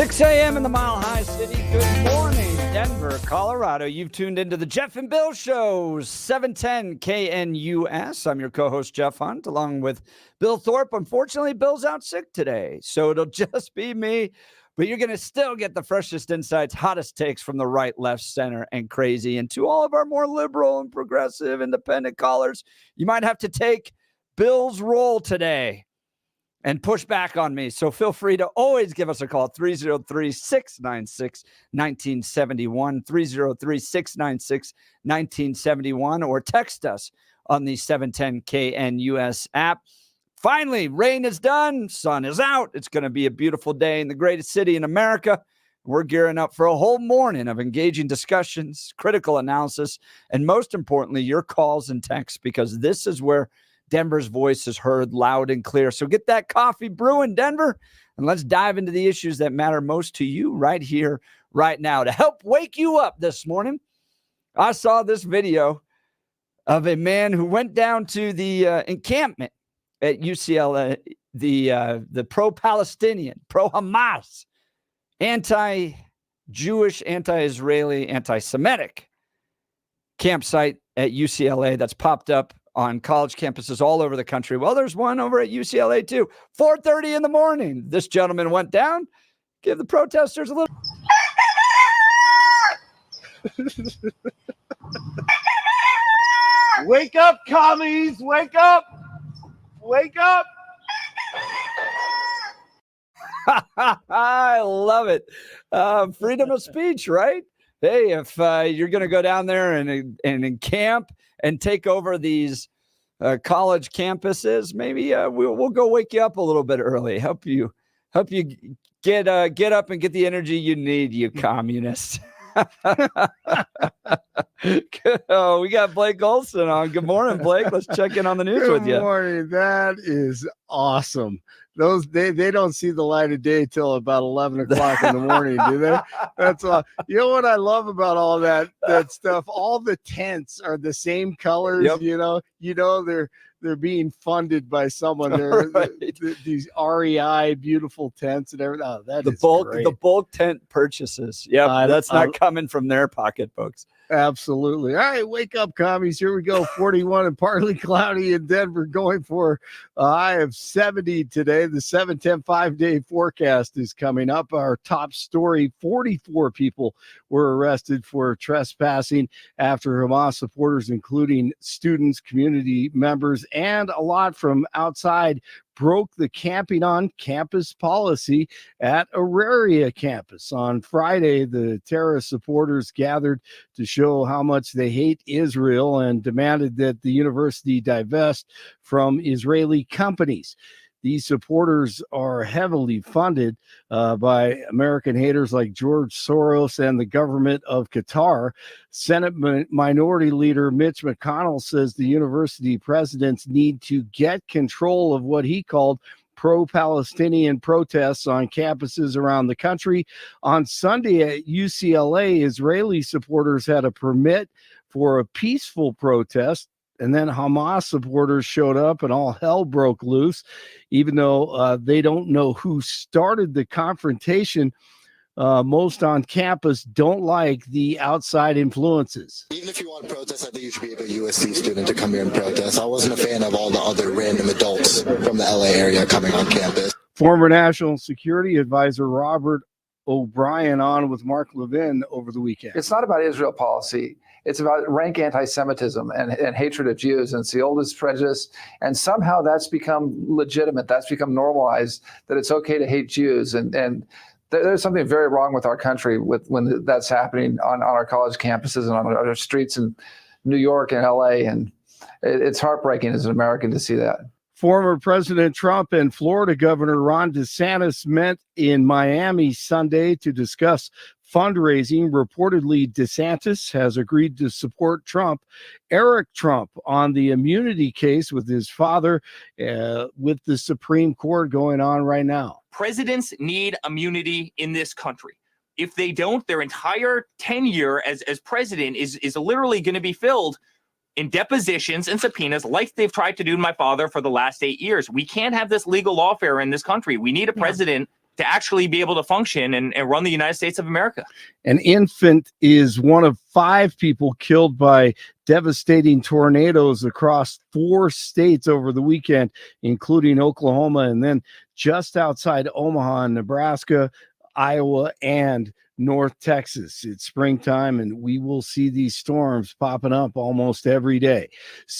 6 a.m. in the Mile High City. Good morning, Denver, Colorado. You've tuned into the Jeff and Bill Show, 710 KNUS. I'm your co-host, Jeff Hunt, along with Bill Thorpe. Unfortunately, Bill's out sick today, so it'll just be me. But you're going to still get the freshest insights, hottest takes from the right, left, center, and crazy. And to all of our more liberal and progressive independent callers, you might have to take Bill's role today and push back on me. So feel free to always give us a call, 303-696-1971, 303-696-1971, or text us on the 710 KNUS app. Finally, rain is done, sun is out. It's going to be a beautiful day in the greatest city in America. We're gearing up for a whole morning of engaging discussions, critical analysis, and most importantly, your calls and texts, because this is where Denver's voice is heard loud and clear. So get that coffee brewing, Denver, and let's dive into the issues that matter most to you right here, right now. To help wake you up this morning, I saw this video of a man who went down to the encampment at UCLA, the pro-Palestinian, pro-Hamas, anti-Jewish, anti-Israeli, anti-Semitic campsite at UCLA that's popped up on college campuses all over the country. Well, there's one over at UCLA too. 4:30 in the morning. This gentleman went down, give the protesters a little. Wake up, commies! Wake up! Wake up! I love it. Freedom of speech, right? Hey, if you're going to go down there and encamp and take over these college campuses, maybe we'll go wake you up a little bit early. Help you get up and get the energy you need, you communists. Oh, we got Blake Olson on. Good morning, Blake. Let's check in on the news with you. Good morning. That is awesome. Those they don't see the light of day till about 11 o'clock in the morning, do they? That's all. You know what I love about all that stuff? All the tents are the same colors. Yep. You know they're being funded by someone. They're Right. these REI beautiful tents and everything. Oh, that is great. The bulk tent purchases. Yeah, that's not coming from their pocketbooks. Absolutely. All right, wake up, commies. Here we go. 41 and partly cloudy in Denver, going for a high of 70 today. The 7-10 5-day forecast is coming up. Our top story, 44 people were arrested for trespassing after Hamas supporters, including students, community members, and a lot from outside, broke the camping on campus policy at Auraria campus. On Friday, the terrorist supporters gathered to show how much they hate Israel and demanded that the university divest from Israeli companies. These supporters are heavily funded by American haters like George Soros and the government of Qatar. Senate Minority Leader Mitch McConnell says the university presidents need to get control of what he called pro-Palestinian protests on campuses around the country. On Sunday at UCLA, Israeli supporters had a permit for a peaceful protest, and then Hamas supporters showed up and all hell broke loose. Even though they don't know who started the confrontation, most on campus don't like the outside influences. Even if you want to protest, I think you should be a USC student to come here and protest. I wasn't a fan of all the other random adults from the LA area coming on campus. Former National Security Advisor Robert O'Brien on with Mark Levin over the weekend. It's not about Israel policy. It's about rank anti-Semitism and hatred of Jews. And it's the oldest prejudice. And somehow that's become legitimate. That's become normalized, that it's okay to hate Jews. And there's something very wrong with our country when that's happening on our college campuses and on our streets in New York and LA. And it's heartbreaking as an American to see that. Former President Trump and Florida Governor Ron DeSantis met in Miami Sunday to discuss fundraising. Reportedly, DeSantis has agreed to support Eric Trump, on the immunity case with his father, with the Supreme Court going on right now. Presidents need immunity in this country. If they don't, their entire tenure as president is literally going to be filled in depositions and subpoenas like they've tried to do to my father for the last 8 years. We can't have this legal lawfare in this country. We need a president to actually be able to function and run the United States of America. An infant is one of 5 people killed by devastating tornadoes across 4 states over the weekend, including Oklahoma, and then just outside Omaha, Nebraska, Iowa, and North Texas. It's springtime, and we will see these storms popping up almost every day.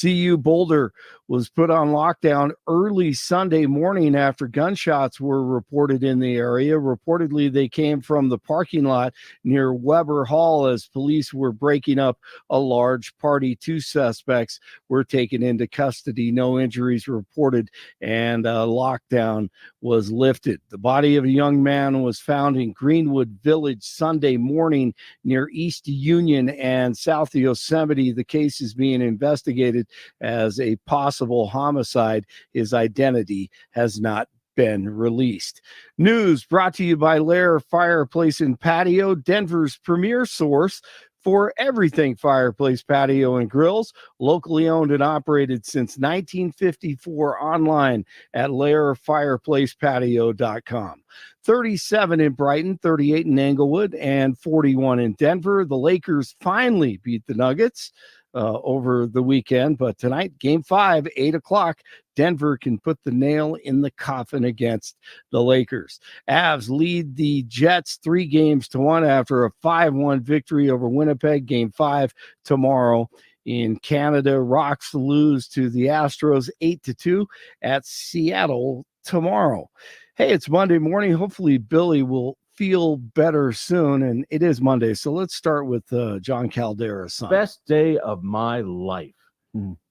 CU Boulder was put on lockdown early Sunday morning after gunshots were reported in the area. Reportedly, they came from the parking lot near Weber Hall as police were breaking up a large party. 2 suspects were taken into custody. No injuries reported, and lockdown was lifted. The body of a young man was found in Greenwood Village Sunday morning near East Union and South Yosemite. The case is being investigated as a possible homicide. His identity has not been released. News brought to you by Lair Fireplace and Patio, Denver's premier source for everything fireplace, patio, and grills. Locally owned and operated since 1954. Online at lairfireplacepatio.com. 37 in Brighton, 38 in Englewood, and 41 in Denver. The Lakers finally beat the Nuggets over the weekend, but tonight, game 5, 8 o'clock, Denver can put the nail in the coffin against the Lakers. Avs lead the Jets 3-1 after a 5-1 victory over Winnipeg. Game 5 tomorrow in Canada. Rocks lose to the Astros 8-2 at Seattle tomorrow. Hey, it's Monday morning. Hopefully Billy will feel better soon, and it is Monday, so let's start with John Caldera's son. Best day of my life.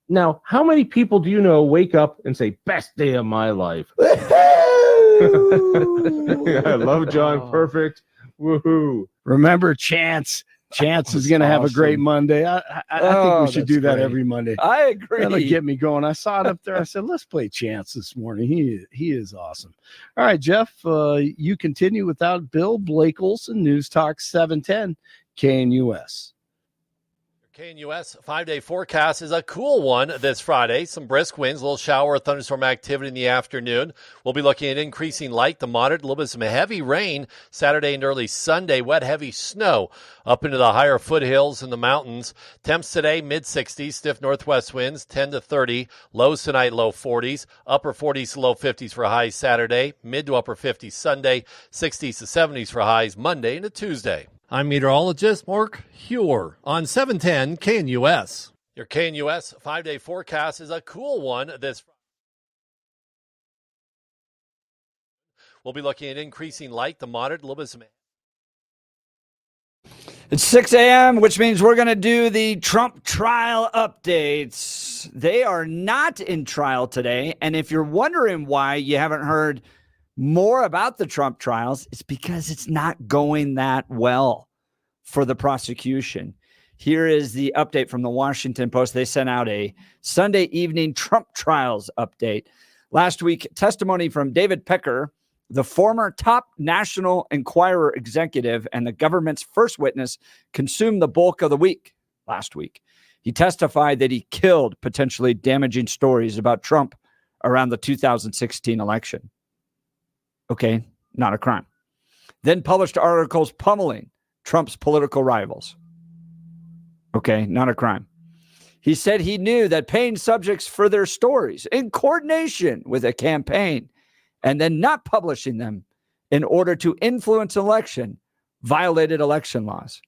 Now, how many people do you know wake up and say, best day of my life? I love John. Perfect. Woohoo. Remember Chance. Chance is going to have a great Monday. I think we should do that every Monday. I agree. That'll get me going. I saw it up there. I said, let's play Chance this morning. He is awesome. All right, Jeff, you continue without Bill. Blake Olson, News Talk 710 KNUS. KNUS 5-day forecast is a cool one this Friday. Some brisk winds, a little shower or thunderstorm activity in the afternoon. We'll be looking at increasing light to moderate, a little bit of some heavy rain Saturday and early Sunday. Wet, heavy snow up into the higher foothills and the mountains. Temps today, mid-60s, stiff northwest winds, 10 to 30. Lows tonight, low 40s. Upper 40s to low 50s for highs Saturday. Mid to upper 50s Sunday. 60s to 70s for highs Monday into Tuesday. I'm meteorologist Mark Huer on 710 KNUS. Your KNUS 5-day forecast is a cool one this Friday. We'll be looking at increasing light to moderate, a little bit of some. It's 6 a.m., which means we're going to do the Trump trial updates. They are not in trial today, and if you're wondering why you haven't heard more about the Trump trials, it's because it's not going that well for the prosecution. Here is the update from the Washington Post. They sent out a Sunday evening Trump trials update. Last week, testimony from David Pecker, the former top National Enquirer executive and the government's first witness, consumed the bulk of the week last week. He testified that he killed potentially damaging stories about Trump around the 2016 election. Okay, not a crime. Then published articles pummeling Trump's political rivals. Okay, not a crime. He said he knew that paying subjects for their stories in coordination with a campaign and then not publishing them in order to influence election violated election laws.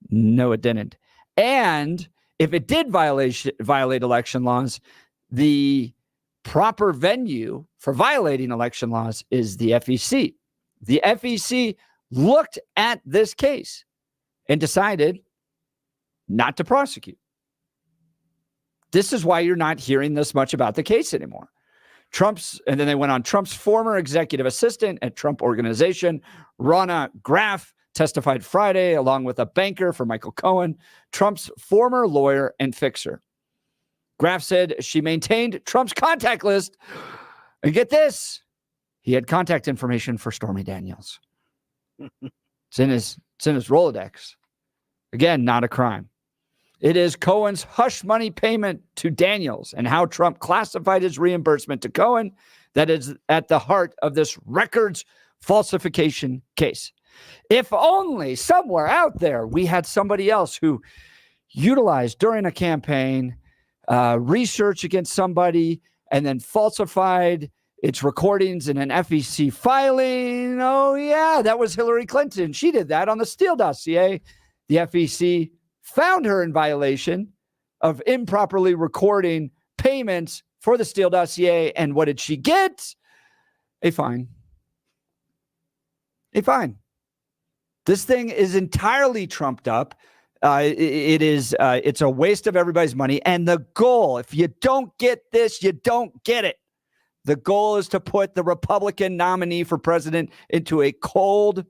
No, it didn't. And if it did violate election laws, the proper venue for violating election laws is the FEC. The FEC looked at this case and decided not to prosecute. This is why you're not hearing this much about the case anymore. And then they went on, Trump's former executive assistant at Trump Organization, Ronna Graff, testified Friday along with a banker for Michael Cohen, Trump's former lawyer and fixer. Graff said she maintained Trump's contact list. And get this, he had contact information for Stormy Daniels. It's in his Rolodex. Again, not a crime. It is Cohen's hush money payment to Daniels and how Trump classified his reimbursement to Cohen that is at the heart of this records falsification case. If only somewhere out there we had somebody else who utilized during a campaign research against somebody and then falsified its recordings in an FEC filing. Oh, yeah, that was Hillary Clinton. She did that on the Steele dossier. The FEC found her in violation of improperly recording payments for the Steele dossier. And what did she get? A fine. A fine. This thing is entirely trumped up. It's a waste of everybody's money. And the goal, if you don't get this, you don't get it. The goal is to put the Republican nominee for president into a cold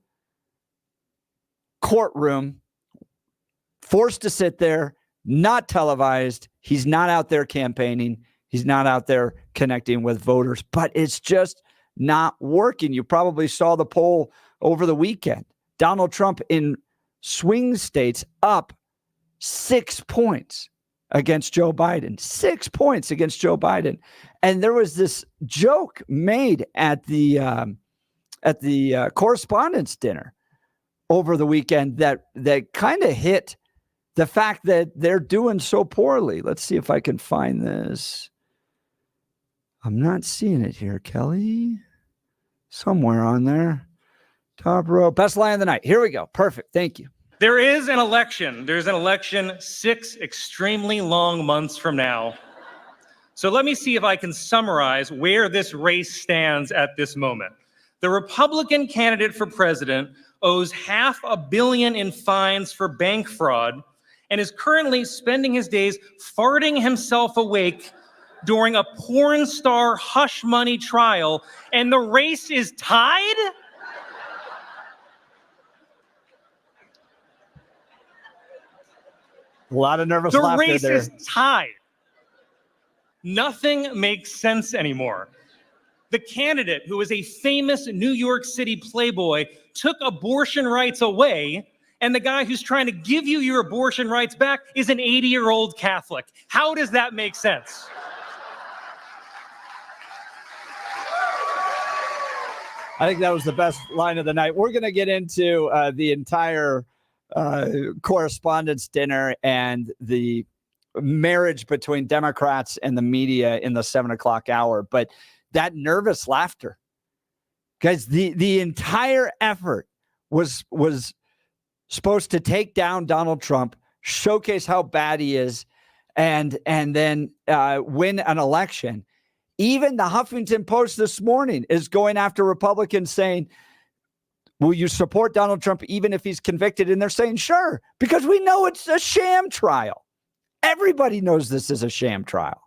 courtroom, forced to sit there, not televised. He's not out there campaigning. He's not out there connecting with voters, but it's just not working. You probably saw the poll over the weekend. Donald Trump in swing states up 6 points against Joe Biden. 6 points against Joe Biden. And there was this joke made at the Correspondent's dinner over the weekend that kind of hit the fact that they're doing so poorly. Let's see if I can find this. I'm not seeing it here, Kelly. Somewhere on there. Top row. Best line of the night. Here we go. Perfect. Thank you. There is an election. There's an election 6 extremely long months from now. So let me see if I can summarize where this race stands at this moment. The Republican candidate for president owes $500 million in fines for bank fraud and is currently spending his days farting himself awake during a porn star hush money trial, and the race is tied? A lot of nervous The laughter race there. is tied. Nothing makes sense anymore. The candidate, who is a famous New York City playboy, took abortion rights away, and the guy who's trying to give you your abortion rights back is an 80-year-old Catholic. How does that make sense? I think that was the best line of the night. We're going to get into the entire Correspondent's dinner and the marriage between Democrats and the media in the 7 o'clock hour. But that nervous laughter, guys, the entire effort was supposed to take down Donald Trump, showcase how bad he is, and then win an election. Even the Huffington Post this morning is going after Republicans saying, will you support Donald Trump even if he's convicted? And they're saying, sure, because we know it's a sham trial. Everybody knows this is a sham trial.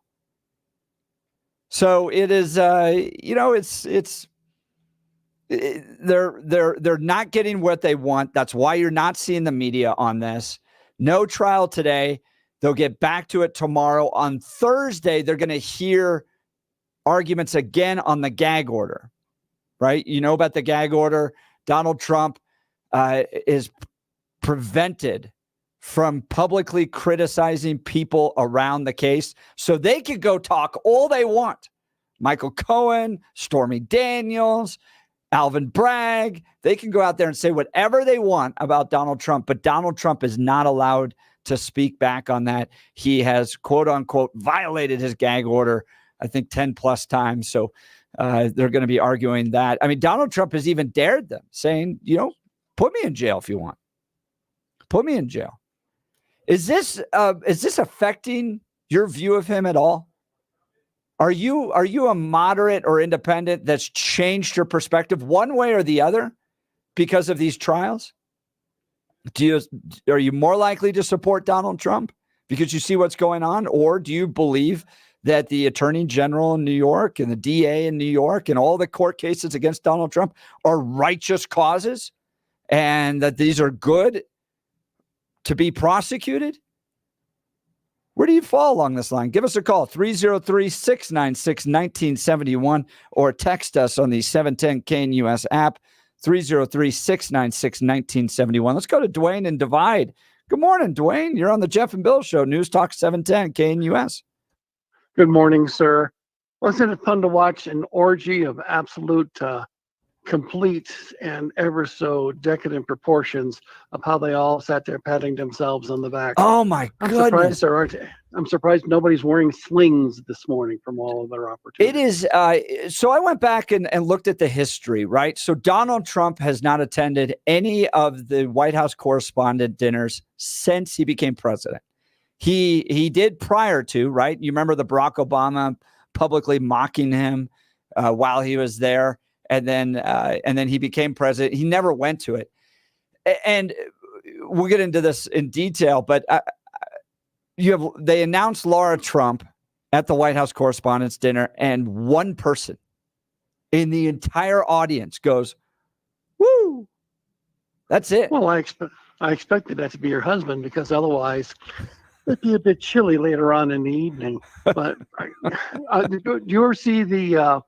So it is, they're not getting what they want. That's why you're not seeing the media on this. No trial today. They'll get back to it tomorrow. On Thursday, they're going to hear arguments again on the gag order, right? You know about the gag order. Donald Trump is prevented from publicly criticizing people around the case so they could go talk all they want. Michael Cohen, Stormy Daniels, Alvin Bragg, they can go out there and say whatever they want about Donald Trump, but Donald Trump is not allowed to speak back on that. He has, quote unquote, violated his gag order, I think 10 plus times. So they're going to be arguing that. I mean, Donald Trump has even dared them, saying, put me in jail if you want. Put me in jail. Is this affecting your view of him at all? Are you a moderate or independent that's changed your perspective one way or the other because of these trials? Are you more likely to support Donald Trump because you see what's going on? Or do you believe that the Attorney General in New York and the DA in New York and all the court cases against Donald Trump are righteous causes and that these are good to be prosecuted? Where do you fall along this line? Give us a call, 303-696-1971, or text us on the 710 KNUS app, 303-696-1971. Let's go to Dwayne and Divide. Good morning, Dwayne. You're on the Jeff and Bill Show, News Talk 710 KNUS. Good morning, sir. Wasn't it fun to watch an orgy of absolute complete and ever so decadent proportions of how they all sat there patting themselves on the back. Oh my goodness. I'm surprised nobody's wearing slings this morning from all of their opportunities. It is. So I went back and looked at the history, right? So Donald Trump has not attended any of the White House correspondent dinners since he became president. He did prior to, right? You remember the Barack Obama publicly mocking him while he was there. And then he became president. He never went to it. And we'll get into this in detail, but they announced Laura Trump at the White House Correspondents' Dinner, and one person in the entire audience goes, "Woo!" That's it. Well, I expected that to be your husband, because otherwise it'd be a bit chilly later on in the evening. But do you ever see the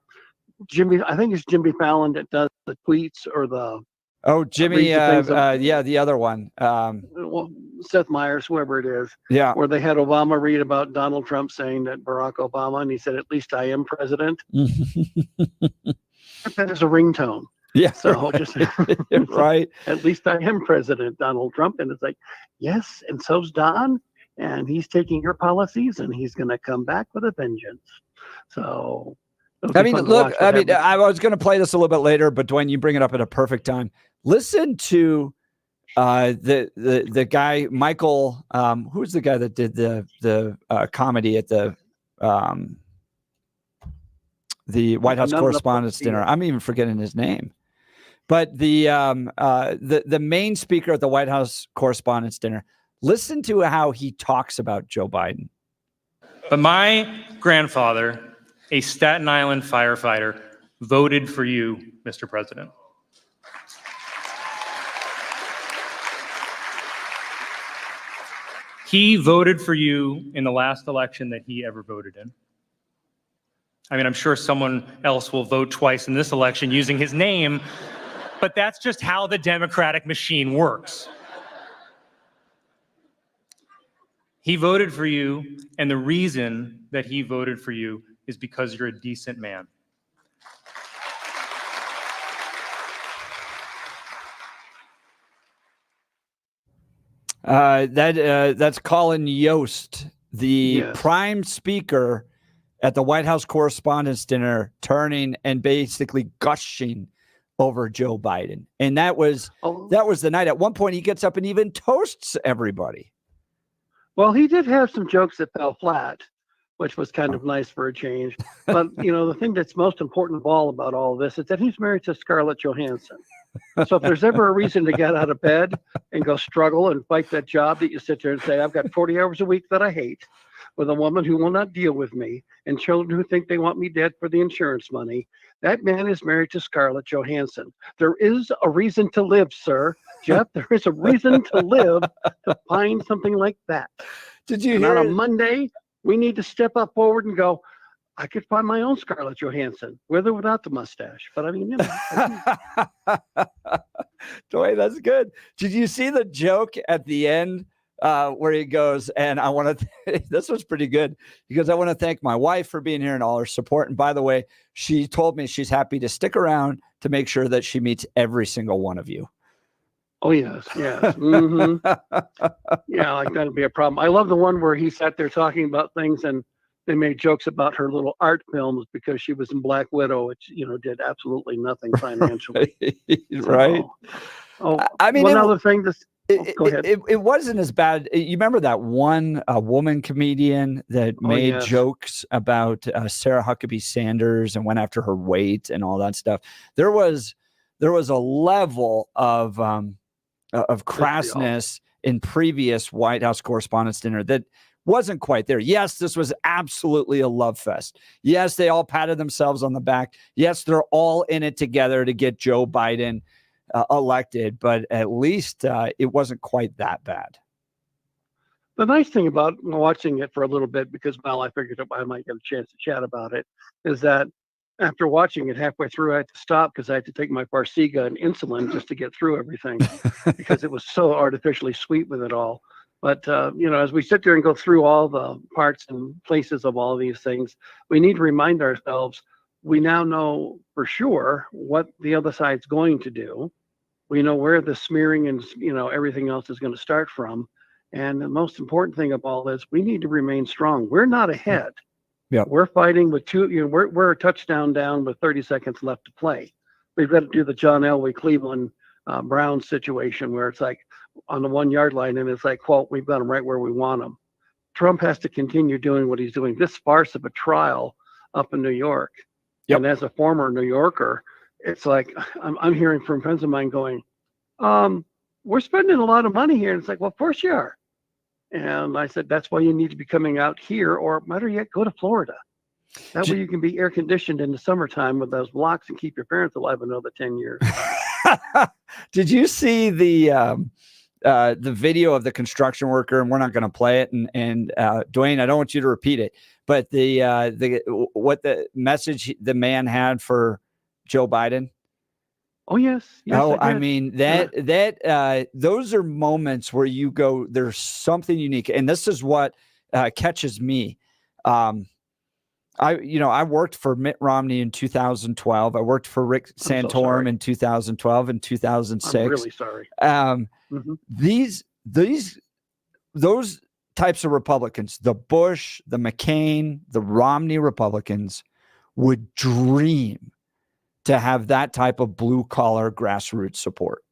Jimmy? I think it's Jimmy Fallon that does the tweets or the. Oh, Jimmy, yeah, the other one. Well, Seth Meyers, whoever it is. Yeah. Where they had Obama read about Donald Trump saying that Barack Obama, and he said, "At least I am president." That is a ringtone. Yeah. So just right. At least I am president, Donald Trump. And it's like, yes, and so's Don. And he's taking your policies, and he's going to come back with a vengeance. So. I mean, look, I was going to play this a little bit later, but Dwayne, you bring it up at a perfect time. Listen to the guy, Michael, who's the guy that did the comedy at the White House Correspondents' Dinner. I'm even forgetting his name. But the main speaker at the White House Correspondents' Dinner, listen to how he talks about Joe Biden. But my grandfather, a Staten Island firefighter, voted for you, Mr. President. He voted for you in the last election that he ever voted in. I mean, I'm sure someone else will vote twice in this election using his name, but that's just how the Democratic machine works. He voted for you, and the reason that he voted for you is because you're a decent man. That's Colin Yost, the prime speaker at the White House Correspondents' Dinner, turning and basically gushing over Joe Biden. And that was the night. At one point, he gets up and even toasts everybody. Well, he did have some jokes that fell flat, which was kind of nice for a change. But, the thing that's most important of all about all this is that he's married to Scarlett Johansson. So if there's ever a reason to get out of bed and go struggle and fight that job that you sit there and say, I've got 40 hours a week that I hate, with a woman who will not deal with me, and children who think they want me dead for the insurance money, that man is married to Scarlett Johansson. There is a reason to live, sir. Jeff, there is a reason to live to find something like that. Did you hear on a Monday? We need to step up forward and go, I could find my own Scarlett Johansson, with or without the mustache. But I mean, Dwayne, that's good. Did you see the joke at the end where he goes, and I want to, this was pretty good, because I want to thank my wife for being here and all her support. And by the way, she told me she's happy to stick around to make sure that she meets every single one of you. Oh, yes. Mm-hmm. Yeah, like that'd be a problem. I love the one where he sat there talking about things, and they made jokes about her little art films because she was in Black Widow, which, did absolutely nothing financially. Right. I mean, one other thing, go ahead. It wasn't as bad. You remember that one woman comedian that made jokes about Sarah Huckabee Sanders and went after her weight and all that stuff? There was a level of crassness in previous White House Correspondents' Dinner that wasn't quite there. Yes, this was absolutely a love fest. Yes, they all patted themselves on the back. Yes, they're all in it together to get Joe Biden elected, but at least it wasn't quite that bad. The nice thing about watching it for a little bit, because, I figured I might get a chance to chat about it, is that after watching it halfway through, I had to stop because I had to take my Farxiga and insulin just to get through everything because it was so artificially sweet with it all. But, as we sit there and go through all the parts and places of all these things, we need to remind ourselves we now know for sure what the other side's going to do. We know where the smearing and everything else is going to start from. And the most important thing of all this, we need to remain strong. We're not ahead. Yeah. We're fighting with we're a touchdown down with 30 seconds left to play. We've got to do the John Elway Cleveland Browns situation where it's like on the 1 yard line and it's like, quote, we've got them right where we want them. Trump has to continue doing what he's doing. This farce of a trial up in New York. Yep. And as a former New Yorker, it's like I'm hearing from friends of mine going, we're spending a lot of money here. And it's like, well, of course you are. And I said, that's why you need to be coming out here, or better yet, go to Florida. That way you can be air conditioned in the summertime with those blocks and keep your parents alive another 10 years. Did you see the video of the construction worker? And we're not going to play it. And Dwayne, I don't want you to repeat it, but what the message the man had for Joe Biden. Oh, yes. I mean, those are moments where you go, there's something unique. And this is what catches me. I worked for Mitt Romney in 2012. I worked for Rick Santorum in 2012 and 2006. I'm really sorry. Those types of Republicans, the Bush, the McCain, the Romney Republicans would dream to have that type of blue collar grassroots support.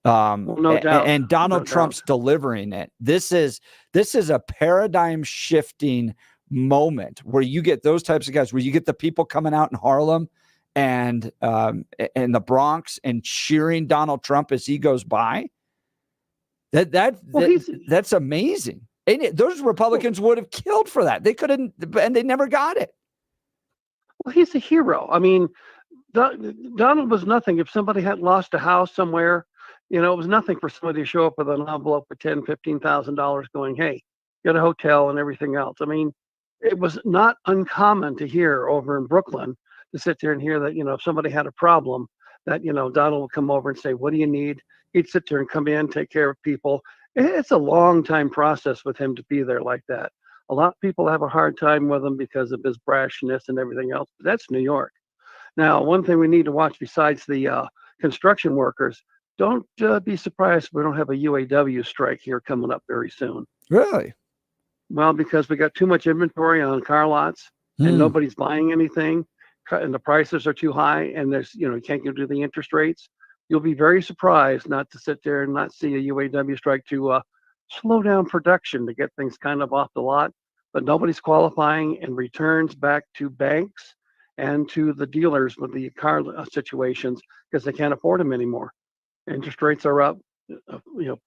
No doubt. And Donald Trump's delivering it. This is a paradigm shifting moment where you get those types of guys, where you get the people coming out in Harlem and the Bronx and cheering Donald Trump as he goes by. That's amazing. And those Republicans would have killed for that. They couldn't, and they never got it. Well, he's a hero. I mean, Donald was nothing. If somebody had lost a house somewhere, it was nothing for somebody to show up with an envelope with $10,000, $15,000 going, hey, get a hotel and everything else. I mean, it was not uncommon to hear over in Brooklyn to sit there and hear that, if somebody had a problem, that, Donald would come over and say, what do you need? He'd sit there and come in, take care of people. It's a long time process with him to be there like that. A lot of people have a hard time with him because of his brashness and everything else. But that's New York. Now, one thing we need to watch besides the construction workers, don't be surprised if we don't have a UAW strike here coming up very soon. Really? Well, because we got too much inventory on car lots and nobody's buying anything, and the prices are too high, and there's, you can't do the interest rates. You'll be very surprised not to sit there and not see a UAW strike to slow down production to get things kind of off the lot. But nobody's qualifying and returns back to banks and to the dealers with the car situations because they can't afford them anymore. Interest rates are up,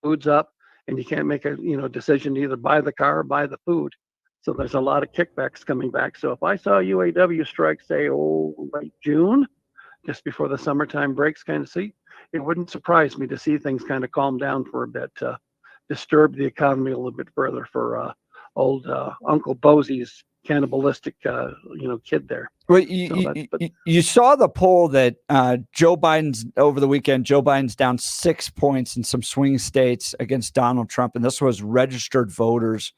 food's up, and you can't make a decision to either buy the car or buy the food. So there's a lot of kickbacks coming back. So if I saw UAW strike, say, late June, just before the summertime breaks, it wouldn't surprise me to see things kind of calm down for a bit, disturb the economy a little bit further for old Uncle Bosie's cannibalistic, kid there. Well, you saw the poll that Joe Biden's over the weekend. Joe Biden's down 6 points in some swing states against Donald Trump, and this was registered voters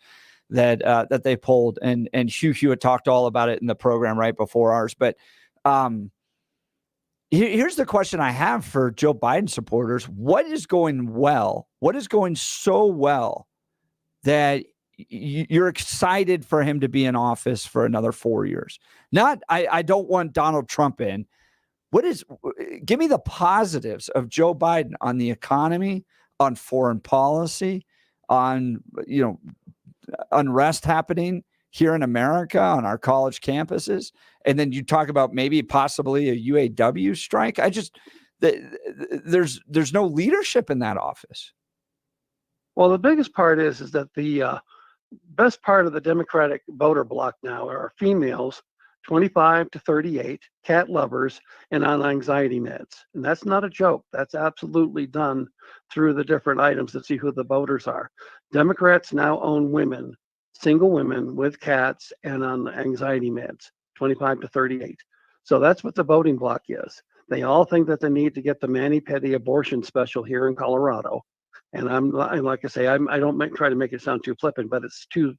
that they polled. And Hugh Hewitt talked all about it in the program right before ours. But here's the question I have for Joe Biden supporters: what is going well? What is going so well that you're excited for him to be in office for another 4 years? Not, I don't want Donald Trump in. Give me the positives of Joe Biden on the economy, on foreign policy, on, unrest happening here in America, on our college campuses. And then you talk about maybe possibly a UAW strike. There's no leadership in that office. Well, the biggest part is that the best part of the Democratic voter bloc now are females, 25 to 38, cat lovers, and on anxiety meds. And that's not a joke. That's absolutely done through the different items to see who the voters are. Democrats now own women, single women with cats and on anxiety meds, 25 to 38. So that's what the voting bloc is. They all think that they need to get the mani-pedi abortion special here in Colorado. And I'm like I say, I don't try to make it sound too flippant, but it's too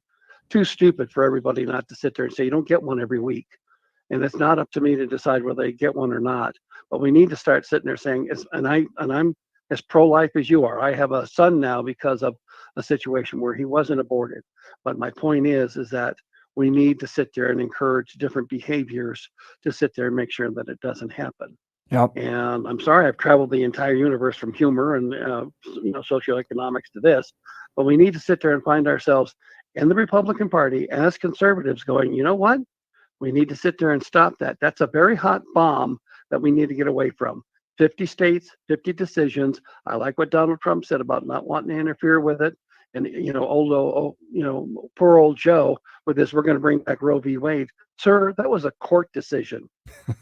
stupid for everybody not to sit there and say you don't get one every week. And it's not up to me to decide whether they get one or not. But we need to start sitting there saying, and I'm as pro-life as you are. I have a son now because of a situation where he wasn't aborted. But my point is that we need to sit there and encourage different behaviors to sit there and make sure that it doesn't happen. Yep. And I'm sorry, I've traveled the entire universe from humor and socioeconomics to this, but we need to sit there and find ourselves in the Republican Party as conservatives going, you know what? We need to sit there and stop that. That's a very hot bomb that we need to get away from. 50 states, 50 decisions. I like what Donald Trump said about not wanting to interfere with it. And, poor old Joe with this, we're going to bring back Roe v. Wade. Sir, that was a court decision.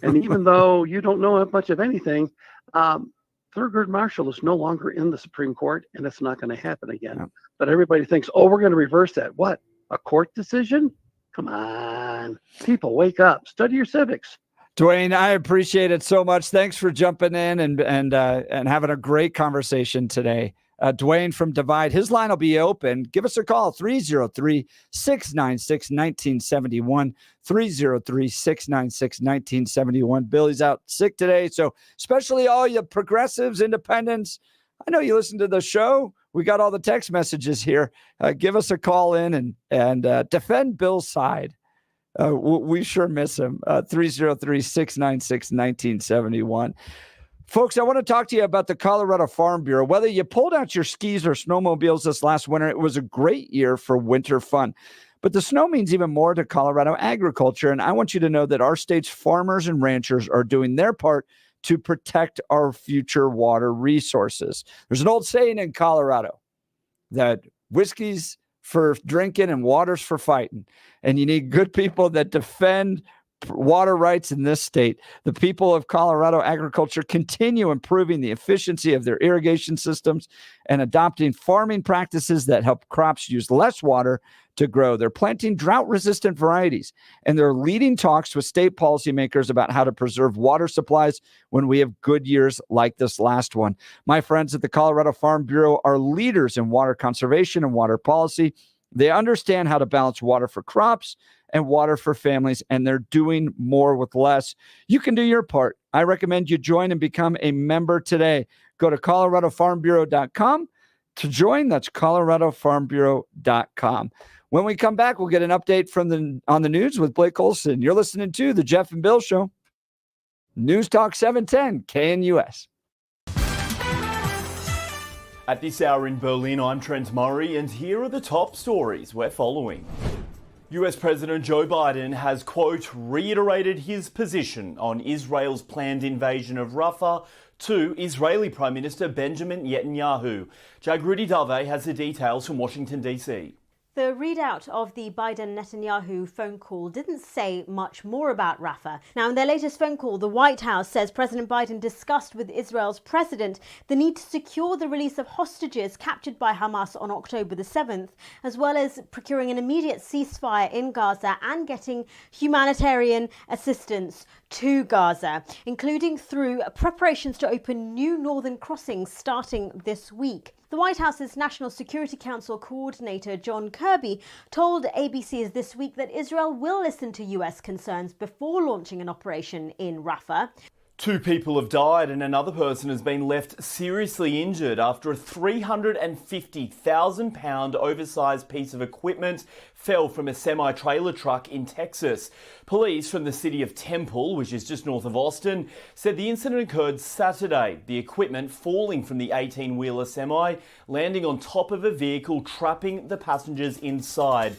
And even though you don't know much of anything, Thurgood Marshall is no longer in the Supreme Court, and it's not going to happen again. No. But everybody thinks, oh, we're going to reverse that. What? A court decision? Come on. People, wake up. Study your civics. Dwayne, I appreciate it so much. Thanks for jumping in and having a great conversation today. Dwayne from Divide, his line will be open. Give us a call, 303-696-1971, 303-696-1971. Billy's out sick today, so especially all you progressives, independents, I know you listen to the show. We got all the text messages here. Give us a call in and defend Bill's side. We sure miss him. 303-696-1971. Folks, I want to talk to you about the Colorado Farm Bureau. Whether you pulled out your skis or snowmobiles this last winter, it was a great year for winter fun. But the snow means even more to Colorado agriculture, and I want you to know that our state's farmers and ranchers are doing their part to protect our future water resources. There's an old saying in Colorado that whiskey's for drinking and water's for fighting, and you need good people that defend water rights in this state. The people of Colorado agriculture continue improving the efficiency of their irrigation systems and adopting farming practices that help crops use less water to grow. They're planting drought-resistant varieties, and they're leading talks with state policymakers about how to preserve water supplies when we have good years like this last one. My friends at the Colorado Farm Bureau are leaders in water conservation and water policy. They understand how to balance water for crops and water for families, and they're doing more with less. You can do your part. I recommend you join and become a member today. Go to coloradofarmbureau.com to join. That's coloradofarmbureau.com. When we come back, we'll get an update on the news with Blake Olson. You're listening to The Jeff and Bill Show. News Talk 710 KNUS. At this hour in Berlin, I'm Trent Murray, and here are the top stories we're following. US President Joe Biden has, quote, reiterated his position on Israel's planned invasion of Rafah to Israeli Prime Minister Benjamin Netanyahu. Jagrudi Dave has the details from Washington, D.C. The readout of the Biden-Netanyahu phone call didn't say much more about Rafah. Now, in their latest phone call, the White House says President Biden discussed with Israel's president the need to secure the release of hostages captured by Hamas on October the 7th, as well as procuring an immediate ceasefire in Gaza and getting humanitarian assistance to Gaza, including through preparations to open new northern crossings starting this week. The White House's National Security Council coordinator John Kirby told ABC this week that Israel will listen to US concerns before launching an operation in Rafah. 2 people have died and another person has been left seriously injured after a £350,000 oversized piece of equipment fell from a semi-trailer truck in Texas. Police from the city of Temple, which is just north of Austin, said the incident occurred Saturday. The equipment falling from the 18-wheeler semi, landing on top of a vehicle, trapping the passengers inside.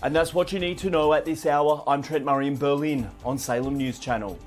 And that's what you need to know at this hour. I'm Trent Murray in Berlin on Salem News Channel.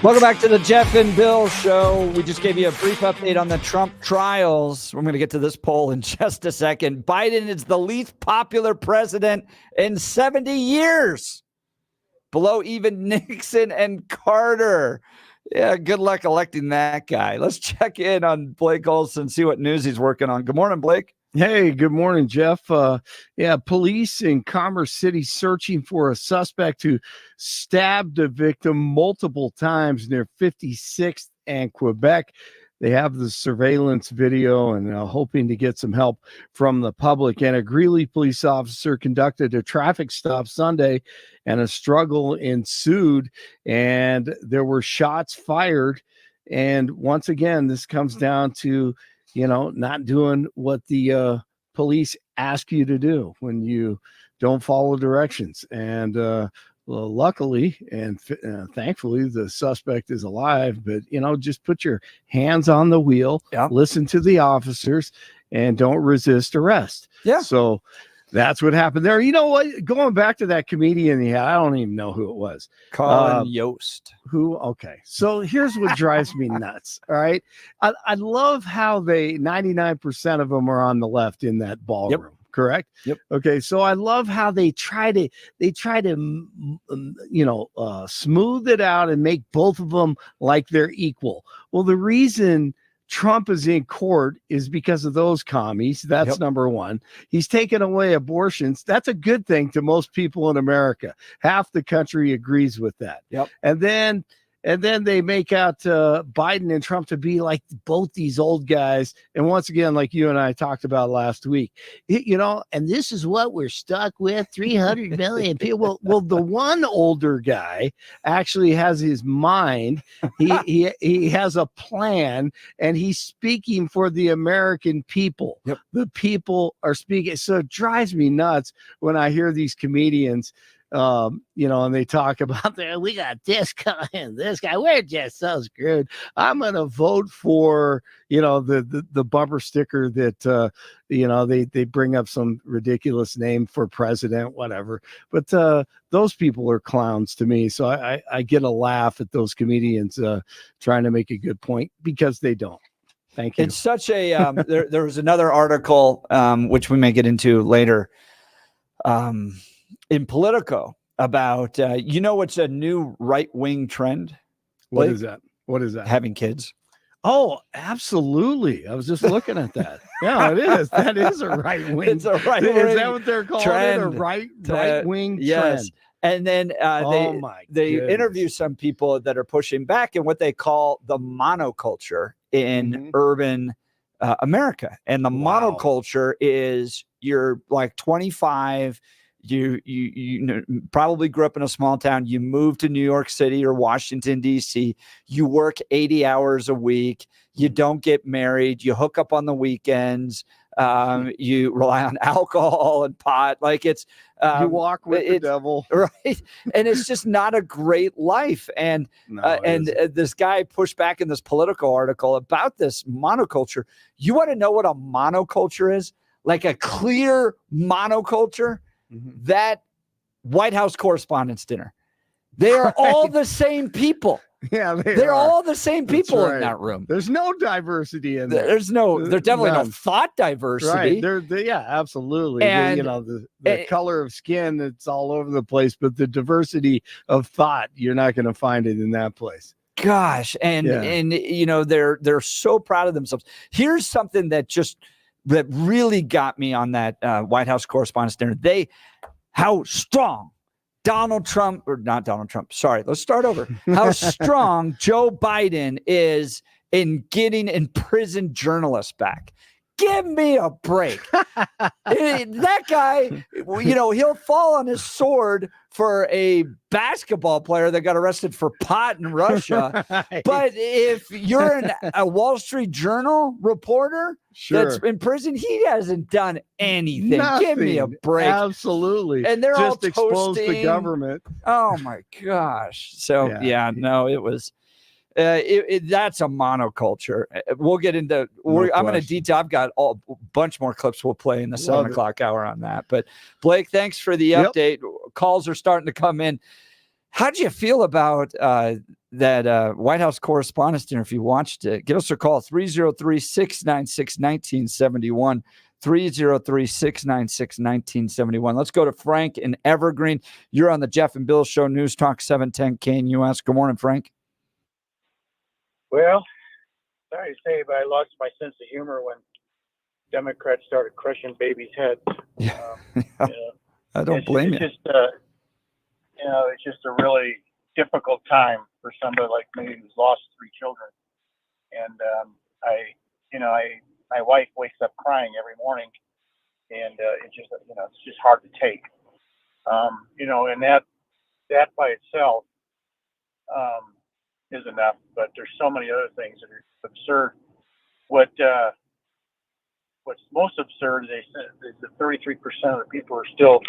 Welcome back to the Jeff and Bill Show. We just gave you a brief update on the Trump trials. We're going to get to this poll in just a second. Biden is the least popular president in 70 years, below even Nixon and Carter. Yeah, good luck electing that guy. Let's check in on Blake Olson, see what news he's working on. Good morning, Blake. Hey, good morning, Jeff. Police in Commerce City searching for a suspect who stabbed a victim multiple times near 56th and Quebec. They have the surveillance video and hoping to get some help from the public. And a Greeley police officer conducted a traffic stop Sunday, and a struggle ensued, and there were shots fired. And once again, this comes down to not doing what the police ask you to do when you don't follow directions. And luckily and thankfully, the suspect is alive. But, just put your hands on the wheel, listen to the officers, and don't resist arrest. Yeah. So that's what happened there. You know what? Going back to that comedian he had, I don't even know who it was. Colin Yost. Okay. So here's what drives me nuts. All right. I love how 99% of them are on the left in that ballroom. Yep. Correct. Yep. Okay. So I love how they try to smooth it out and make both of them like they're equal. Well, the reason Trump is in court is because of those commies. That's number one. He's taken away abortions. That's a good thing to most people in America. Half the country agrees with that. Yep. And then they make out Biden and Trump to be like both these old guys. And once again, like you and I talked about last week, and this is what we're stuck with, 300 million people. Well, the one older guy actually has his mind. He has a plan, and he's speaking for the American people. Yep. The people are speaking. So it drives me nuts when I hear these comedians and they talk about we got this guy and this guy. We're just so screwed. I'm going to vote for, the bumper sticker that, they bring up some ridiculous name for president, whatever. But those people are clowns to me. So I get a laugh at those comedians trying to make a good point because they don't. Thank you. It's such a, there was another article, which we may get into later, in Politico about what's a new right-wing trend? What is that? Having kids. Oh, absolutely. I was just looking at that. Yeah, it is. That is a right-wing. It's a right-wing. Is that what they're calling trend. it? A right-wing yes. trend. And then they interview some people that are pushing back in what they call the monoculture in urban America. And the monoculture is you're like 25. You probably grew up in a small town. You moved to New York City or Washington, D.C. You work 80 hours a week. You don't get married. You hook up on the weekends. You rely on alcohol and pot. Like you walk with the devil. Right. And it's just not a great life. And this guy pushed back in this Politico article about this monoculture. You want to know what a monoculture is? Like a clear monoculture? That White House Correspondents' dinner. They are all the same people. Yeah, they're all the same people in that room. There's no diversity in there. There's definitely no thought diversity. Right. Absolutely. And the color of skin, it's all over the place, but the diversity of thought, you're not going to find it in that place. Gosh, and they're so proud of themselves. Here's something that really got me on that White House Correspondents' dinner. How strong let's start over. How strong Joe Biden is in getting imprisoned journalists back. Give me a break. That guy, he'll fall on his sword for a basketball player that got arrested for pot in Russia. Right. But if you're a Wall Street Journal reporter that's in prison, he hasn't done anything. Nothing. Give me a break. Absolutely. And they're just all exposed the government. Oh my gosh. So it was. That's a monoculture. We'll get into. I'm going to detail. I've got a bunch more clips we'll play in the 7 o'clock hour on that. But Blake, thanks for the update. Calls are starting to come in. How do you feel about that White House Correspondent dinner? If you watched it, give us a call 303-696-1971. 303-696-1971. Let's go to Frank in Evergreen. You're on the Jeff and Bill Show, News Talk 710 KNUS. Good morning, Frank. Well, sorry to say, but I lost my sense of humor when Democrats started crushing babies' heads. I don't blame you. It's just a really difficult time for somebody like me who's lost 3 children. And my wife wakes up crying every morning, and it's just hard to take. And that by itself is enough, but there's so many other things that are absurd. What's most absurd is that 33% of the people are still,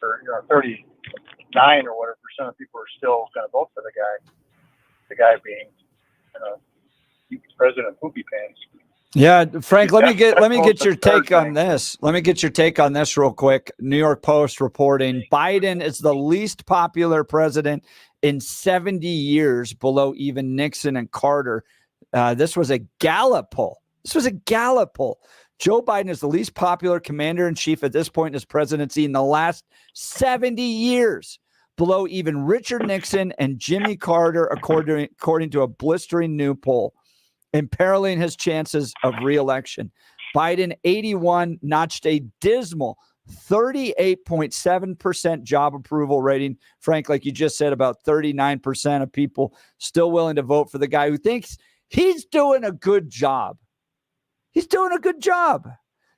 or 39 or whatever percent of people are still going to vote for the guy being, President Poopy Pants. Yeah, Frank, let me get your take on this. Let me get your take on this real quick. New York Post reporting Biden is the least popular president in 70 years, below even Nixon and Carter. This was a Gallup poll. Joe Biden is the least popular commander-in-chief at this point in his presidency in the last 70 years, below even Richard Nixon and Jimmy Carter, according to a blistering new poll, imperiling his chances of re-election. Biden, 81, notched a dismal 38.7% job approval rating. Frank, like you just said, about 39% of people still willing to vote for the guy who thinks he's doing a good job. He's doing a good job.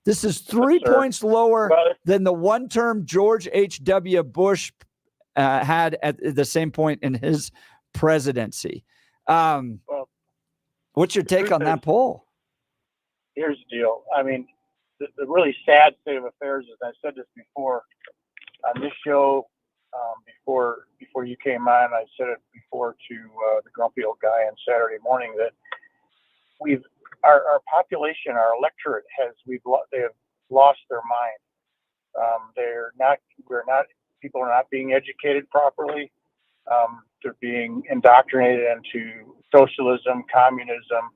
This is 3 points lower than the one-term George H.W. Bush had at the same point in his presidency. What's your take on that poll? Here's the deal. I mean, the really sad state of affairs is, I said this before on this show, before you came on, I said it before to the grumpy old guy on Saturday morning, that our population, our electorate they have lost their mind. People are not being educated properly. They're being indoctrinated into socialism, communism,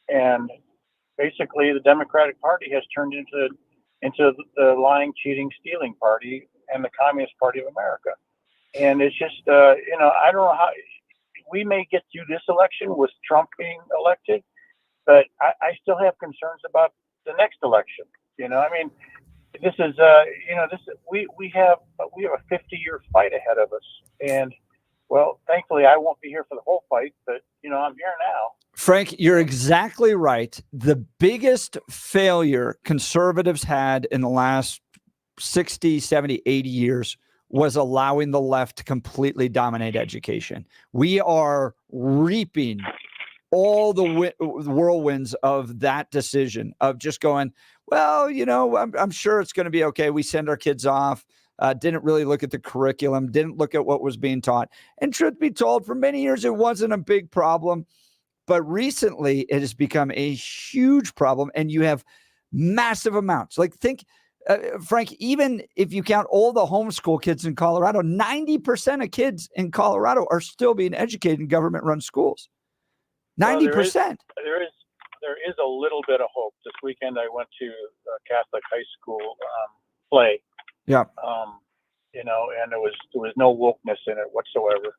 and basically the Democratic Party has turned into the lying, cheating, stealing party and the Communist Party of America. And it's just, I don't know how we may get through this election with Trump being elected, but I still have concerns about the next election. I mean, this is, we have a 50-year fight ahead of us, and well, thankfully, I won't be here for the whole fight, but, I'm here now. Frank, you're exactly right. The biggest failure conservatives had in the last 60, 70, 80 years was allowing the left to completely dominate education. We are reaping all the whirlwinds of that decision of just going, well, I'm sure it's going to be okay. We send our kids off. Didn't really look at the curriculum, didn't look at what was being taught. And truth be told, for many years, it wasn't a big problem. But recently, it has become a huge problem. And you have massive amounts. Like, think, Frank, even if you count all the homeschool kids in Colorado, 90% of kids in Colorado are still being educated in government-run schools. 90%. Well, there is a little bit of hope. This weekend, I went to a Catholic high school play. Yeah. And there was no wokeness in it whatsoever.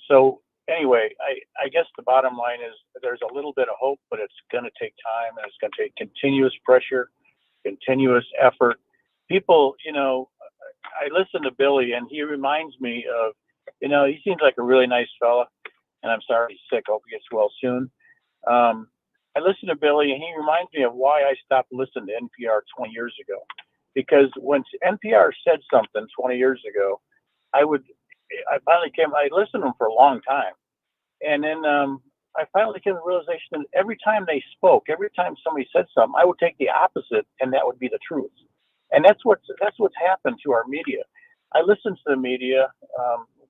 So anyway, I guess the bottom line is there's a little bit of hope, but it's going to take time, and it's going to take continuous pressure, continuous effort. People, I listen to Billy, and he reminds me of, he seems like a really nice fella, and I'm sorry he's sick. I hope he gets well soon. I listen to Billy, and he reminds me of why I stopped listening to NPR 20 years ago. Because when NPR said something 20 years ago, I listened to them for a long time. And then I finally came to the realization that every time they spoke, every time somebody said something, I would take the opposite, and that would be the truth. And that's what's happened to our media. I listen to the media,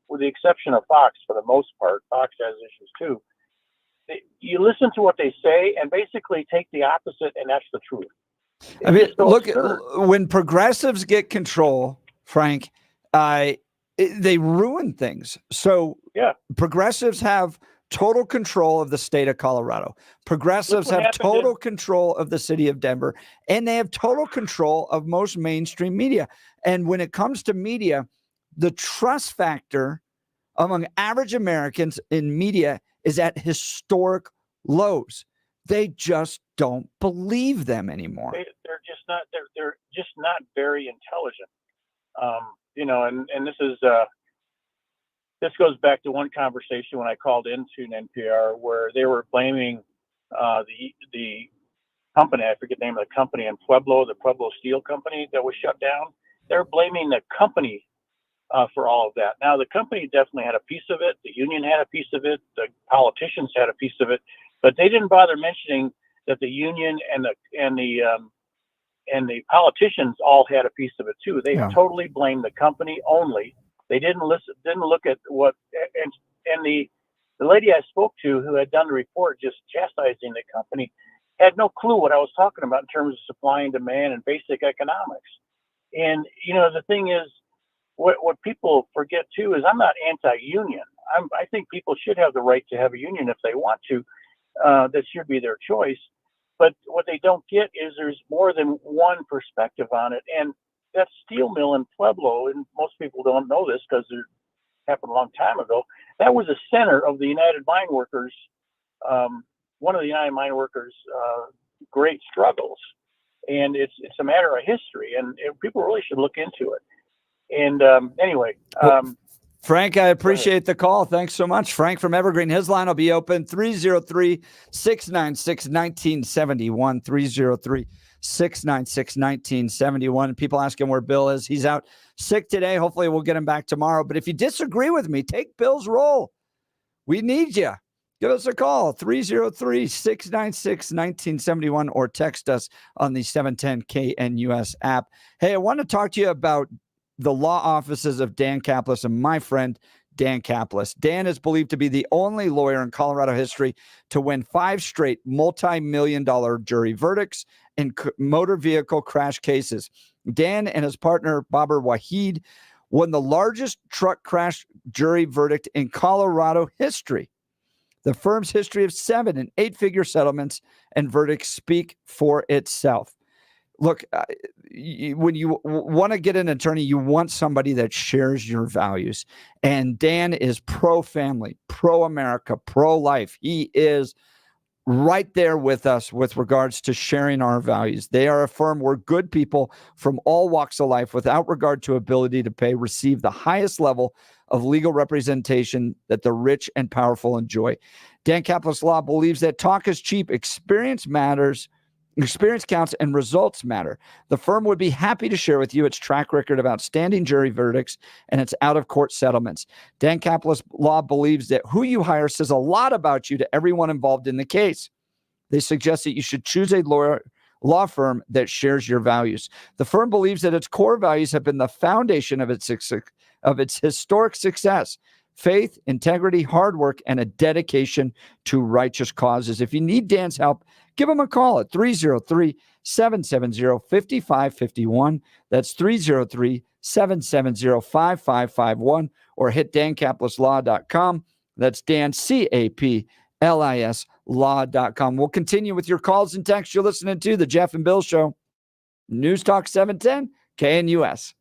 with the exception of Fox for the most part, Fox has issues too. You listen to what they say and basically take the opposite, and that's the truth. I mean, look, when progressives get control, Frank, they ruin things. So progressives have total control of the state of Colorado. Progressives have total control of the city of Denver, and they have total control of most mainstream media. And when it comes to media, the trust factor among average Americans in media is at historic lows. They just don't believe them anymore. They're just not very intelligent. And this goes back to one conversation when I called into an NPR where they were blaming the company, I forget the name of the company in Pueblo, the Pueblo Steel Company that was shut down. They're blaming the company for all of that. Now, the company definitely had a piece of it. The union had a piece of it. The politicians had a piece of it, but they didn't bother mentioning that the union and the politicians all had a piece of it too. They totally blamed the company only. They didn't look at what, and the lady I spoke to who had done the report just chastising the company had no clue what I was talking about in terms of supply and demand and basic economics. And, the thing is, what people forget too is I'm not anti-union. I think people should have the right to have a union if they want to. That should be their choice. But what they don't get is there's more than one perspective on it. And that steel mill in Pueblo, and most people don't know this because it happened a long time ago, that was the center of the United Mine Workers, one of the United Mine Workers' great struggles. And it's a matter of history, and people really should look into it. And anyway. Frank, I appreciate the call. Thanks so much. Frank from Evergreen. His line will be open 303-696-1971, 303-696-1971. People ask him where Bill is. He's out sick today. Hopefully we'll get him back tomorrow. But if you disagree with me, take Bill's role. We need you. Give us a call, 303-696-1971, or text us on the 710 KNUS app. Hey, I want to talk to you about the law offices of Dan Caplis and my friend Dan Caplis. Dan is believed to be the only lawyer in Colorado history to win 5 straight multi-million-dollar jury verdicts in motor vehicle crash cases. Dan and his partner, Babar Wahid, won the largest truck crash jury verdict in Colorado history. The firm's history of 7- and 8-figure settlements and verdicts speak for itself. Look, when you want to get an attorney, you want somebody that shares your values. And Dan is pro-family, pro-America, pro-life. He is right there with us with regards to sharing our values. They are a firm where good people from all walks of life, without regard to ability to pay, receive the highest level of legal representation that the rich and powerful enjoy. Dan Caplis Law believes that talk is cheap, experience matters. Experience counts and results matter. The firm would be happy to share with you its track record of outstanding jury verdicts and its out-of-court settlements. Dan Caplis Law believes that who you hire says a lot about you to everyone involved in the case. They suggest that you should choose a law firm that shares your values. The firm believes that its core values have been the foundation of its historic success: faith, integrity, hard work, and a dedication to righteous causes. If you need Dan's help, give him a call at 303-770-5551. That's 303-770-5551, or hit dancaplisLaw.com. That's Dan, CAPLIS law.com. We'll continue with your calls and texts. You're listening to The Jeff and Bill Show. News Talk 710, KNUS.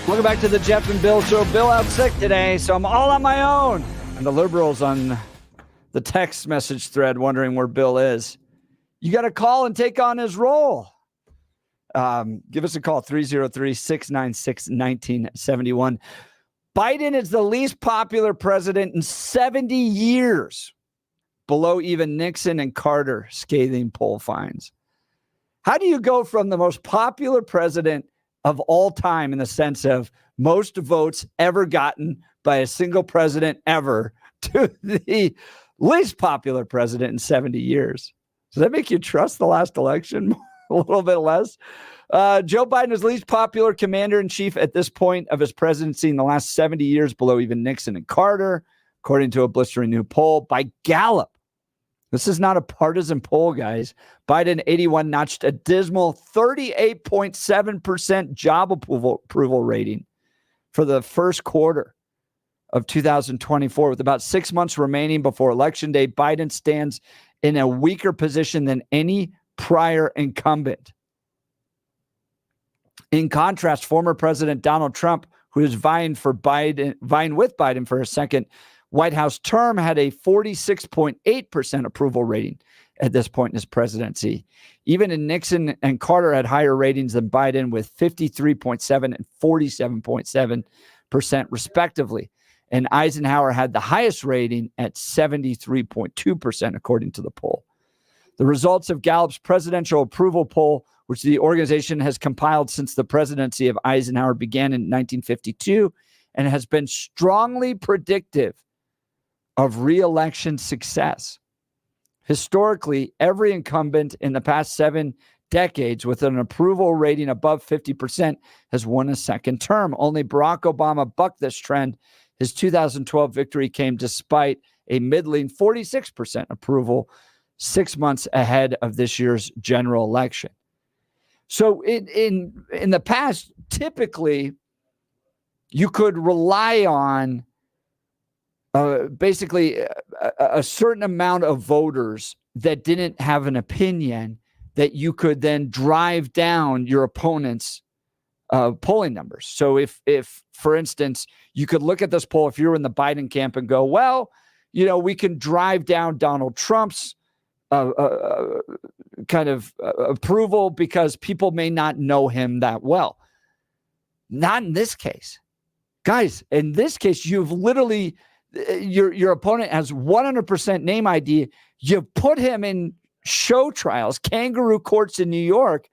Welcome back to the Jeff and Bill Show. Bill out sick today, so I'm all on my own. And the liberals on the text message thread wondering where Bill is. You got to call and take on his role. Give us a call, 303-696-1971. Biden is the least popular president in 70 years, below even Nixon and Carter, scathing poll finds. How do you go from the most popular president of all time in the sense of most votes ever gotten by a single president ever to the least popular president in 70 years? Does that make you trust the last election a little bit less? Joe Biden is the least popular commander-in-chief at this point of his presidency in the last 70 years, below even Nixon and Carter, according to a blistering new poll by Gallup. This is not a partisan poll, guys. Biden, 81, notched a dismal 38.7% job approval rating for the first quarter of 2024. With about 6 months remaining before Election Day, Biden stands in a weaker position than any prior incumbent. In contrast, former President Donald Trump, who is vying with Biden for a second White House term, had a 46.8% approval rating at this point in his presidency. Even in Nixon and Carter had higher ratings than Biden, with 53.7 and 47.7% respectively. And Eisenhower had the highest rating at 73.2%, according to the poll. The results of Gallup's presidential approval poll, which the organization has compiled since the presidency of Eisenhower began in 1952, and has been strongly predictive of re-election success. Historically, every incumbent in the past 7 decades with an approval rating above 50% has won a second term. Only Barack Obama bucked this trend. His 2012 victory came despite a middling 46% approval 6 months ahead of this year's general election. So in the past, typically, you could rely on basically a certain amount of voters that didn't have an opinion that you could then drive down your opponent's polling numbers. So if, for instance, you could look at this poll, if you're in the Biden camp and go, well, you know, we can drive down Donald Trump's kind of approval because people may not know him that well. Not in this case. Guys, in this case, you've literally... Your opponent has 100% name ID. You put him in show trials, kangaroo courts in New York,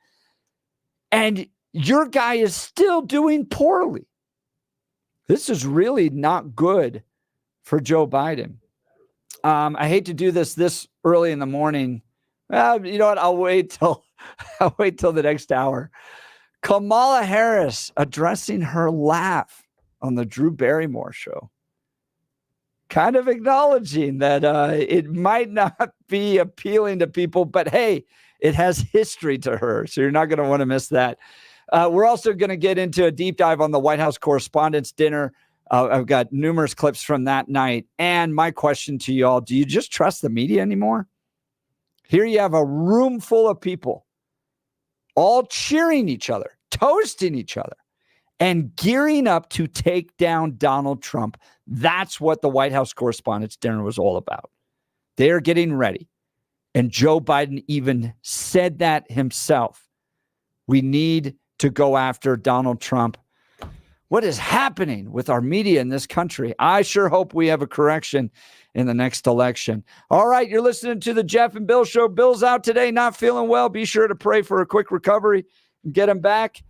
and your guy is still doing poorly. This is really not good for Joe Biden. I hate to do this early in the morning. You know what? I'll wait till the next hour. Kamala Harris addressing her laugh on the Drew Barrymore show, kind of acknowledging that it might not be appealing to people, but hey, it has history to her, so you're not going to want to miss that. We're also going to get into a deep dive on the White House Correspondents' dinner. I've got numerous clips from that night. And my question to you all, do you just trust the media anymore? Here you have a room full of people all cheering each other, toasting each other, and gearing up to take down Donald Trump. That's what the White House Correspondents' dinner was all about. They are getting ready. And Joe Biden even said that himself. We need to go after Donald Trump. What is happening with our media in this country? I sure hope we have a correction in the next election. All right, you're listening to the Jeff and Bill Show. Bill's out today, not feeling well. Be sure to pray for a quick recovery and get him back.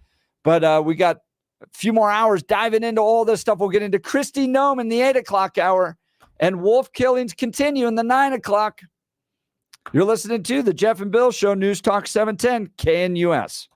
But we got a few more hours diving into all this stuff. We'll get into Kristi Noem in the 8 o'clock hour, and wolf killings continue in the 9 o'clock. You're listening to the Jeff and Bill Show, News Talk 710 KNUS.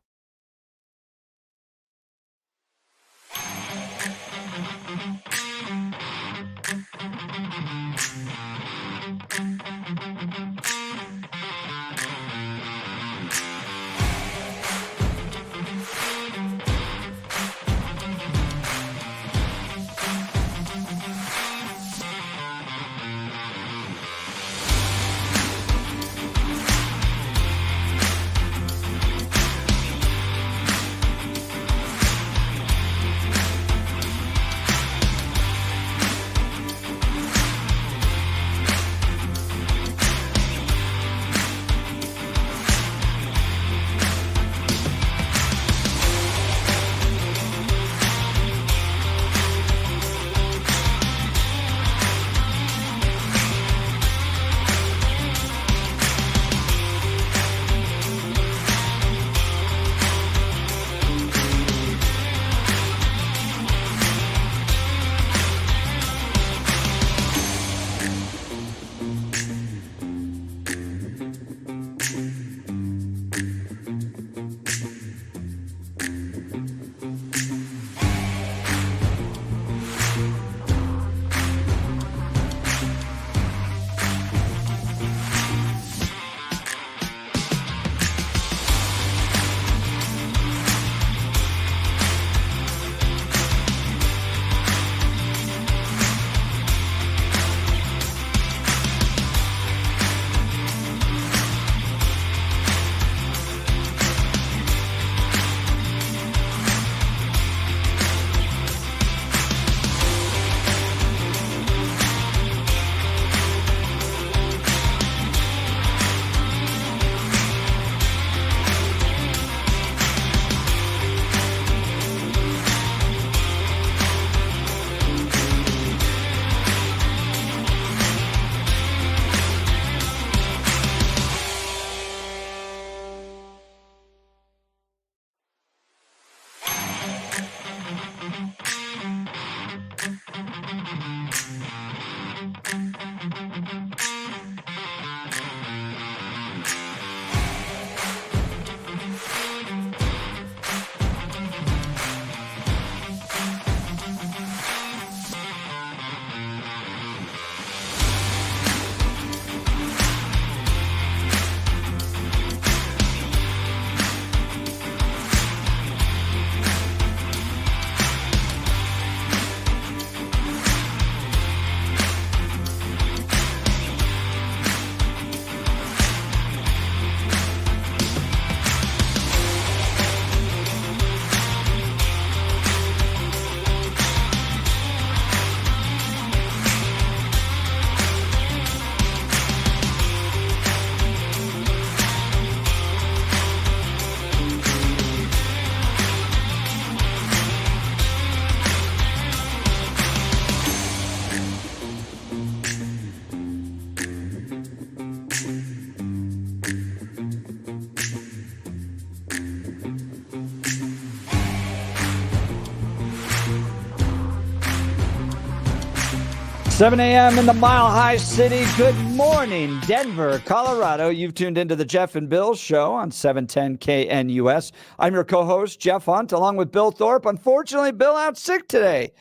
7 a.m. in the Mile High City. Good morning, Denver, Colorado. You've tuned into the Jeff and Bill Show on 710 KNUS. I'm your co-host, Jeff Hunt, along with Bill Thorpe. Unfortunately, Bill out sick today,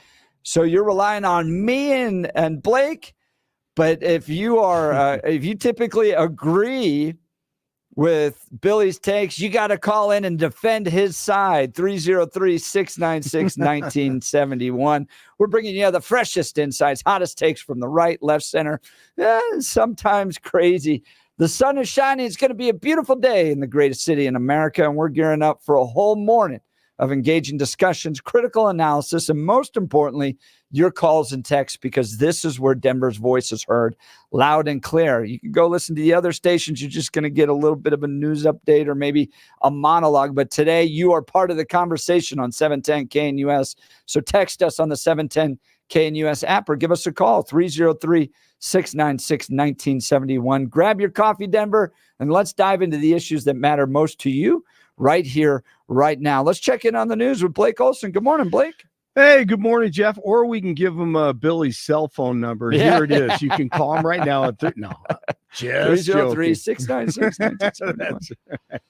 so you're relying on me and Blake. But if you are, if you typically agree with Billy's takes, you got to call in and defend his side. 303-696-1971. We're bringing you the freshest insights, hottest takes from the right, left, center, sometimes crazy. The sun is shining. It's going to be a beautiful day in the greatest city in America, and we're gearing up for a whole morning of engaging discussions, critical analysis, and most importantly, your calls and texts, because this is where Denver's voice is heard loud and clear. You can go listen to the other stations. You're just going to get a little bit of a news update or maybe a monologue. But today you are part of the conversation on 710 KNUS. So text us on the 710 KNUS app or give us a call, 303-696-1971. Grab your coffee, Denver, and let's dive into the issues that matter most to you right here, right now. Let's check in on the news with Blake Olson. Good morning, Blake. Hey, good morning, Jeff. Or we can give him Billy's cell phone number. Yeah. Here it is. You can call him right now at just 303-696-1971. That's right.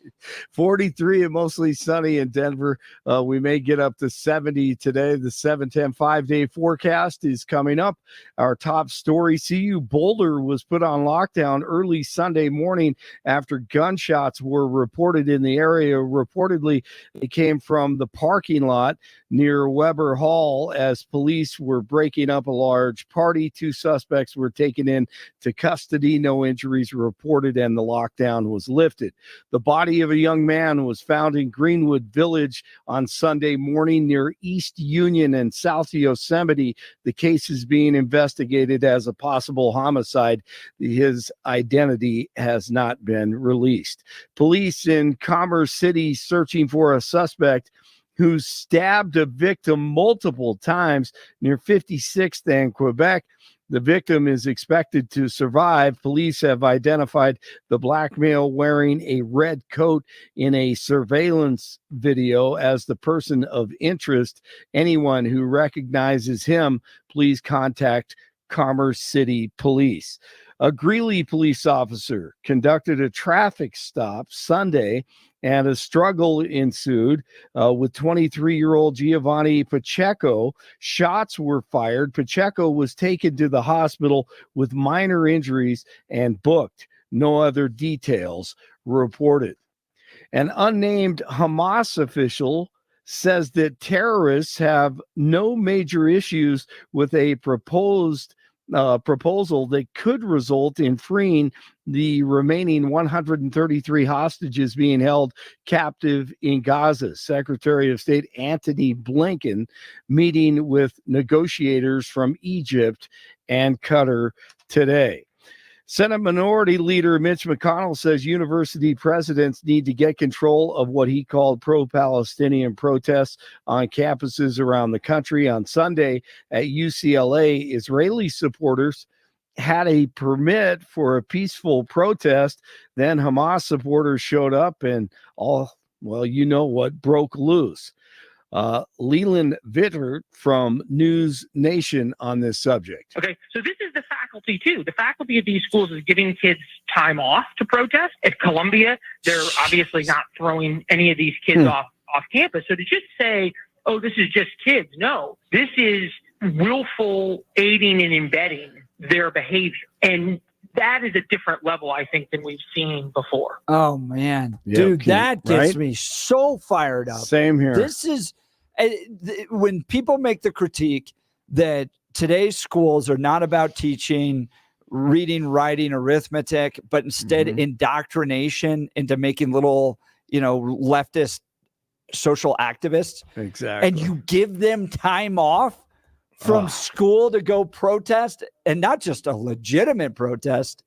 43 and mostly sunny in Denver. We may get up to 70 today. The 710 5-day forecast is coming up. Our top story, CU Boulder was put on lockdown early Sunday morning after gunshots were reported in the area. Reportedly, it came from the parking lot near Weber Hall as police were breaking up a large party. 2 suspects were taken in to custody. No injuries were reported, and the lockdown was lifted. The body of a young man was found in Greenwood Village on Sunday morning near East Union and South Yosemite. The case is being investigated as a possible homicide. His identity has not been released. Police in Commerce City searching for a suspect who stabbed a victim multiple times near 56th and Quebec. The victim is expected to survive. Police have identified the black male wearing a red coat in a surveillance video as the person of interest. Anyone who recognizes him, please contact Commerce City Police. A Greeley police officer conducted a traffic stop Sunday, and a struggle ensued with 23-year-old Giovanni Pacheco. Shots were fired. Pacheco was taken to the hospital with minor injuries and booked. No other details reported. An unnamed Hamas official says that terrorists have no major issues with a proposal that could result in freeing the remaining 133 hostages being held captive in Gaza. Secretary of State Antony Blinken meeting with negotiators from Egypt and Qatar today. Senate Minority Leader Mitch McConnell says university presidents need to get control of what he called pro-Palestinian protests on campuses around the country. On Sunday at UCLA, Israeli supporters had a permit for a peaceful protest. Then Hamas supporters showed up and broke loose. Leland Vittert from News Nation on this subject. Okay, so this is the faculty too. The faculty of these schools is giving kids time off to protest. At Columbia, they're obviously not throwing any of these kids off campus. So to just say, oh, this is just kids. No, this is willful aiding and embedding their behavior. And that is a different level, I think, than we've seen before. Oh, man. Dude, that gets me so fired up. Same here. This is when people make the critique that today's schools are not about teaching reading, writing, arithmetic, but instead indoctrination into making little, leftist social activists. Exactly. And you give them time off from school to go protest, and not just a legitimate protest.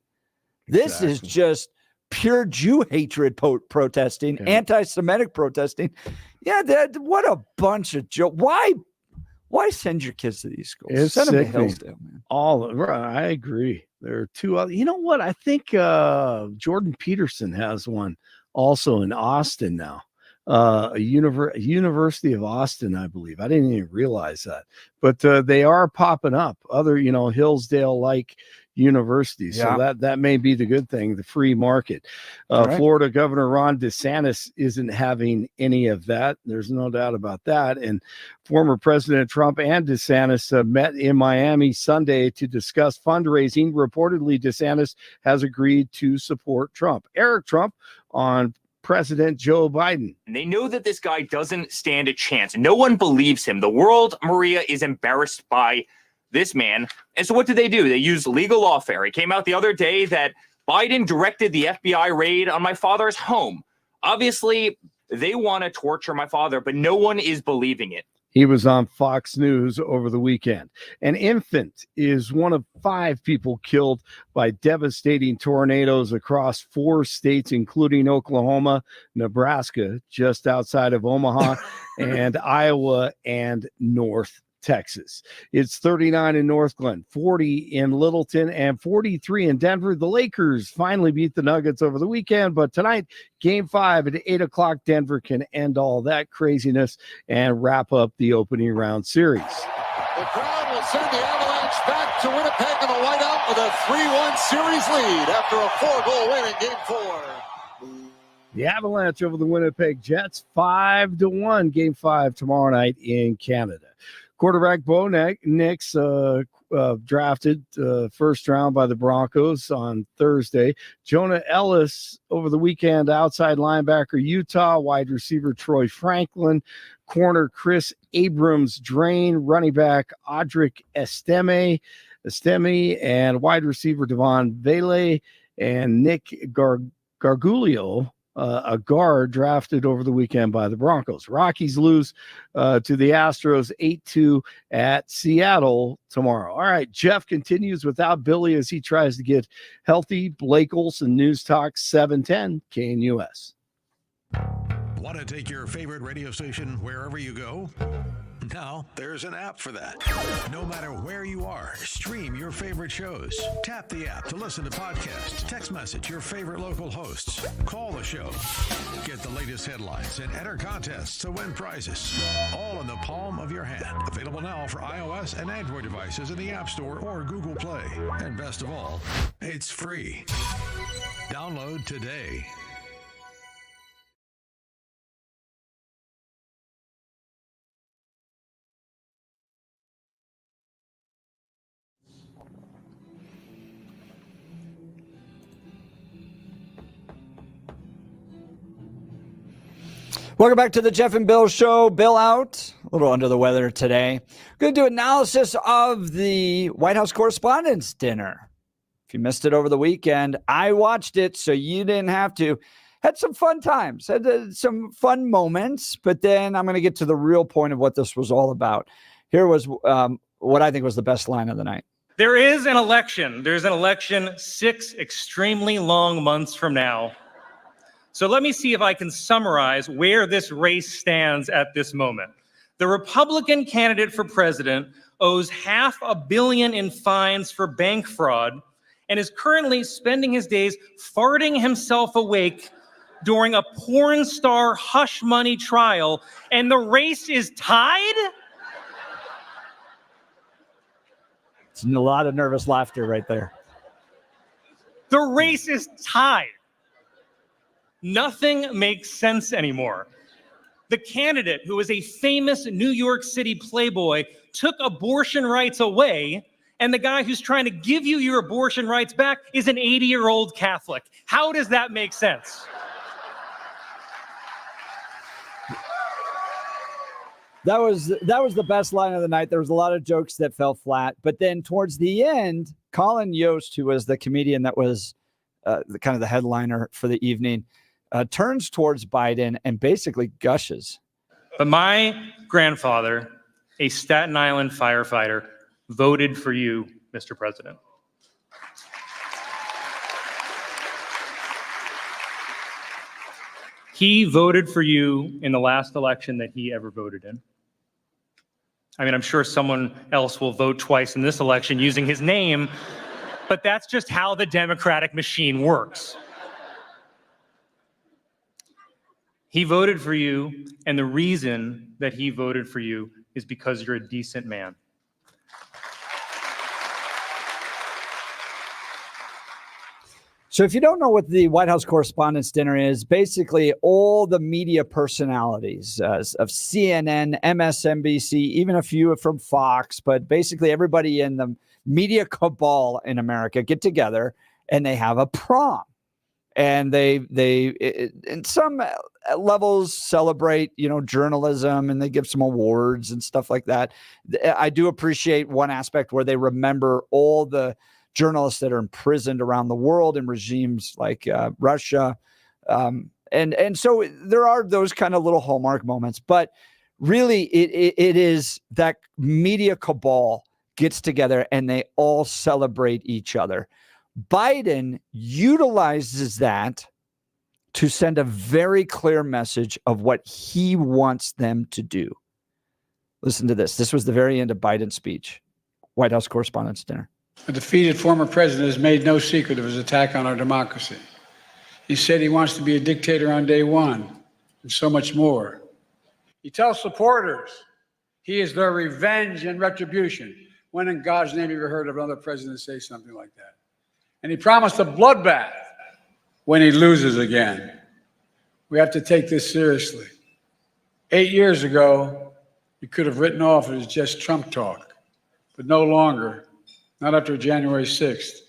This is just pure Jew hatred protesting, anti-Semitic protesting. Yeah, what a bunch of Why send your kids to these schools? It's Send them to sickening. Hillsdale, man. I agree. There are 2 other. You know what? I think Jordan Peterson has one also in Austin now. University of Austin, I believe. I didn't even realize that, but they are popping up. Other, Hillsdale-like universities. Yeah. So that may be the good thing, the free market. Right. Florida Governor Ron DeSantis isn't having any of that. There's no doubt about that. And former President Trump and DeSantis met in Miami Sunday to discuss fundraising. Reportedly, DeSantis has agreed to support Trump. Eric Trump on President Joe Biden. And they know that this guy doesn't stand a chance. No one believes him. The world, Maria, is embarrassed by this man. And so what did they do? They used legal lawfare. It came out the other day that Biden directed the FBI raid on my father's home. Obviously, they want to torture my father, but no one is believing it. He was on Fox News over the weekend. An infant is one of 5 people killed by devastating tornadoes across 4 states, including Oklahoma, Nebraska, just outside of Omaha, and Iowa and North Texas. It's 39 in North Glen, 40 in Littleton, and 43 in Denver. The Lakers finally beat the Nuggets over the weekend, but tonight, Game 5 at 8 o'clock, Denver can end all that craziness and wrap up the opening round series. The crowd will send the Avalanche back to Winnipeg in the whiteout with a 3-1 series lead after a 4-goal win in Game 4. The Avalanche over the Winnipeg Jets, 5-1, Game 5 tomorrow night in Canada. Quarterback Bo Nix drafted first round by the Broncos on Thursday. Jonah Ellis over the weekend, outside linebacker Utah, wide receiver Troy Franklin, corner Chris Abrams-Drain, running back Audric Estime, and wide receiver Devon Vele and Nick Gargulio, a guard drafted over the weekend by the Broncos. Rockies lose to the Astros 8-2 at Seattle tomorrow. All right, Jeff continues without Billy as he tries to get healthy. Blake Olson, News Talk 710 KNUS. Want to take your favorite radio station wherever you go? Now, there's an app for that. No matter where you are, stream your favorite shows. Tap the app to listen to podcasts, text message your favorite local hosts, call the show, get the latest headlines, and enter contests to win prizes. All in the palm of your hand. Available now for iOS and Android devices in the App Store or Google Play. And best of all, it's free. Download today. Welcome back to the Jeff and Bill Show. Bill out, a little under the weather today. We're going to do analysis of the White House Correspondents' dinner. If you missed it over the weekend, I watched it, so you didn't have to. Had some fun times, had some fun moments, but then I'm going to get to the real point of what this was all about. Here was what I think was the best line of the night. There is an election. There's an election 6 extremely long months from now. So let me see if I can summarize where this race stands at this moment. The Republican candidate for president owes $500 million in fines for bank fraud and is currently spending his days farting himself awake during a porn star hush money trial, and the race is tied? It's a lot of nervous laughter right there. The race is tied. Nothing makes sense anymore. The candidate, who is a famous New York City playboy, took abortion rights away, and the guy who's trying to give you your abortion rights back is an 80-year-old Catholic. How does that make sense? That was the best line of the night. There was a lot of jokes that fell flat, but then towards the end, Colin Yost, who was the comedian that was the headliner for the evening, turns towards Biden and basically gushes. But my grandfather, a Staten Island firefighter, voted for you, Mr. President. He voted for you in the last election that he ever voted in. I mean, I'm sure someone else will vote twice in this election using his name, but that's just how the Democratic machine works. He voted for you, and the reason that he voted for you is because you're a decent man. So if you don't know what the White House Correspondents' Dinner is, basically all the media personalities of CNN, MSNBC, even a few from Fox, but basically everybody in the media cabal in America get together and they have a prom. And they in some levels celebrate, journalism, and they give some awards and stuff like that. I do appreciate one aspect where they remember all the journalists that are imprisoned around the world in regimes like Russia. And so there are those kind of little hallmark moments, but really it is that media cabal gets together and they all celebrate each other. Biden utilizes that to send a very clear message of what he wants them to do. Listen to this. This was the very end of Biden's speech, White House Correspondents' Dinner. A defeated former president has made no secret of his attack on our democracy. He said he wants to be a dictator on day one, and so much more. He tells supporters he is their revenge and retribution. When in God's name have you ever heard of another president say something like that? And he promised a bloodbath when he loses again. We have to take this seriously. 8 years ago, you could have written off it as just Trump talk, but no longer. Not after January 6th.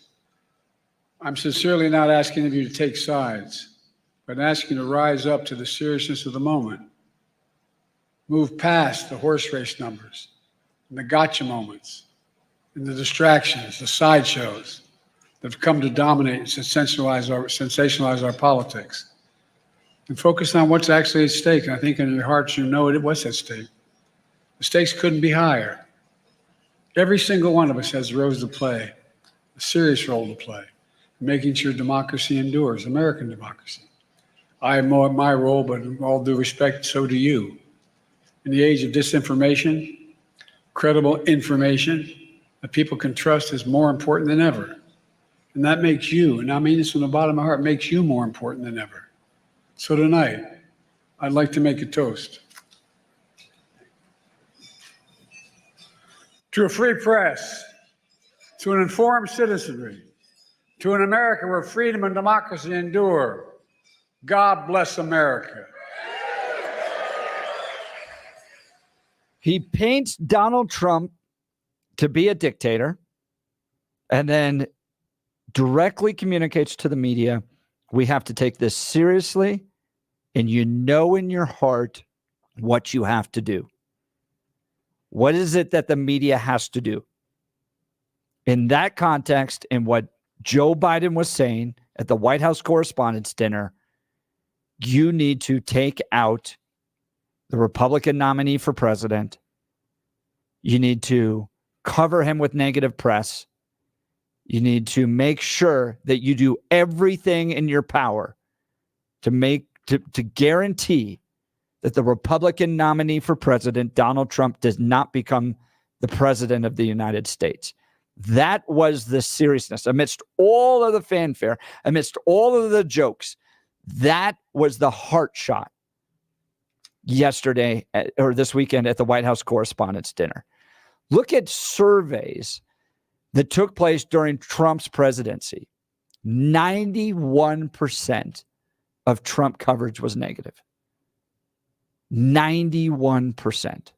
I'm sincerely not asking of you to take sides, but asking you to rise up to the seriousness of the moment. Move past the horse race numbers, and the gotcha moments, and the distractions, the sideshows that have come to dominate and sensationalize our politics. And focus on what's actually at stake. And I think in your hearts you know what's at stake. The stakes couldn't be higher. Every single one of us has roles to play, a serious role to play, in making sure democracy endures, American democracy. I have my role, but in all due respect, so do you. In the age of disinformation, credible information that people can trust is more important than ever. And that makes you, and I mean this from the bottom of my heart, makes you more important than ever. So tonight, I'd like to make a toast. To a free press, to an informed citizenry, to an America where freedom and democracy endure. God bless America. He paints Donald Trump to be a dictator and then directly communicates to the media, we have to take this seriously, and you know in your heart what you have to do. What is it that the media has to do? In that context, and what Joe Biden was saying at the White House Correspondents' Dinner, you need to take out the Republican nominee for president. You need to cover him with negative press. You need to make sure that you do everything in your power to guarantee that the Republican nominee for president, Donald Trump, does not become the president of the United States. That was the seriousness. Amidst all of the fanfare, amidst all of the jokes, that was the heart shot yesterday or this weekend at the White House Correspondents' Dinner. Look at surveys that took place during Trump's presidency. 91% of Trump coverage was negative. 91%.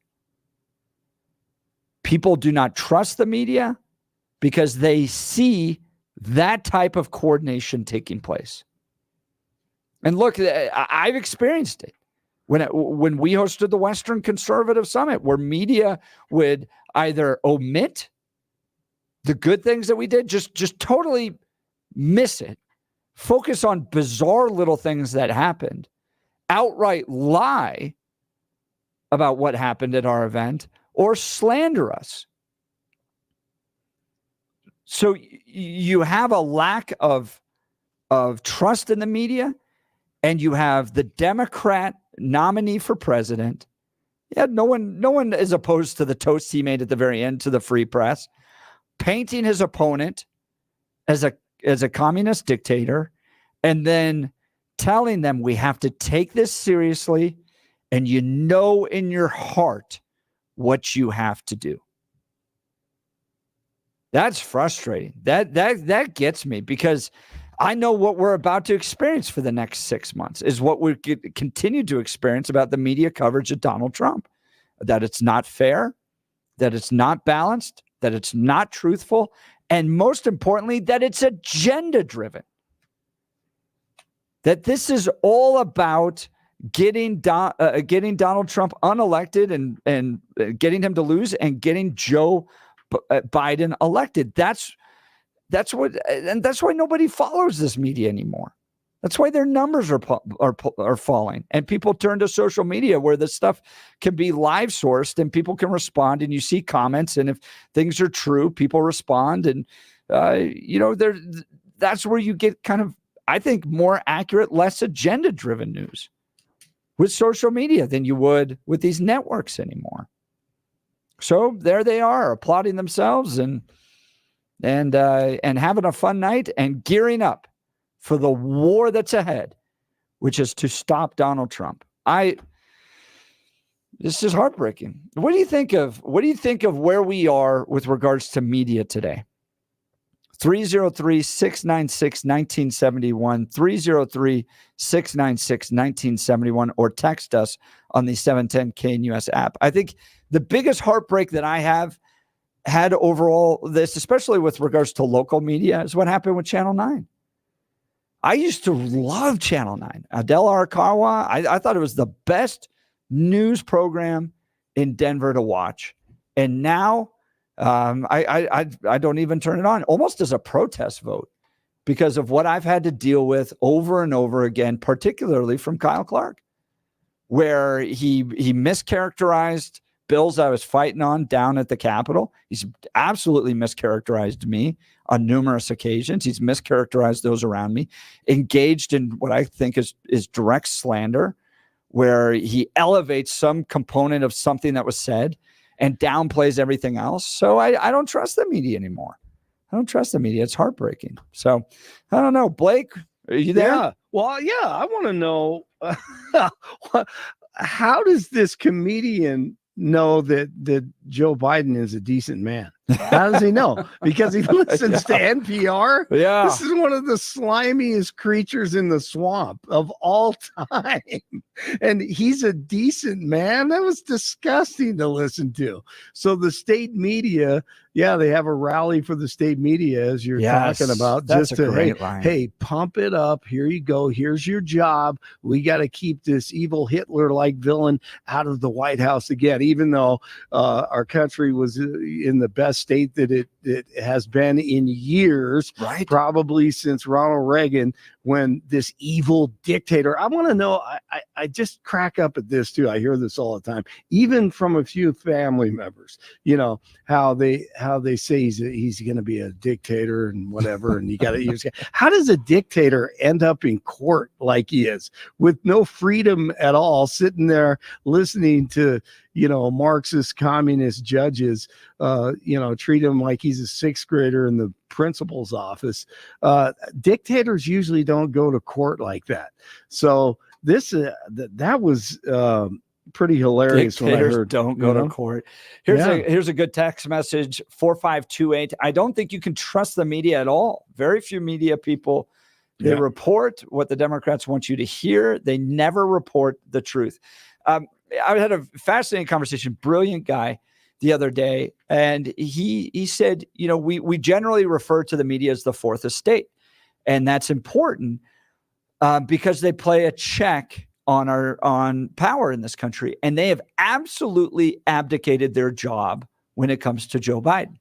People do not trust the media because they see that type of coordination taking place. And look, I've experienced it. When we hosted the Western Conservative Summit, where media would either omit the good things that we did, just totally miss it, focus on bizarre little things that happened, outright lie about what happened at our event, or slander us. So you have a lack of trust in the media, and you have the Democrat nominee for president. Yeah, no one is opposed to the toast he made at the very end to the free press, painting his opponent as a communist dictator, and then telling them we have to take this seriously, and you know in your heart what you have to do. That's frustrating. That gets me, because I know what we're about to experience for the next 6 months is what we continue to experience about the media coverage of Donald Trump, that it's not fair, that it's not balanced, that it's not truthful, and most importantly, that it's agenda driven. That this is all about getting Donald Trump unelected and getting him to lose and getting Joe Biden elected. That's why nobody follows this media anymore. That's why their numbers are falling, and people turn to social media where this stuff can be live sourced and people can respond, and you see comments, and if things are true, people respond, and that's where you get kind of, I think, more accurate, less agenda driven news with social media than you would with these networks anymore. So there they are, applauding themselves and having a fun night and gearing up for the war that's ahead, which is to stop Donald Trump. This is heartbreaking. What do you think of where we are with regards to media today? 303-696-1971, 303-696-1971, or text us on the 710 KNUS app. I think the biggest heartbreak that I have had overall this, especially with regards to local media, is what happened with Channel 9. I used to love Channel 9. Adele Arakawa, I thought it was the best news program in Denver to watch. And now I don't even turn it on, almost as a protest vote, because of what I've had to deal with over and over again, particularly from Kyle Clark, where he mischaracterized bills I was fighting on down at the Capitol. He's absolutely mischaracterized me on numerous occasions. He's mischaracterized those around me, engaged in what I think is direct slander, where he elevates some component of something that was said and downplays everything else. So I don't trust the media anymore. I don't trust the media. It's heartbreaking. So I don't know. Blake, are you there? Yeah. Well, yeah, I want to know how does this comedian know that Joe Biden is a decent man? How does he know? Because he listens to NPR. Yeah. This is one of the slimiest creatures in the swamp of all time. And he's a decent man. That was disgusting to listen to. So the state media, yeah, they have a rally for the state media, as you're talking about. That's just a to, great line. Hey, pump it up. Here you go. Here's your job. We got to keep this evil Hitler-like villain out of the White House again, even though our country was in the best state that it has been in years, right? Probably since Ronald Reagan, when this evil dictator. I want to know, I just crack up at this too. I hear this all the time, even from a few family members, how they say he's going to be a dictator and whatever. And you got to, how does a dictator end up in court like he is, with no freedom at all, sitting there listening to, Marxist communist judges, treat him like he's a sixth grader in the principal's office. Dictators usually don't go to court like that. So this, that was pretty hilarious. Dictators when I heard, don't go to court. Here's a good text message, 4528. I don't think you can trust the media at all. Very few media people, they report what the Democrats want you to hear. They never report the truth. I had a fascinating conversation, brilliant guy, the other day, and he said, we generally refer to the media as the fourth estate, and that's important because they play a check on power in this country, and they have absolutely abdicated their job when it comes to Joe Biden.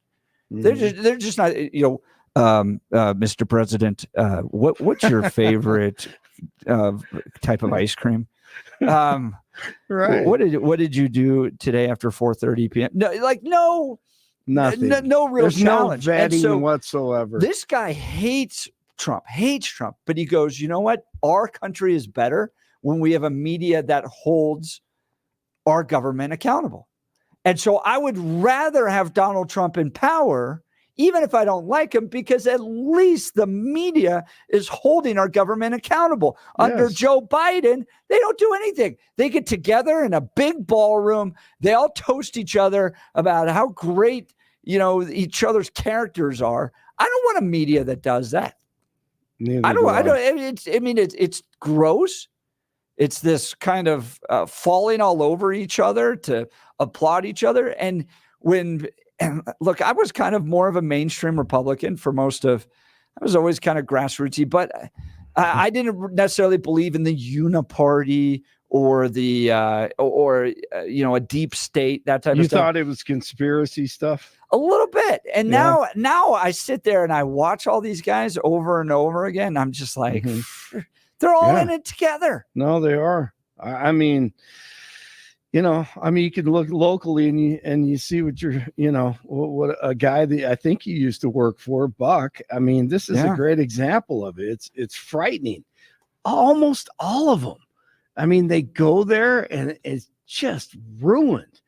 Mm-hmm. They're just not, Mr. President, what's your favorite type of ice cream? Right. What did you do today after 4:30 p.m.? No, nothing. No real There's challenge. No vetting so whatsoever. This guy hates Trump, but he goes, you know what? Our country is better when we have a media that holds our government accountable. And so I would rather have Donald Trump in power, even if I don't like them, because at least the media is holding our government accountable. Under Joe Biden, they don't do anything. They get together in a big ballroom. They all toast each other about how great, each other's characters are. I don't want a media that does that. It's gross. It's this kind of falling all over each other to applaud each other. And look, I was kind of more of a mainstream Republican for I was always kind of grassrootsy, but I didn't necessarily believe in the uniparty or a deep state, that type of stuff. You thought it was conspiracy stuff? A little bit. And now I sit there and I watch all these guys over and over again. And I'm just like, they're all in it together. No, they are. I mean, you can look locally and you see what what a guy that I think you used to work for, Buck. I mean, this is a great example of it. It's frightening. Almost all of them. I mean, they go there and it's just ruined.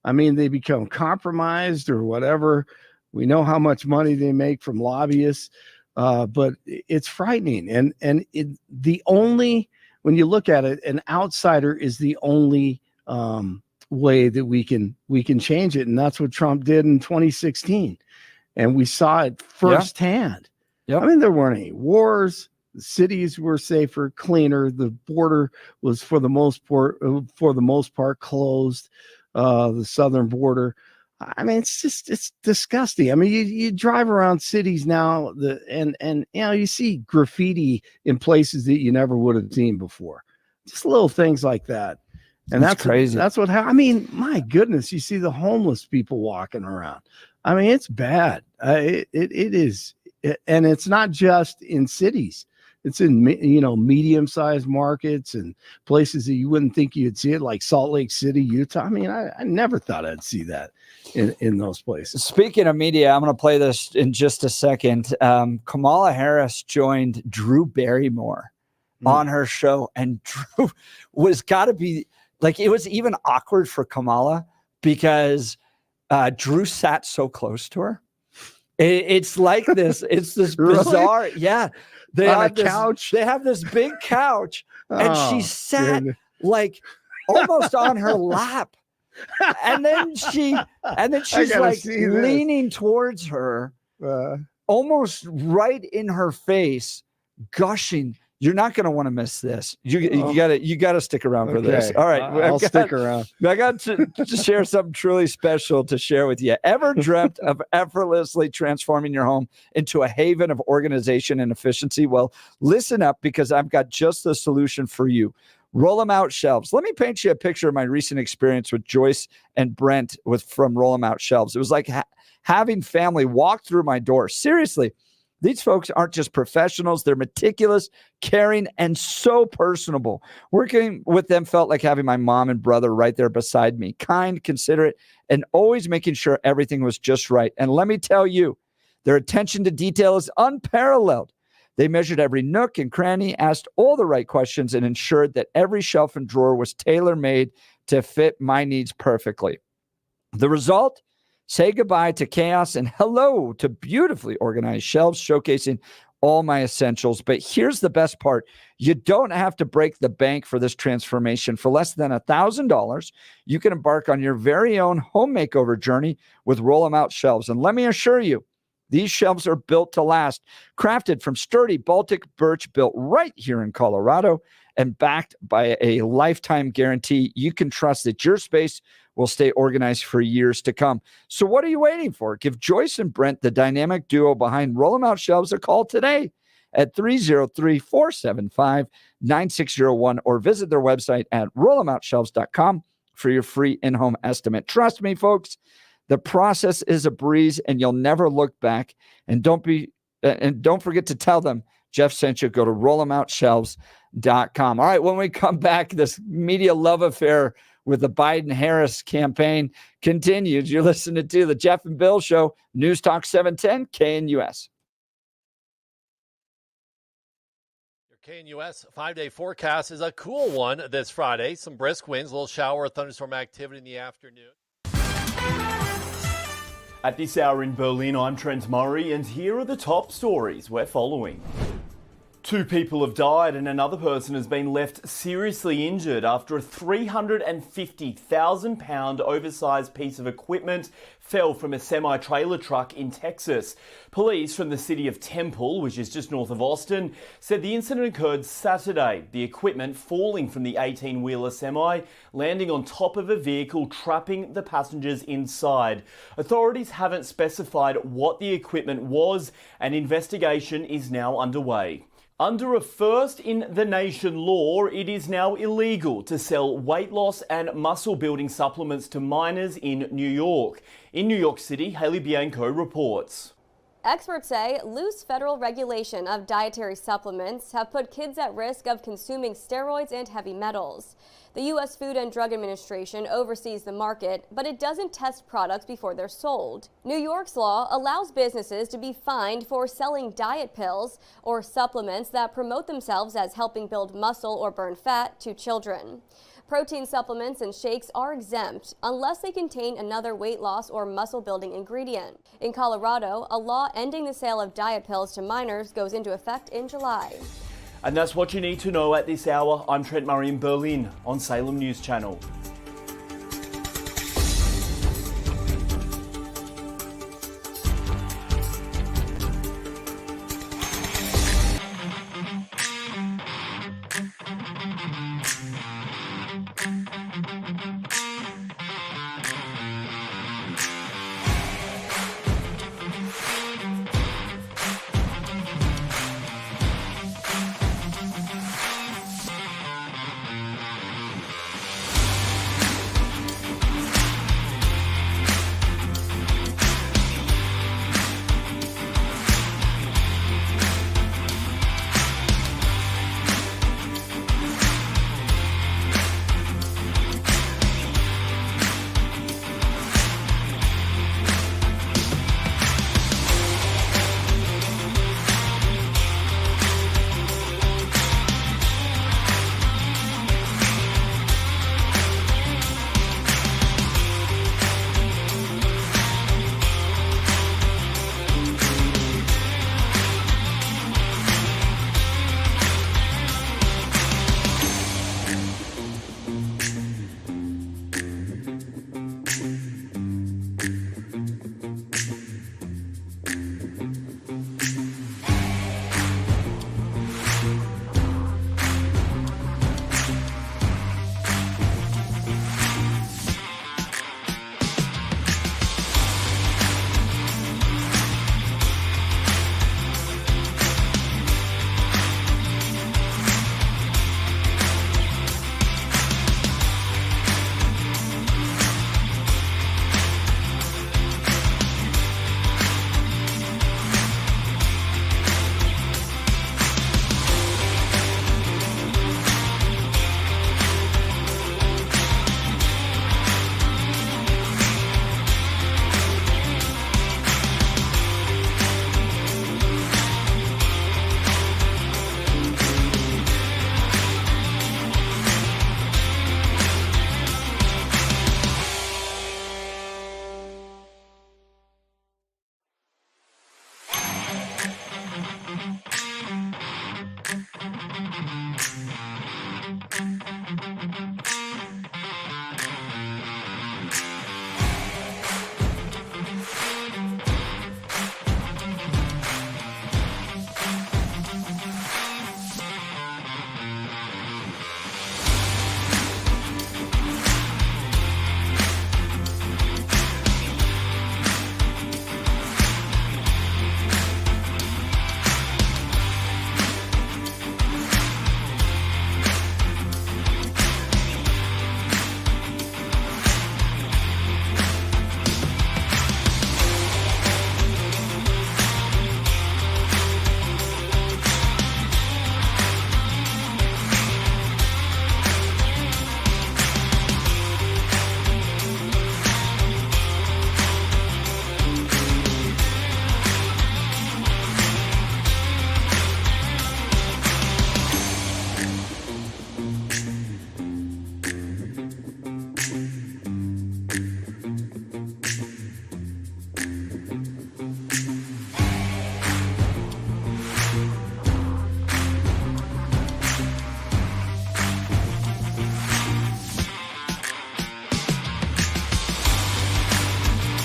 I mean, they become compromised or whatever. We know how much money they make from lobbyists, but it's frightening. And when you look at it, an outsider is the only way that we can change it. And that's what Trump did in 2016. And we saw it firsthand. Yep. I mean, there weren't any wars. The cities were safer, cleaner. The border was for the most part closed. The southern border. I mean, it's disgusting. I mean, you drive around cities now, and you see graffiti in places that you never would have seen before. Just little things like that. And that's crazy. That's what happened. I mean, my goodness, you see the homeless people walking around. I mean, it's bad. It is. And it's not just in cities. It's in, medium-sized markets and places that you wouldn't think you'd see it, like Salt Lake City, Utah. I mean, I never thought I'd see that in those places. Speaking of media, I'm going to play this in just a second. Kamala Harris joined Drew Barrymore on her show, and Drew was got to be like, it was even awkward for Kamala because Drew sat so close to her. It's like this. It's this bizarre. Yeah. They have this couch. They have this big couch, and she sat like almost on her lap, and then she's like leaning towards her, almost right in her face, gushing. You're not going to want to miss this. You gotta stick around for this. All right, I'll stick around. I got to share something truly special to share with you. Ever dreamt of effortlessly transforming your home into a haven of organization and efficiency? Well, listen up, because I've got just the solution for you. Roll them out shelves. Let me paint you a picture of my recent experience with Joyce and Brent from Roll them out shelves. It was like having family walk through my door. Seriously. These folks aren't just professionals. They're meticulous, caring, and so personable. Working with them felt like having my mom and brother right there beside me. Kind, considerate, and always making sure everything was just right. And let me tell you, their attention to detail is unparalleled. They measured every nook and cranny, asked all the right questions, and ensured that every shelf and drawer was tailor-made to fit my needs perfectly. The result? Say goodbye to chaos and hello to beautifully organized shelves showcasing all my essentials. But here's the best part. You don't have to break the bank for this transformation. For less than $1,000, you can embark on your very own home makeover journey with Roll 'em Out shelves. And let me assure you, these shelves are built to last, crafted from sturdy Baltic birch built right here in Colorado and backed by a lifetime guarantee. You can trust that your space will stay organized for years to come. So what are you waiting for? Give Joyce and Brent, the dynamic duo behind Roll 'em Out Shelves, a call today at 303-475-9601 or visit their website at rollemoutshelves.com for your free in-home estimate. Trust me, folks, the process is a breeze and you'll never look back. And don't forget to tell them Jeff sent you. Go to rollemoutshelves.com. All right, when we come back, this media love affair with the Biden-Harris campaign continues. You're listening to the Jeff and Bill Show, News Talk 710 KNUS. Your KNUS 5-day forecast is a cool one this Friday. Some brisk winds, a little shower or thunderstorm activity in the afternoon. At this hour in Berlin, I'm Trent Murray, and here are the top stories we're following. 2 people have died and another person has been left seriously injured after a £350,000 oversized piece of equipment fell from a semi-trailer truck in Texas. Police from the city of Temple, which is just north of Austin, said the incident occurred Saturday, the equipment falling from the 18-wheeler semi, landing on top of a vehicle, trapping the passengers inside. Authorities haven't specified what the equipment was. An investigation is now underway. Under a first-in-the-nation law, it is now illegal to sell weight loss and muscle-building supplements to minors in New York. In New York City, Haley Bianco reports. Experts say loose federal regulation of dietary supplements have put kids at risk of consuming steroids and heavy metals. The U.S. Food and Drug Administration oversees the market, but it doesn't test products before they're sold. New York's law allows businesses to be fined for selling diet pills or supplements that promote themselves as helping build muscle or burn fat to children. Protein supplements and shakes are exempt unless they contain another weight loss or muscle building ingredient. In Colorado, a law ending the sale of diet pills to minors goes into effect in July. And that's what you need to know at this hour. I'm Trent Murray in Berlin on Salem News Channel.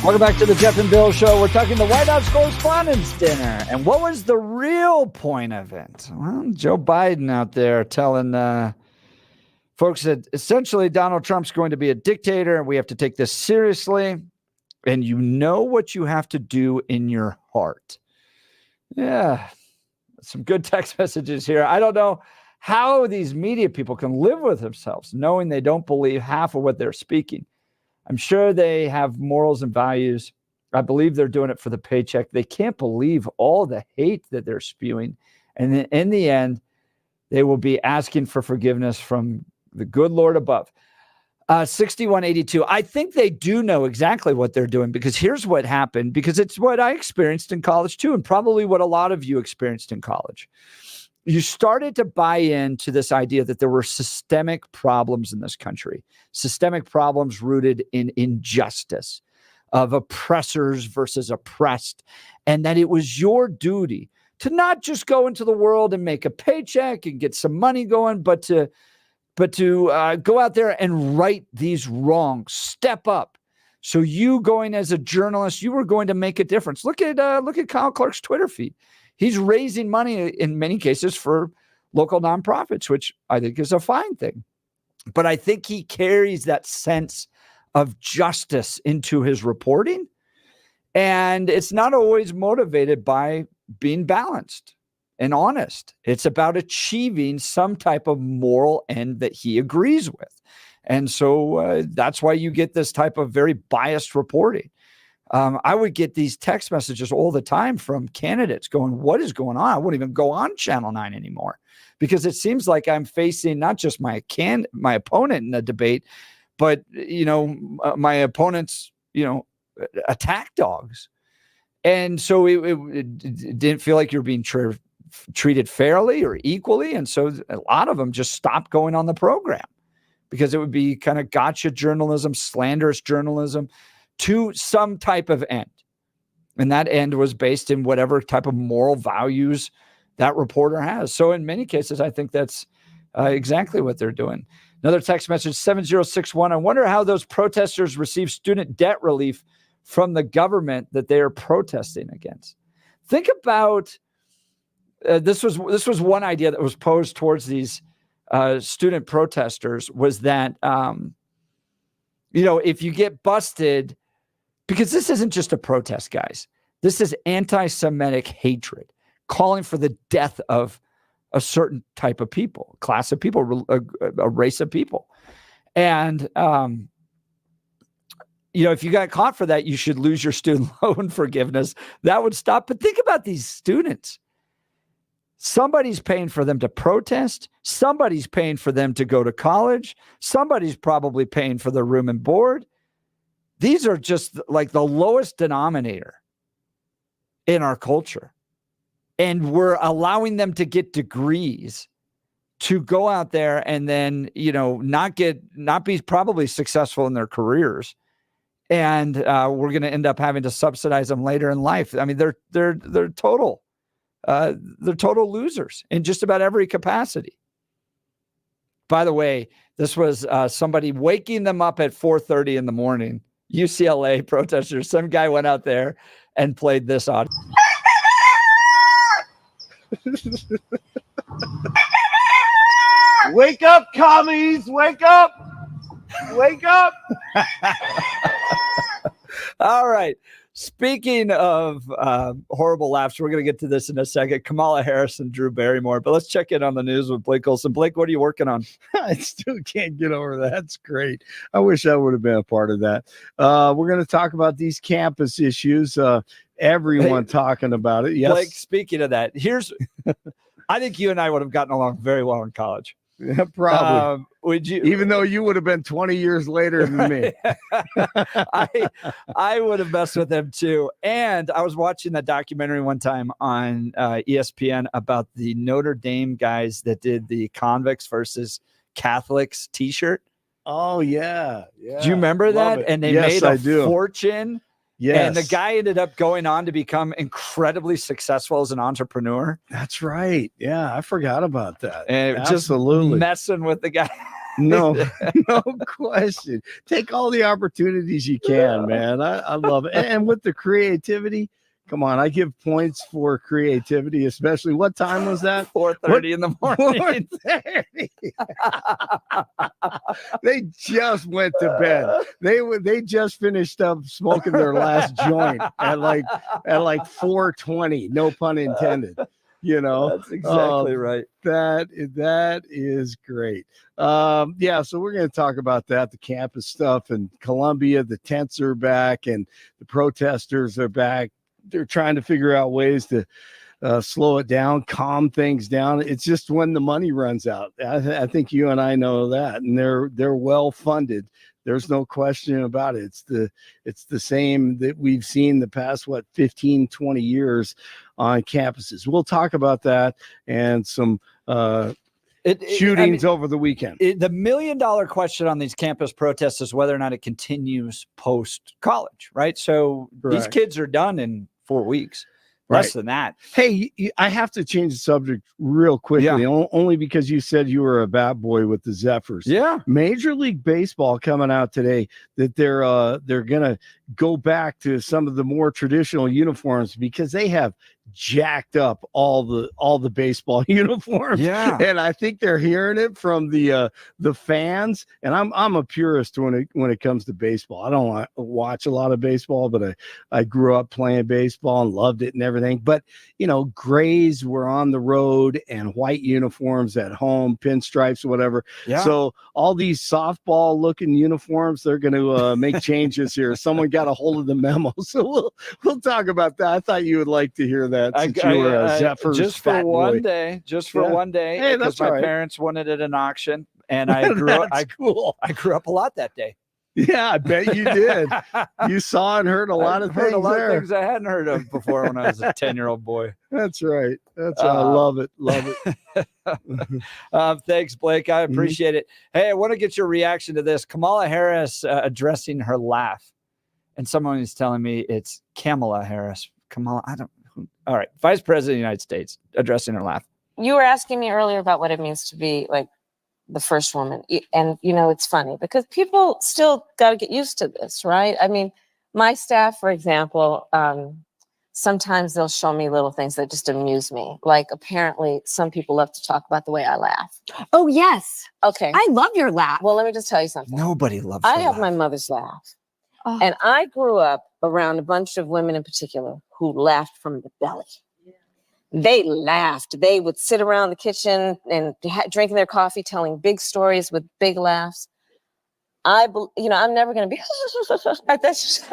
Welcome back to the Jeff and Bill Show. We're talking the White House Correspondents' Dinner. And what was the real point of it? Well, Joe Biden out there telling folks that essentially Donald Trump's going to be a dictator and we have to take this seriously. And you know what you have to do in your heart. Yeah, some good text messages here. I don't know how these media people can live with themselves knowing they don't believe half of what they're speaking. I'm sure they have morals and values. I believe they're doing it for the paycheck. They can't believe all the hate that they're spewing. And then in the end, they will be asking for forgiveness from the good Lord above. 6182. I think they do know exactly what they're doing, because here's what happened, because it's what I experienced in college too, and probably what a lot of you experienced in college. You started to buy into this idea that there were systemic problems in this country, systemic problems rooted in injustice of oppressors versus oppressed, and that it was your duty to not just go into the world and make a paycheck and get some money going, but to go out there and right these wrongs, step up. So you going as a journalist, you were going to make a difference. Look at Kyle Clark's Twitter feed. He's raising money in many cases for local nonprofits, which I think is a fine thing. But I think he carries that sense of justice into his reporting. And it's not always motivated by being balanced and honest. It's about achieving some type of moral end that he agrees with. And so that's why you get this type of very biased reporting. I would get these text messages all the time from candidates going, what is going on? I wouldn't even go on Channel 9 anymore, because it seems like I'm facing not just my opponent in the debate, but, my opponent's, attack dogs. And so it didn't feel like you're being treated fairly or equally. And so a lot of them just stopped going on the program, because it would be kind of gotcha journalism, slanderous journalism, to some type of end. And that end was based in whatever type of moral values that reporter has. So in many cases, I think that's exactly what they're doing. Another text message, 7061. I wonder how those protesters receive student debt relief from the government that they are protesting against. Think about, this was one idea that was posed towards these student protesters, was that, if you get busted, because this isn't just a protest, guys. This is anti-Semitic hatred, calling for the death of a certain type of people, class of people, a race of people. And, if you got caught for that, you should lose your student loan forgiveness. That would stop. But think about these students. Somebody's paying for them to protest. Somebody's paying for them to go to college. Somebody's probably paying for their room and board. These are just like the lowest denominator in our culture. And we're allowing them to get degrees to go out there and then, not be probably successful in their careers. And we're going to end up having to subsidize them later in life. I mean, they're total losers in just about every capacity. By the way, this was somebody waking them up at 4:30 in the morning. UCLA protesters. Some guy went out there and played this audio. Wake up, commies! Wake up! Wake up! All right. Speaking of horrible laughs, we're going to get to this in a second. Kamala Harris and Drew Barrymore. But let's check in on the news with Blake Olson. Blake, what are you working on? I still can't get over that. That's great. I wish I would have been a part of that. We're going to talk about these campus issues. Everyone talking about it. Yes. Blake, speaking of that, I think you and I would have gotten along very well in college. Yeah, probably. Would you? Even though you would have been 20 years later than me. I would have messed with him too. And I was watching that documentary one time on ESPN about the Notre Dame guys that did the convicts versus Catholics t-shirt. Oh, yeah. Do you remember that? And they made a fortune. Yes. And the guy ended up going on to become incredibly successful as an entrepreneur. That's right. Yeah, I forgot about that. And absolutely just messing with the guy. No, no question. Take all the opportunities you can, man. I love it. And with the creativity, come on, I give points for creativity, especially. What time was that? 4:30 in the morning. 4:30. They just went to bed. They just finished up smoking their last joint at like 4:20. No pun intended. You know, That's exactly right. That is great. Yeah, so we're going to talk about that, the campus stuff in Columbia. The tents are back and the protesters are back. They're trying to figure out ways to slow it down, calm things down. It's just when the money runs out. I think you and I know that, and they're well funded. There's no question about it. It's the same that we've seen the past 15, 20 years on campuses. We'll talk about that and some shootings over the weekend. The $1 million question on these campus protests is whether or not it continues post college, right? So these Correct. kids are done in 4 weeks. Less than that. Hey, I have to change the subject real quickly, only because you said you were a bad boy with the Zephyrs. Yeah. Major League Baseball coming out today that they're gonna go back to some of the more traditional uniforms because they have jacked up all the baseball uniforms. Yeah. And I think they're hearing it from the fans. And I'm a purist when it comes to baseball. I don't watch a lot of baseball, but I grew up playing baseball and loved it and everything. But grays were on the road and white uniforms at home, pinstripes or whatever. Yeah. So all these softball looking uniforms, they're going to make changes here. Someone got a hold of the memo. So we'll talk about that. I thought you would like to hear that. Since you were a Zephyrs just for fat one boy. day, one day. Hey, because that's my all right. parents wanted it at an auction, and I grew up. Cool. I grew up a lot that day. Yeah, I bet you did. You saw and heard a lot of things. A lot there. of things I hadn't heard of before when I was a 10-year-old boy. That's right. That's I love it. Love it. Thanks, Blake. I appreciate it. Hey, I want to get your reaction to this. Kamala Harris addressing her laugh, and someone is telling me it's Kamala Harris. Kamala, I don't. All right, Vice President of the United States addressing her laugh. You were asking me earlier about what it means to be like the first woman. And, it's funny because people still got to get used to this, right? I mean, my staff, for example, sometimes they'll show me little things that just amuse me. Like apparently some people love to talk about the way I laugh. Oh, yes. Okay. I love your laugh. Well, let me just tell you something. Nobody loves I her have laugh. my mother's laugh. Oh. And I grew up around a bunch of women in particular who laughed from the belly. They laughed. They would sit around the kitchen and drinking their coffee, telling big stories with big laughs. I'm never going to be, that's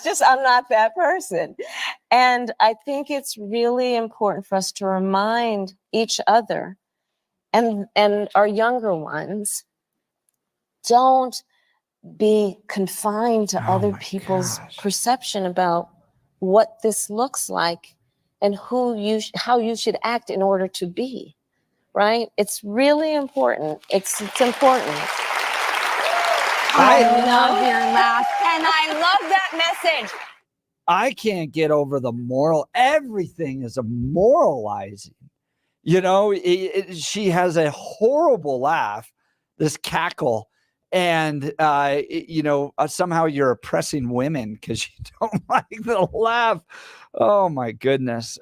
just, I'm not that person. And I think it's really important for us to remind each other and our younger ones, don't be confined to other people's perception about what this looks like and how you should act in order to be, right? It's really important. It's important. I love your laugh, and I love that message. I can't get over the moral. Everything is a moralizing. She has a horrible laugh, this cackle. And, somehow you're oppressing women because you don't like the laugh. Oh, my goodness.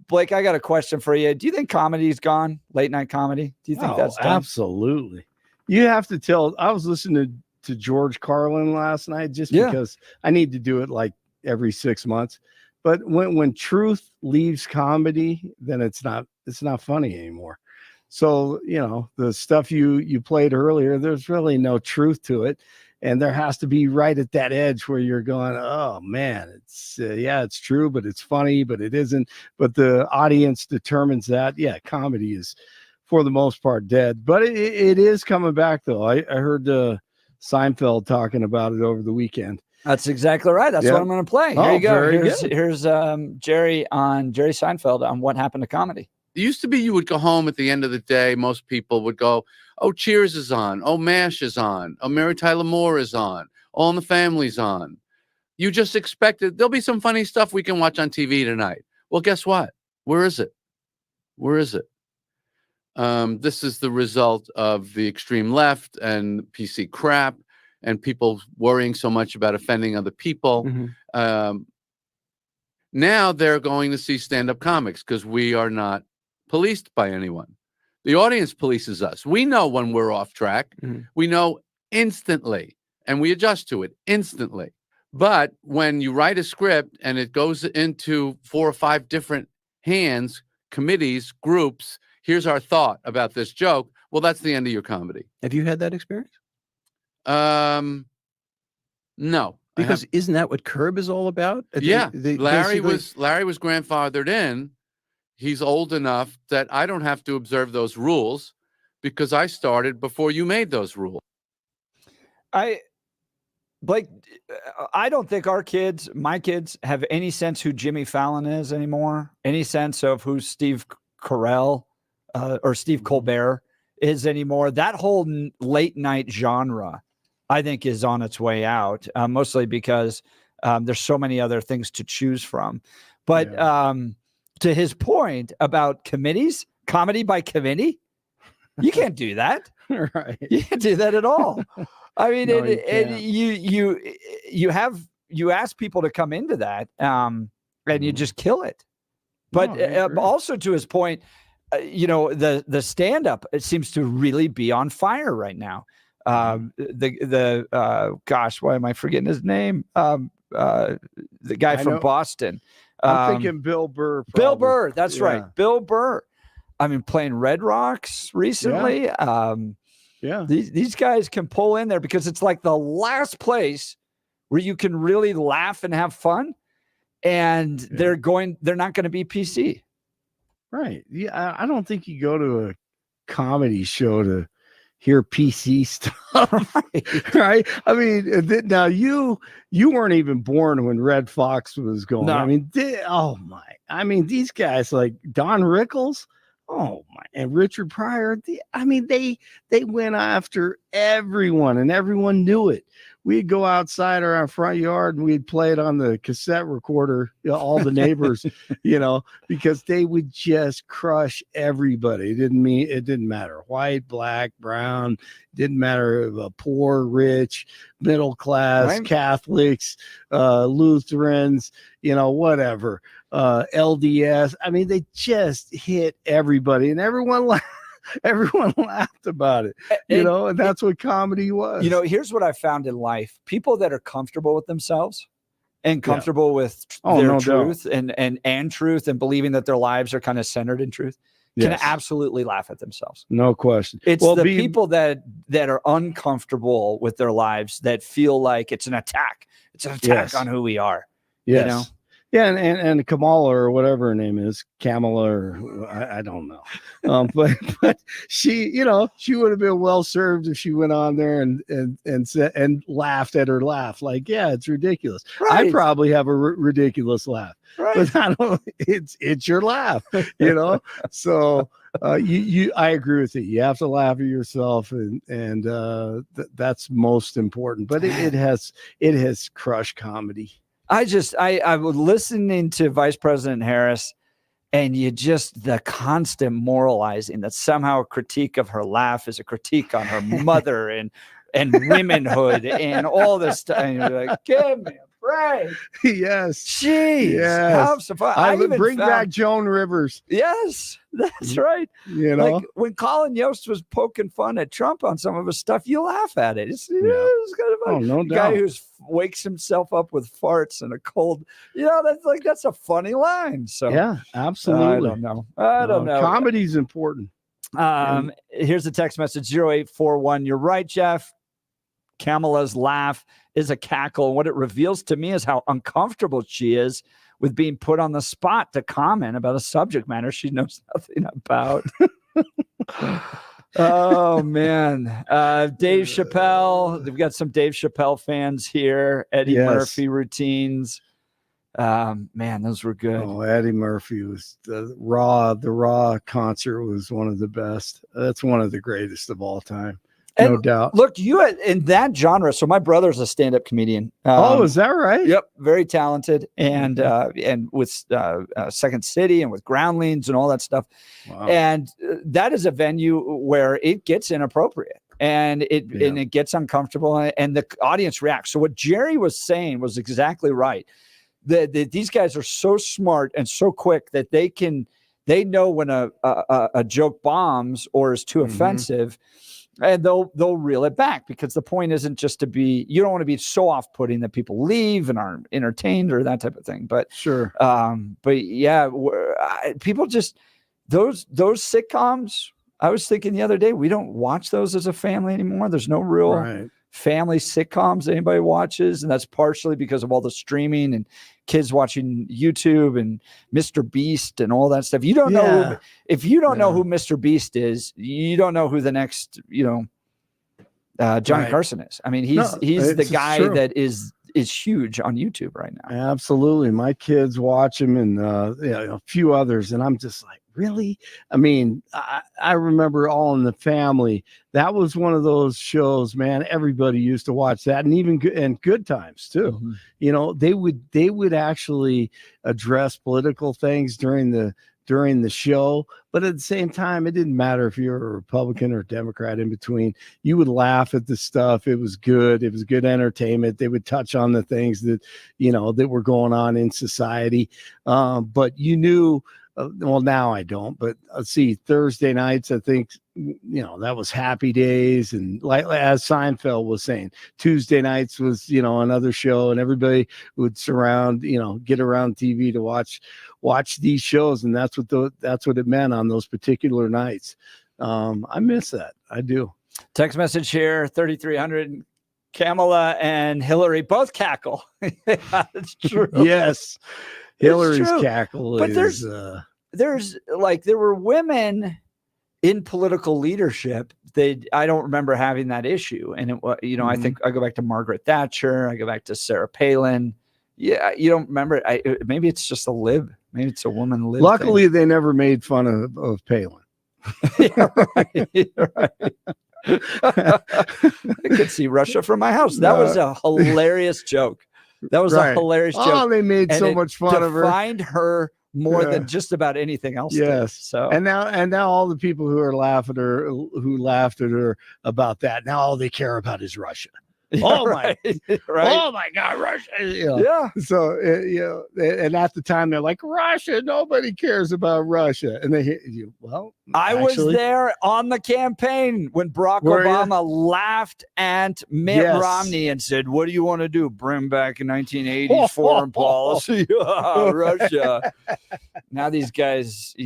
Blake, I got a question for you. Do you think comedy's gone? Late night comedy? Do you think that's done? Absolutely. You have to tell. I was listening to George Carlin last night just because I need to do it like every 6 months. But when truth leaves comedy, then it's not funny anymore. So, the stuff you played earlier, there's really no truth to it. And there has to be right at that edge where you're going, oh, man, it's it's true, but it's funny, but it isn't. But the audience determines that. Yeah, comedy is, for the most part, dead. But it is coming back, though. I heard Seinfeld talking about it over the weekend. That's exactly right. That's what I'm going to play. Here you go. Here's Jerry Seinfeld on what happened to comedy. It used to be you would go home at the end of the day. Most people would go, oh, Cheers is on. Oh, MASH is on. Oh, Mary Tyler Moore is on. All in the Family's on. You just expected there'll be some funny stuff we can watch on TV tonight. Well, guess what? Where is it? Where is it? This is the result of the extreme left and PC crap and people worrying so much about offending other people. Now they're going to see stand-up comics because we are not policed by anyone. The audience polices us. We know when we're off track. We know instantly, and we adjust to it instantly. But when you write a script and it goes into 4 or 5 different hands, committees, groups, here's our thought about this joke. Well, that's the end of your comedy. Have you had that experience? No. Because isn't that what Curb is all about? Yeah. Larry basically- was grandfathered in. He's old enough that I don't have to observe those rules because I started before you made those rules. Blake, I don't think my kids, have any sense who Jimmy Fallon is anymore. Any sense of who Steve Carell or Steve Colbert is anymore. That whole late night genre, I think, is on its way out, mostly because there's so many other things to choose from. But to his point about committees, comedy by committee, you can't do that. Right. You can't do that at all. I mean, No, you ask people to come into that, and you just kill it. But also to his point, the stand-up, it seems to really be on fire right now. Gosh, why am I forgetting his name? The guy from Boston. I'm thinking Bill Burr. Bill Burr, that's right. Bill Burr. I mean, playing Red Rocks recently. These guys can pull in there because it's like the last place where you can really laugh and have fun, and they're not going to be PC. Right. Yeah. I don't think you go to a comedy show to hear PC stuff. Right. I mean, now you weren't even born when Red Fox was going. No. I mean, these guys like Don Rickles. Oh my, and Richard Pryor. They went after everyone, and everyone knew it. We'd go outside our front yard and we'd play it on the cassette recorder, all the neighbors, because they would just crush everybody. It didn't matter white, black, brown. It didn't matter poor, rich, middle class, right. Catholics, Lutherans, whatever. LDS. I mean, they just hit everybody, and everyone laughed about it, and that's what comedy was. Here's what I found in life: people that are comfortable with themselves and comfortable with their truth and truth, and believing that their lives are kind of centered in truth, can absolutely laugh at themselves. No question. It's people that are uncomfortable with their lives that feel like it's an attack. It's an attack on who we are. Yes. Yeah, and Kamala or whatever her name is, Kamala, or I don't know, but she, she would have been well served if she went on there and said and laughed at her laugh, like, yeah, it's ridiculous. Right. I probably have a ridiculous laugh, but it's your laugh, So I agree with you. You have to laugh at yourself, and that's most important. But it has crushed comedy. I was listening to Vice President Harris, and the constant moralizing that somehow a critique of her laugh is a critique on her mother and womanhood and all this stuff. And you're like, give me a break. Yes. Jeez. Yes. Have some fun. I even bring back Joan Rivers. Yes, that's right. Like when Colin Yost was poking fun at Trump on some of his stuff, you laugh at it. It's kind of funny. No doubt. Guy who wakes himself up with farts and a cold. That's a funny line. So yeah, absolutely. I don't know. Comedy's important. Here's a text message 0841. You're right, Jeff. Kamala's laugh is a cackle. And what it reveals to me is how uncomfortable she is with being put on the spot to comment about a subject matter she knows nothing about. Oh, man. Dave Chappelle. We've got some Dave Chappelle fans here. Eddie Murphy routines. Man, those were good. Oh, Eddie Murphy was the Raw concert was one of the best. That's one of the greatest of all time. no doubt. Look, you in that genre. So my brother's a stand-up comedian. Is that right? Yep, very talented, and with Second City and with Groundlings and all that stuff. Wow. And that is a venue where it gets inappropriate and it gets uncomfortable, and the audience reacts. So what Jerry was saying was exactly right. These guys are so smart and so quick that they know when a joke bombs or is too offensive. And they'll reel it back, because the point isn't just to be, you don't want to be so off-putting that people leave and aren't entertained or that type of thing. But sure. But yeah, people just, those sitcoms, I was thinking the other day, we don't watch those as a family anymore. There's no real family sitcoms anybody watches. And that's partially because of all the streaming and kids watching YouTube and Mr. Beast and all that stuff. You don't know, if you don't know who Mr. Beast is, you don't know who the next, Johnny Carson is. I mean, he's the guy that is huge on YouTube right now. Absolutely. My kids watch him and a few others. And I'm just like, really? I mean, I remember All in the Family. That was one of those shows, man. Everybody used to watch that, and even Good Times too. Mm-hmm. They would actually address political things during the show, but at the same time, it didn't matter if you're a Republican or Democrat in between. You would laugh at the stuff. It was good. It was good entertainment. They would touch on the things that that were going on in society, but you knew. Well, now I don't, but let's see, Thursday nights, I think, that was Happy Days. And like as Seinfeld was saying, Tuesday nights was, another show, and everybody would get around TV to watch these shows. And that's what it meant on those particular nights. I miss that. I do. Text message here, 3,300. Kamala and Hillary both cackle. Yeah, that's true. Yes. Hillary's cackle but is there were women in political leadership. I don't remember having that issue. And I think I go back to Margaret Thatcher. I go back to Sarah Palin. Yeah. You don't remember it. Maybe it's just a lib. Maybe it's a woman lib. Luckily, they never made fun of Palin. Yeah, right. I could see Russia from my house. That was a hilarious joke. That was a hilarious joke. Oh, they made so much fun of her. Defined her more than just about anything else. Yes. Did. So and now all the people who laughed at her about that, now all they care about is Russia. Yeah, my God, Russia. Yeah. So and at the time they're like, Russia, nobody cares about Russia. And they hit you. Well, I was there on the campaign when Barack Obama laughed at Mitt Romney and said, "What do you want to do? Bring back 1980s foreign policy?" Russia. Now these guys,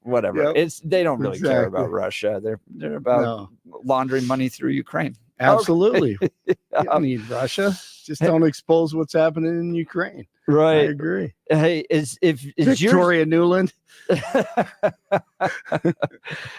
whatever. Yep. They don't really care about Russia. They're about laundering money through Ukraine. Absolutely. You don't need Russia. Just don't expose what's happening in Ukraine. Right. I agree. Hey, is Victoria Newland?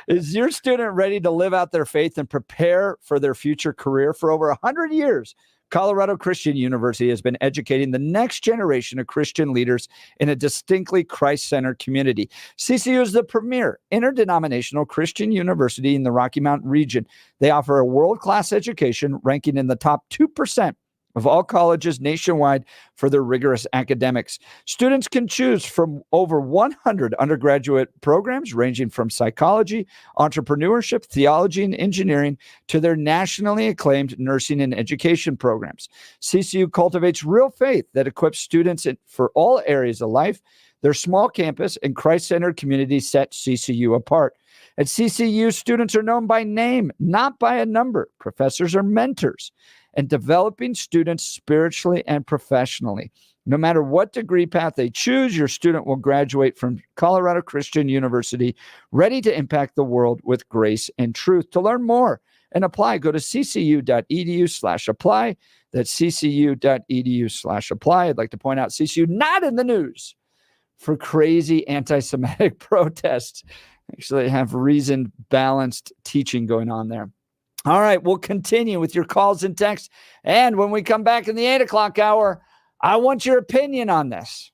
Is your student ready to live out their faith and prepare for their future career? For over 100 years, Colorado Christian University has been educating the next generation of Christian leaders in a distinctly Christ-centered community. CCU is the premier interdenominational Christian university in the Rocky Mountain region. They offer a world-class education, ranking in the top 2% of all colleges nationwide for their rigorous academics. Students can choose from over 100 undergraduate programs ranging from psychology, entrepreneurship, theology, and engineering to their nationally acclaimed nursing and education programs. CCU cultivates real faith that equips students for all areas of life. Their small campus and Christ-centered community set CCU apart. At CCU, students are known by name, not by a number. Professors are mentors and developing students spiritually and professionally. No matter what degree path they choose, your student will graduate from Colorado Christian University ready to impact the world with grace and truth. To learn more and apply, go to ccu.edu/apply. That's ccu.edu/apply. I'd like to point out CCU not in the news for crazy anti-Semitic protests. Actually have reasoned, balanced teaching going on there. All right, we'll continue with your calls and texts. And when we come back in the 8 o'clock hour, I want your opinion on this.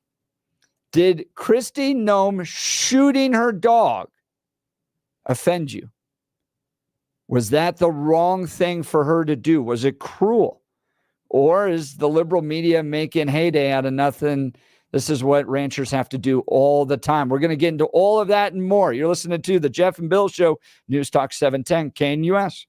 Did Kristi Noem shooting her dog offend you? Was that the wrong thing for her to do? Was it cruel? Or is the liberal media making heyday out of nothing? This is what ranchers have to do all the time. We're going to get into all of that and more. You're listening to the Jeff and Bill Show, News Talk 710 KNUS.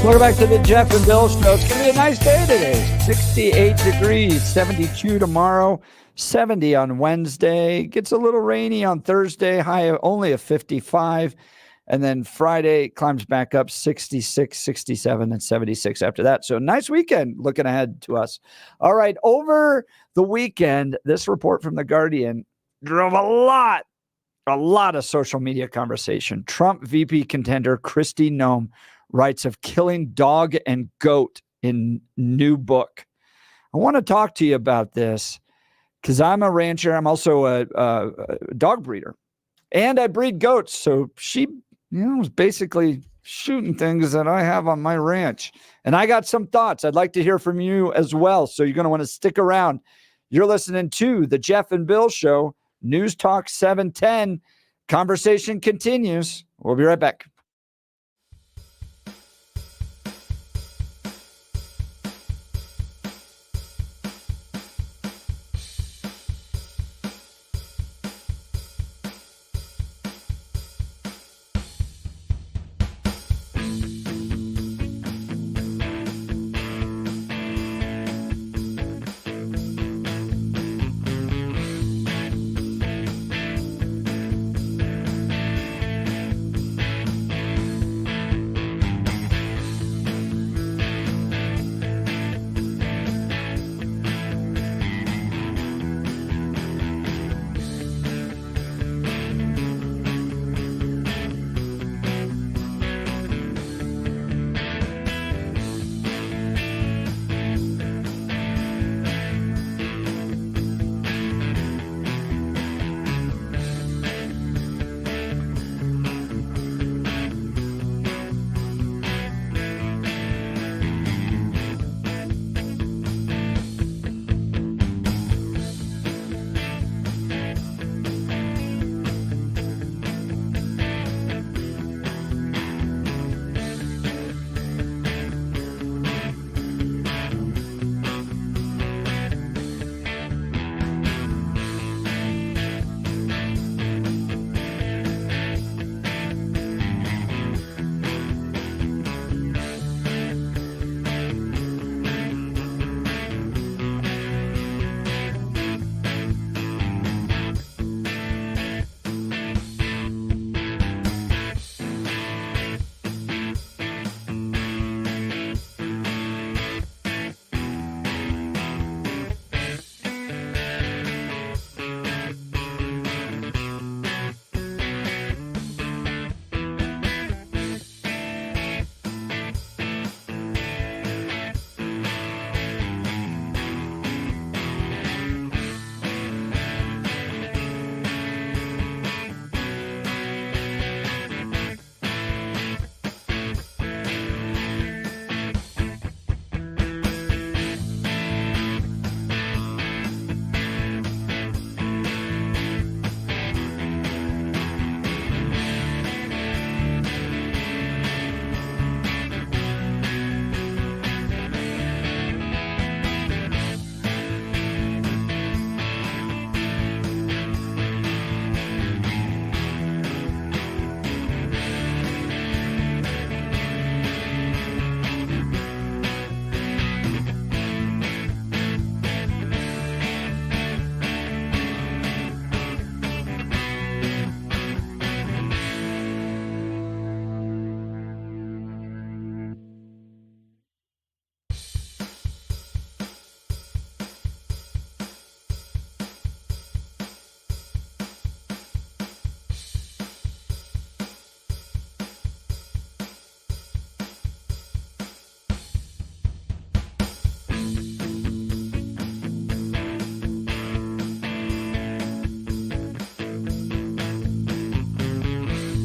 Welcome back to the Jeff and Bill Show. It's going to be a nice day today. 68 degrees, 72 tomorrow, 70 on Wednesday. Gets a little rainy on Thursday, high only a 55. And then Friday climbs back up 66, 67, and 76 after that. So nice weekend looking ahead to us. All right, over the weekend, this report from The Guardian drove a lot of social media conversation. Trump VP contender Kristi Noem writes of killing dog and goat in new book. I want to talk to you about this because I'm a rancher. I'm also a dog breeder, and I breed goats. So she, was basically shooting things that I have on my ranch. And I got some thoughts. I'd like to hear from you as well. So you're going to want to stick around. You're listening to the Jeff and Bill Show, News Talk 710. Conversation continues. We'll be right back.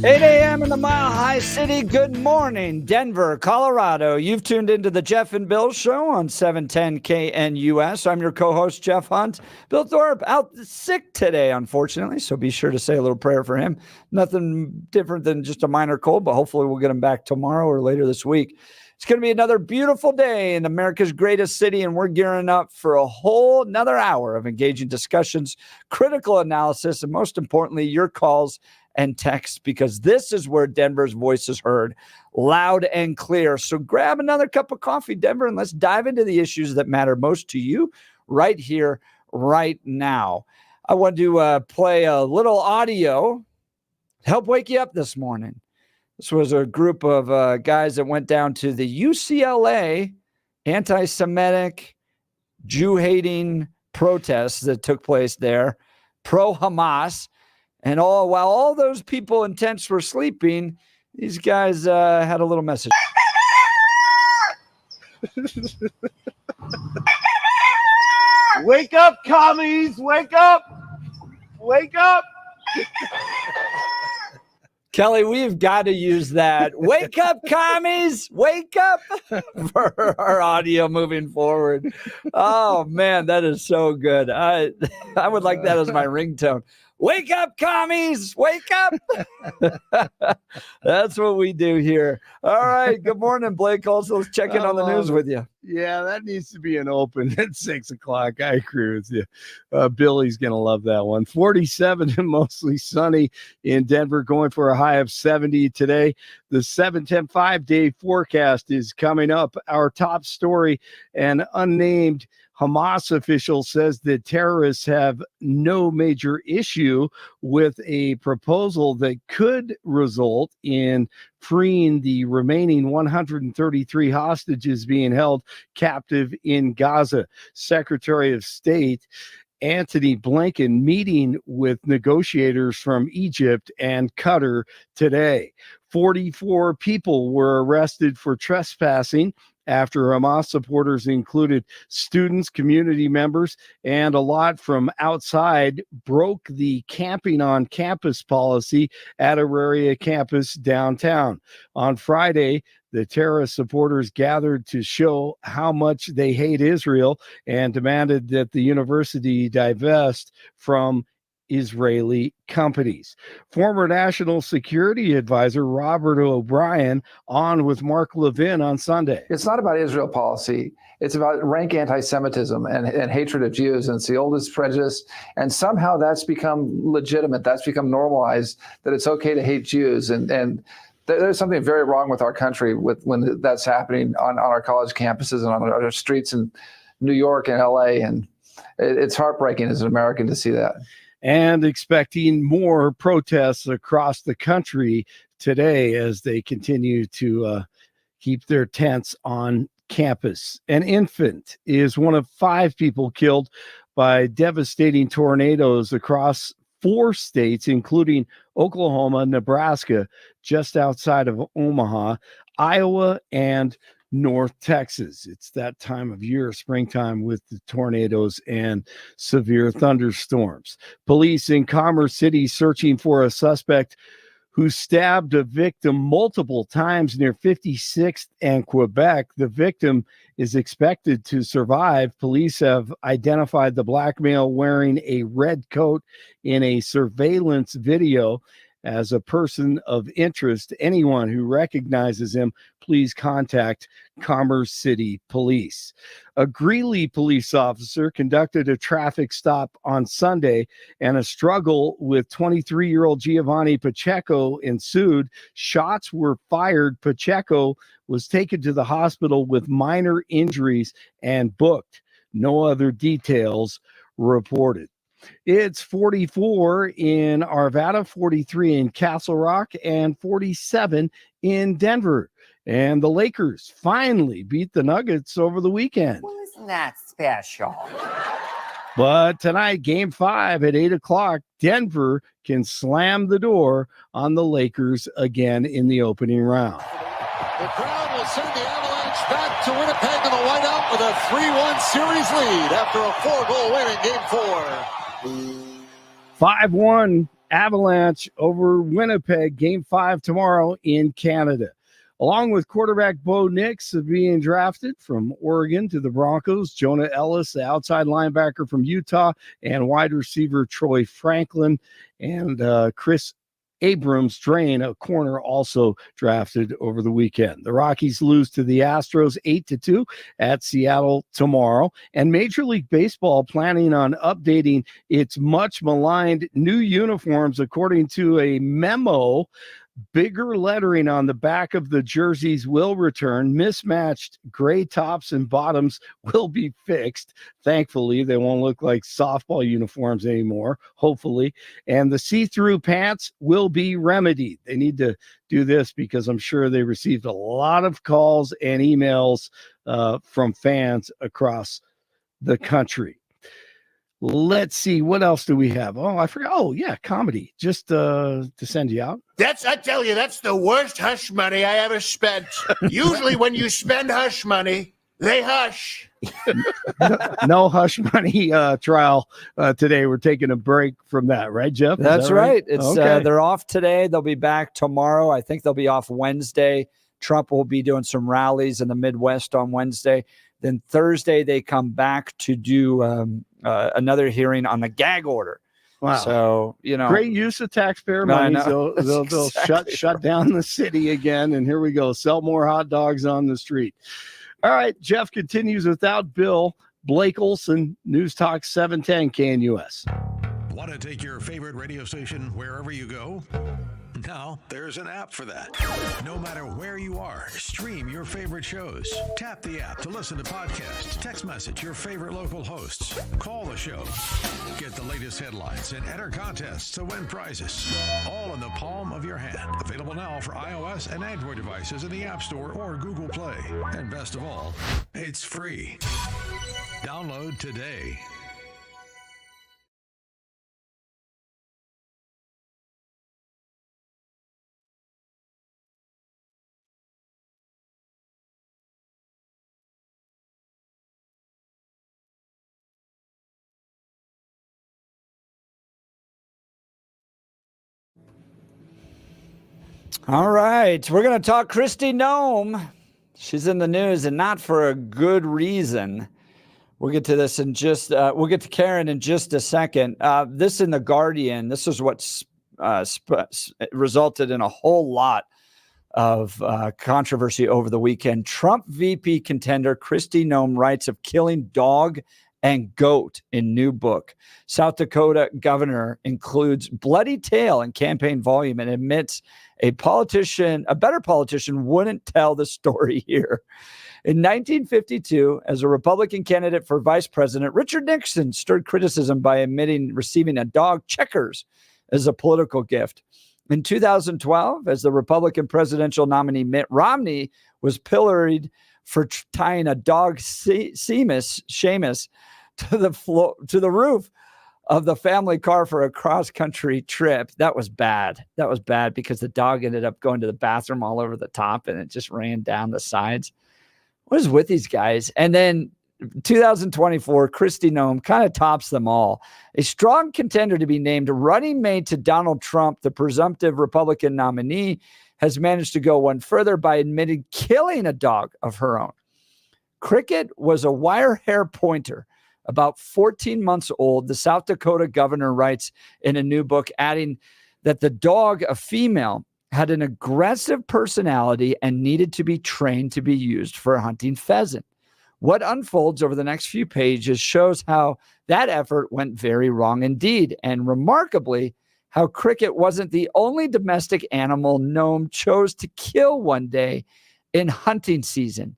Eight a.m. in the Mile High City. Good morning, Denver, Colorado. You've tuned into the Jeff and Bill Show on 710 KNUS. I'm your co-host, Jeff Hunt. Bill Thorpe out sick today, unfortunately, so be sure to say a little prayer for him. Nothing different than just a minor cold, but hopefully we'll get him back tomorrow or later this week. It's going to be another beautiful day in America's greatest city, and we're gearing up for a whole another hour of engaging discussions, critical analysis, and most importantly, your calls and texts, because this is where Denver's voice is heard loud and clear. So grab another cup of coffee, Denver, and let's dive into the issues that matter most to you right here, right now. I want to play a little audio to help wake you up this morning. This was a group of guys that went down to the UCLA anti-Semitic, Jew-hating protests that took place there, pro-Hamas. And while all those people in tents were sleeping, these guys had a little message. Wake up, commies! Wake up! Wake up! Kelly, we've got to use that. Wake up, commies! Wake up for our audio moving forward. Oh, man, that is so good. I would like that as my ringtone. Wake up, commies! Wake up! That's what we do here. All right. Good morning, Blake. Also, let's check in on the news with you. Yeah, that needs to be an open at 6 o'clock. I agree with you. Billy's going to love that one. 47 and mostly sunny in Denver, going for a high of 70 today. The 7-10 5-day forecast is coming up. Our top story, an unnamed Hamas official says that terrorists have no major issue with a proposal that could result in freeing the remaining 133 hostages being held captive in Gaza. Secretary of State Antony Blinken meeting with negotiators from Egypt and Qatar today. 44 people were arrested for trespassing after Hamas supporters included students, community members, and a lot from outside broke the camping on campus policy at Auraria campus downtown. On Friday, the terrorist supporters gathered to show how much they hate Israel and demanded that the university divest from Israeli companies. Former National Security Advisor Robert O'Brien on with Mark Levin on Sunday. It's not about Israel policy. It's about rank anti-Semitism and hatred of Jews. And it's the oldest prejudice. And somehow that's become legitimate. That's become normalized, that it's okay to hate Jews. And there's something very wrong with our country when that's happening on our college campuses and on our streets in New York and LA. And it's heartbreaking as an American to see that. And expecting more protests across the country today as they continue to keep their tents on campus. An infant is one of 5 people killed by devastating tornadoes across 4 states, including Oklahoma, Nebraska, just outside of Omaha, Iowa, and North Texas. It's that time of year, springtime, with the tornadoes and severe thunderstorms. Police in Commerce City searching for a suspect who stabbed a victim multiple times near 56th and Quebec. The victim is expected to survive. Police have identified the black male wearing a red coat in a surveillance video as a person of interest. Anyone who recognizes him, please contact Commerce City Police. A Greeley police officer conducted a traffic stop on Sunday, and a struggle with 23-year-old Giovanni Pacheco ensued. Shots were fired. Pacheco was taken to the hospital with minor injuries and booked. No other details reported. It's 44 in Arvada, 43 in Castle Rock, and 47 in Denver. And the Lakers finally beat the Nuggets over the weekend. Well, isn't that special? But tonight, Game 5 at 8 o'clock, Denver can slam the door on the Lakers again in the opening round. The crowd will send the Avalanche back to Winnipeg in the whiteout with a 3-1 series lead after a 4-goal win in Game 4. 5-1 Avalanche over Winnipeg, Game 5 tomorrow in Canada. Along with quarterback Bo Nix being drafted from Oregon to the Broncos, Jonah Ellis, the outside linebacker from Utah, and wide receiver Troy Franklin and Chris Abrams Drain, a corner, also drafted over the weekend. The Rockies lose to the Astros 8-2 at Seattle tomorrow. And Major League Baseball planning on updating its much maligned new uniforms, according to a memo. Bigger lettering on the back of the jerseys will return. Mismatched gray tops and bottoms will be fixed. Thankfully, they won't look like softball uniforms anymore, hopefully. And the see-through pants will be remedied. They need to do this because I'm sure they received a lot of calls and emails from fans across the country. Let's see, what else do we have? Oh, I forgot. Oh, yeah, comedy. Just to send you out. I tell you, that's the worst hush money I ever spent. Usually when you spend hush money, they hush. No hush money trial today. We're taking a break from that, right, Jeff? Is That's that right. It's okay. They're off today. They'll be back tomorrow. I think they'll be off Wednesday. Trump will be doing some rallies in the Midwest on Wednesday. Then Thursday, they come back to do another hearing on the gag order. Wow. So, great use of taxpayer money. They'll Exactly shut down the city again. And here we go. Sell more hot dogs on the street. All right. Jeff continues without Bill. Blake Olson, News Talk 710 KNUS. Want to take your favorite radio station wherever you go? Now there's an app for that. No matter where you are, stream your favorite shows. Tap the app to listen to podcasts, text message your favorite local hosts, call the show, get the latest headlines, and enter contests to win prizes. All in the palm of your hand. Available now for iOS and Android devices in the App Store or Google Play. And best of all, it's free. Download today. All right. We're going to talk Kristi Noem. She's in the news, and not for a good reason. We'll get to this in just, we'll get to Karen in just a second. This in The Guardian, this is what resulted in a whole lot of controversy over the weekend. Trump VP contender Kristi Noem writes of killing dog and goat in new book. South Dakota governor includes bloody tale in campaign volume and admits a better politician wouldn't tell the story here. In 1952, as a Republican candidate for vice president, Richard Nixon stirred criticism by admitting receiving a dog Checkers as a political gift. In 2012, as the Republican presidential nominee Mitt Romney was pilloried for tying a dog Seamus to the roof of the family car for a cross-country trip. That was bad. That was bad because the dog ended up going to the bathroom all over the top and it just ran down the sides. What is with these guys? And then 2024, Kristi Noem kind of tops them all. A strong contender to be named running mate to Donald Trump, the presumptive Republican nominee, has managed to go one further by admitting killing a dog of her own. Cricket was a wire hair pointer, about 14 months old. The South Dakota governor writes in a new book, adding that the dog, a female, had an aggressive personality and needed to be trained to be used for hunting pheasant. What unfolds over the next few pages shows how that effort went very wrong indeed, and remarkably, how Cricket wasn't the only domestic animal Noem chose to kill one day in hunting season.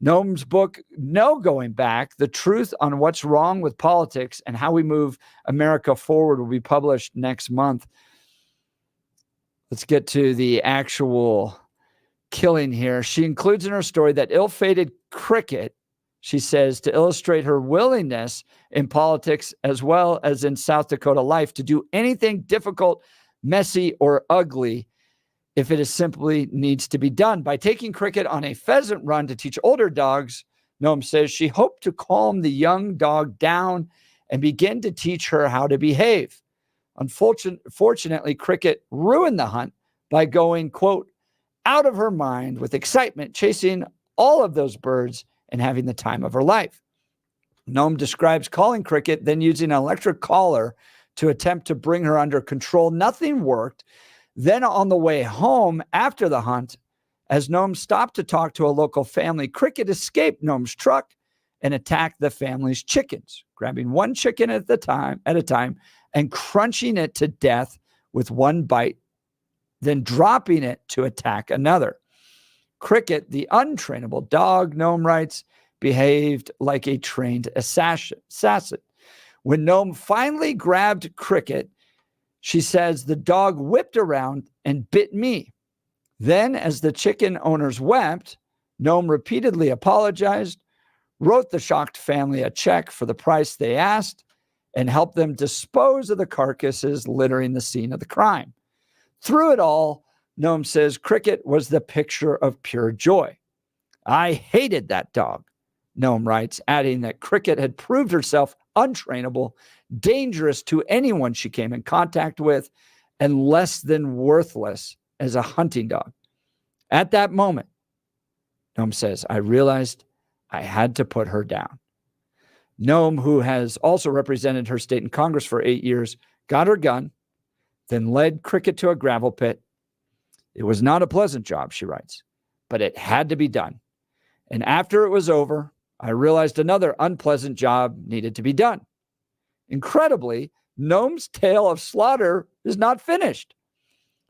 Noem's book, No Going Back, The Truth on What's Wrong with Politics and How We Move America Forward, will be published next month. Let's get to the actual killing here. She includes in her story that ill-fated Cricket, she says, to illustrate her willingness in politics as well as in South Dakota life to do anything difficult, messy, or ugly if it is simply needs to be done. By taking Cricket on a pheasant run to teach older dogs, Noem says she hoped to calm the young dog down and begin to teach her how to behave. Unfortunately, Cricket ruined the hunt by going, quote, out of her mind with excitement, chasing all of those birds and having the time of her life. Noem describes calling Cricket, then using an electric collar to attempt to bring her under control. Nothing worked. Then on the way home after the hunt, as Noem stopped to talk to a local family, Cricket escaped Noem's truck and attacked the family's chickens, grabbing one chicken at a time and crunching it to death with one bite, then dropping it to attack another. Cricket, the untrainable dog, Noem writes, behaved like a trained assassin. When Noem finally grabbed Cricket, she says the dog whipped around and bit me. Then, as the chicken owners wept, Noem repeatedly apologized, wrote the shocked family a check for the price they asked, and helped them dispose of the carcasses littering the scene of the crime. Through it all, Noem says Cricket was the picture of pure joy. I hated that dog, Noem writes, adding that Cricket had proved herself untrainable, dangerous to anyone she came in contact with, and less than worthless as a hunting dog. At that moment, Noem says, I realized I had to put her down. Noem, who has also represented her state in Congress for 8 years, got her gun, then led Cricket to a gravel pit. It was not a pleasant job, she writes, but it had to be done. And after it was over, I realized another unpleasant job needed to be done. Incredibly, Noem's tale of slaughter is not finished.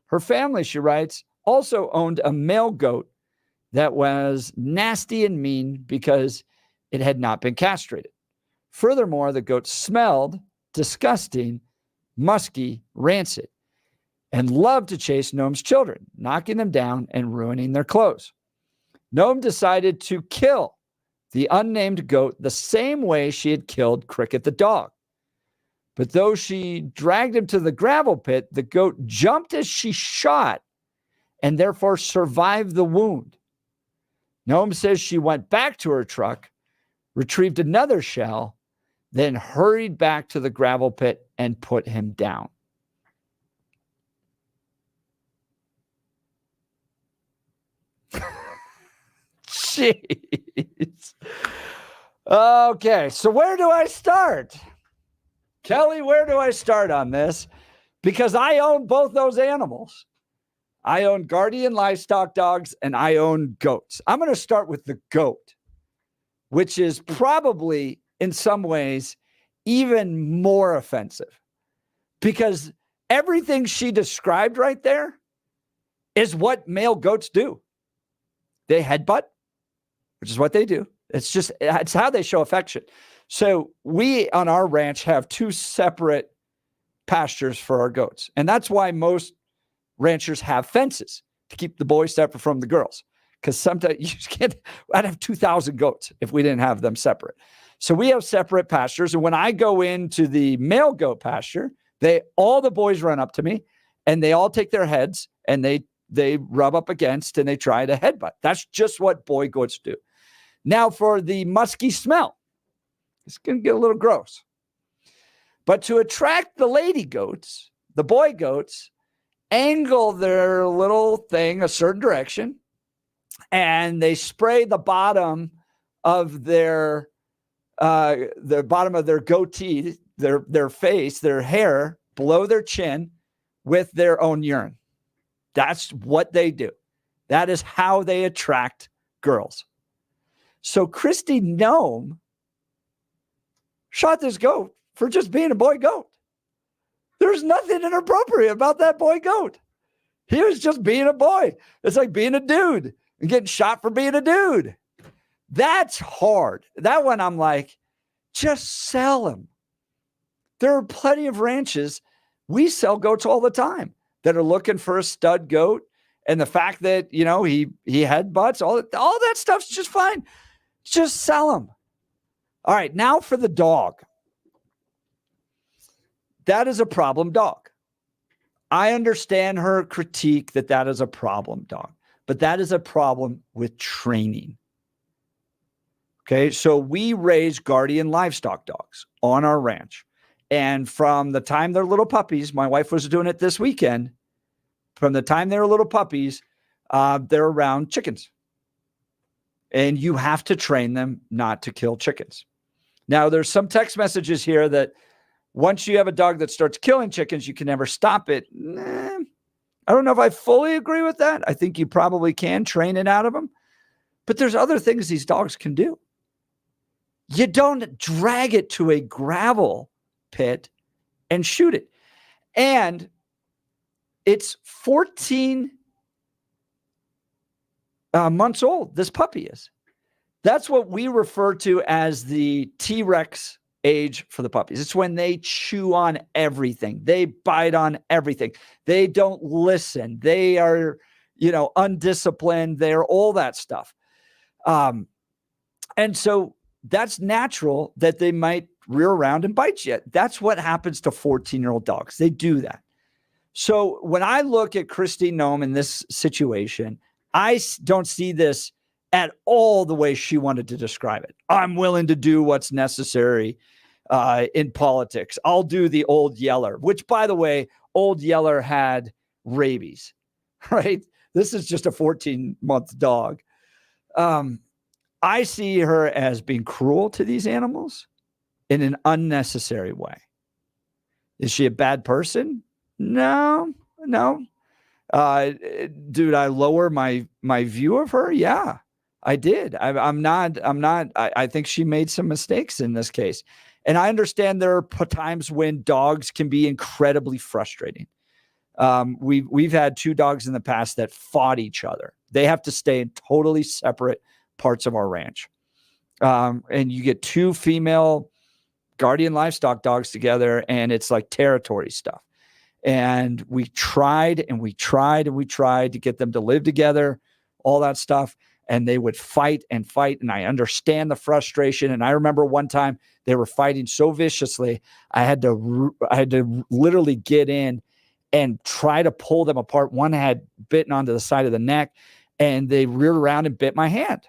Her family, she writes, also owned a male goat that was nasty and mean because it had not been castrated. Furthermore, the goat smelled disgusting, musky, rancid, and loved to chase Noem's children, knocking them down and ruining their clothes. Noem decided to kill the unnamed goat the same way she had killed Cricket the dog. But though she dragged him to the gravel pit, the goat jumped as she shot and therefore survived the wound. Noem says she went back to her truck, retrieved another shell, then hurried back to the gravel pit and put him down. Jeez. Okay, so where do I start? Kelly, where do I start on this? Because I own both those animals. I own guardian livestock dogs and I own goats. I'm going to start with the goat, which is probably in some ways even more offensive because everything she described right there is what male goats do. They headbutt, which is what they do. It's how they show affection. So we on our ranch have two separate pastures for our goats. And that's why most ranchers have fences to keep the boys separate from the girls. Because sometimes you just can't, I'd have 2,000 goats if we didn't have them separate. So we have separate pastures. And when I go into the male goat pasture, all the boys run up to me and they all take their heads and they rub up against and they try to headbutt. That's just what boy goats do. Now for the musky smell, it's going to get a little gross. But to attract the lady goats, the boy goats angle their little thing a certain direction and they spray the bottom of the bottom of their goatee, their face, their hair below their chin with their own urine. That's what they do. That is how they attract girls. So Kristi Noem shot this goat for just being a boy goat. There's nothing inappropriate about that boy goat. He was just being a boy. It's like being a dude and getting shot for being a dude. That's hard. That one I'm like, just sell him. There are plenty of ranches. We sell goats all the time that are looking for a stud goat. And the fact that, he headbutts, all that stuff's just fine. Just sell him. All right, now for the dog. That is a problem dog. I understand her critique that is a problem dog, but that is a problem with training. Okay, so we raise guardian livestock dogs on our ranch. And from the time they're little puppies, my wife was doing it this weekend. From the time they were little puppies, they're around chickens. And you have to train them not to kill chickens. Now, there's some text messages here that once you have a dog that starts killing chickens, you can never stop it. I don't know if I fully agree with that. I think you probably can train it out of them. But there's other things these dogs can do. You don't drag it to a gravel pit and shoot it. And it's 14 months old. This puppy is. That's what we refer to as the T-Rex age for the puppies. It's when they chew on everything. They bite on everything. They don't listen. They are, undisciplined. They're all that stuff. And so that's natural that they might rear around and bite you. That's what happens to 14-year-old dogs. They do that. So when I look at Kristi Noem in this situation, I don't see this at all the way she wanted to describe it. I'm willing to do what's necessary in politics. I'll do the old Yeller, which, by the way, old Yeller had rabies, right? This is just a 14-month dog. I see her as being cruel to these animals in an unnecessary way. Is she a bad person? No. Did I lower my view of her? Yeah, I did. I'm not. I think she made some mistakes in this case. And I understand there are times when dogs can be incredibly frustrating. We've had 2 dogs in the past that fought each other. They have to stay in totally separate parts of our ranch. And you get 2 female guardian livestock dogs together, and it's like territory stuff. And we tried to get them to live together, all that stuff. And they would fight. And I understand the frustration. And I remember one time they were fighting so viciously, I had to literally get in and try to pull them apart. One had bitten onto the side of the neck, and they reared around and bit my hand.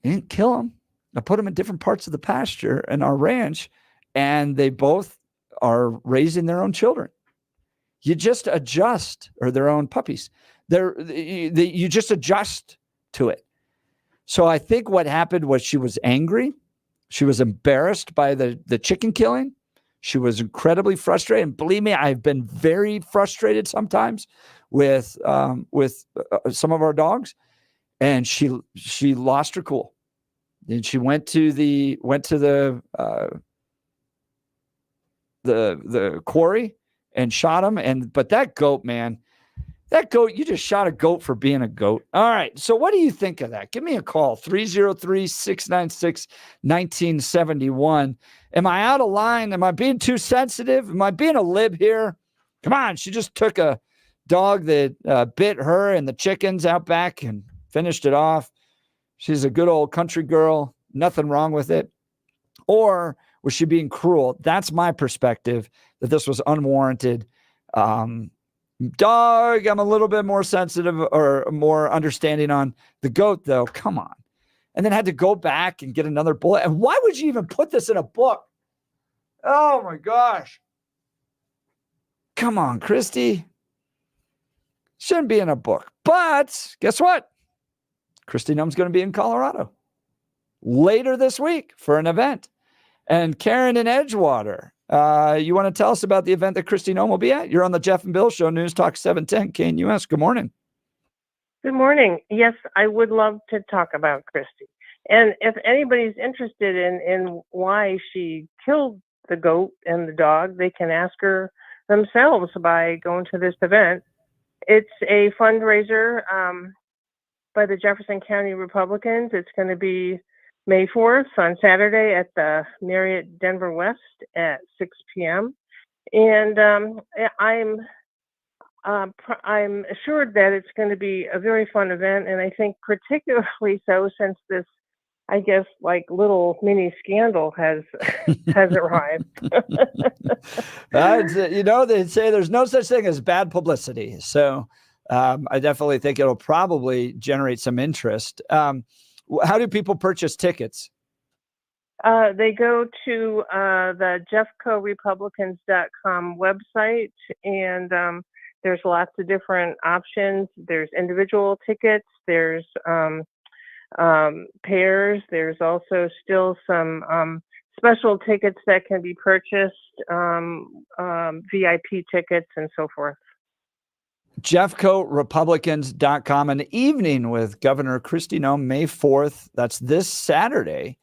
I didn't kill them. I put them in different parts of the pasture and our ranch, and they both are raising their own children. You just adjust, or their own puppies. You just adjust to it. So I think what happened was she was angry. She was embarrassed by the chicken killing. She was incredibly frustrated. And believe me, I've been very frustrated sometimes with some of our dogs. And she lost her cool. And she went to the quarry and shot him. But that goat, man, you just shot a goat for being a goat. All right. So what do you think of that? Give me a call, 303-696-1971. Am I out of line? Am I being too sensitive? Am I being a lib here? Come on. She just took a dog that bit her and the chickens out back and finished it off. She's a good old country girl. Nothing wrong with it. Or was she being cruel? That's my perspective, that this was unwarranted. Dog, I'm a little bit more sensitive or more understanding on the goat, though. Come on. And then had to go back and get another bullet. And why would you even put this in a book? Oh, my gosh. Come on, Kristi. Shouldn't be in a book. But guess what? Kristi Noem's going to be in Colorado later this week for an event. And Karen in Edgewater, you want to tell us about the event that Kristi Noem will be at? You're on the Jeff and Bill Show, News Talk 710 KNUS. Good morning. Good morning. Yes, I would love to talk about Kristi. And if anybody's interested in why she killed the goat and the dog, they can ask her themselves by going to this event. It's a fundraiser by the Jefferson County Republicans. It's going to be May 4th on Saturday at the Marriott Denver West at 6 p.m. And I'm assured that it's going to be a very fun event, and I think particularly so since this, I guess, like little mini scandal has arrived. They say there's no such thing as bad publicity. So I definitely think it'll probably generate some interest. How do people purchase tickets? They go to the jeffcorepublicans.com website, and there's lots of different options. There's individual tickets. There's pairs. There's also still some special tickets that can be purchased, VIP tickets, and so forth. JeffcoRepublicans.com. An evening with Governor Kristi Noem, May 4th. That's this Saturday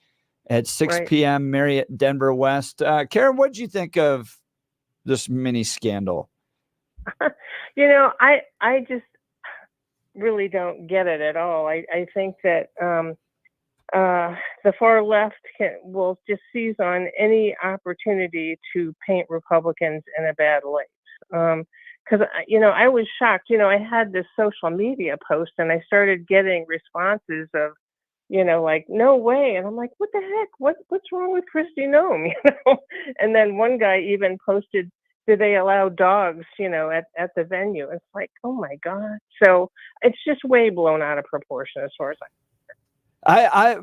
at 6 p.m. Marriott Denver West. Karen, what did you think of this mini scandal? I just really don't get it at all. I think that the far left will just seize on any opportunity to paint Republicans in a bad light. Because, I was shocked. I had this social media post and I started getting responses of, like, no way. And I'm like, what the heck? What's wrong with Kristi Noem? And then one guy even posted, do they allow dogs, at the venue? It's like, oh my God. So it's just way blown out of proportion as far as I'll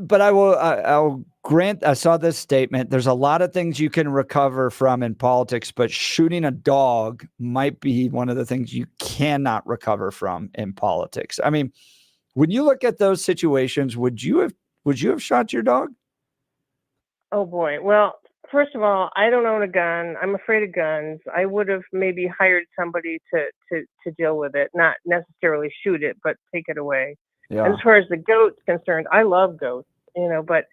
grant, I saw this statement. There's a lot of things you can recover from in politics, but shooting a dog might be one of the things you cannot recover from in politics. I mean, when you look at those situations, would you have shot your dog? Oh boy. Well, first of all, I don't own a gun. I'm afraid of guns. I would have maybe hired somebody to deal with it, not necessarily shoot it, but take it away. Yeah. And as far as the goat's concerned, I love goats, but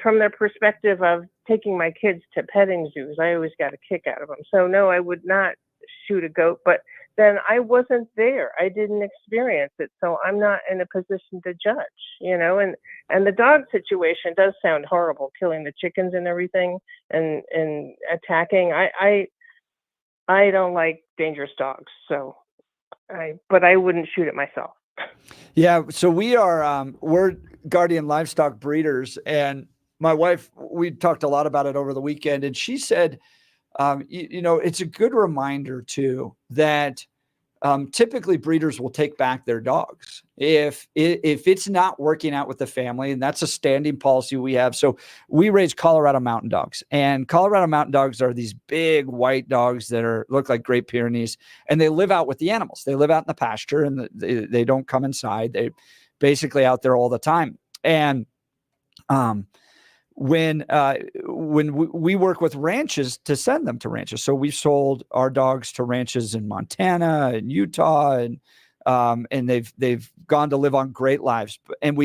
from their perspective of taking my kids to petting zoos, I always got a kick out of them. So no, I would not shoot a goat, but then I wasn't there. I didn't experience it. So I'm not in a position to judge, and the dog situation does sound horrible, killing the chickens and everything and attacking. I don't like dangerous dogs. But I wouldn't shoot it myself. Yeah. So we're Guardian livestock breeders, and my wife, we talked a lot about it over the weekend, and she said, it's a good reminder too, that typically breeders will take back their dogs if it's not working out with the family, and that's a standing policy we have. So we raise Colorado Mountain Dogs, and Colorado Mountain Dogs are these big white dogs that look like Great Pyrenees, and they live out with the animals. They live out in the pasture, and they don't come inside. They basically out there all the time. And when we work with ranches to send them to ranches. So we've sold our dogs to ranches in Montana and Utah, and they've gone to live on great lives. And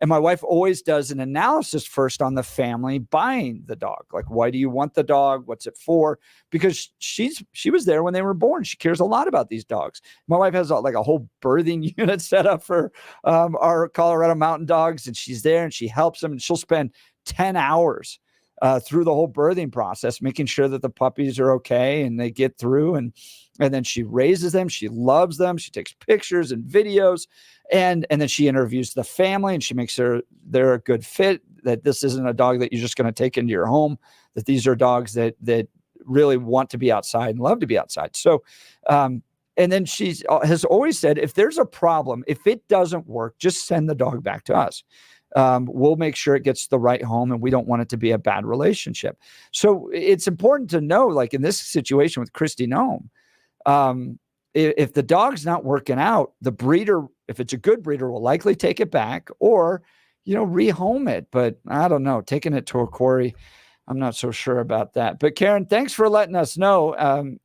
my wife always does an analysis first on the family buying the dog. Like, why do you want the dog? What's it for? Because she was there when they were born. She cares a lot about these dogs. My wife has a whole birthing unit set up for our Colorado Mountain Dogs, and she's there and she helps them, and she'll spend 10 hours through the whole birthing process, making sure that the puppies are okay and they get through. And then she raises them. She loves them. She takes pictures and videos, and then she interviews the family, and she makes sure they're a good fit, that this isn't a dog that you're just going to take into your home, that these are dogs that really want to be outside and love to be outside. So, and then she has always said, if there's a problem, if it doesn't work, just send the dog back to us. We'll make sure it gets the right home, and we don't want it to be a bad relationship. So it's important to know, like in this situation with Kristi Noem, if the dog's not working out, the breeder, if it's a good breeder, will likely take it back or, rehome it. But I don't know, taking it to a quarry, I'm not so sure about that. But Karen, thanks for letting us know.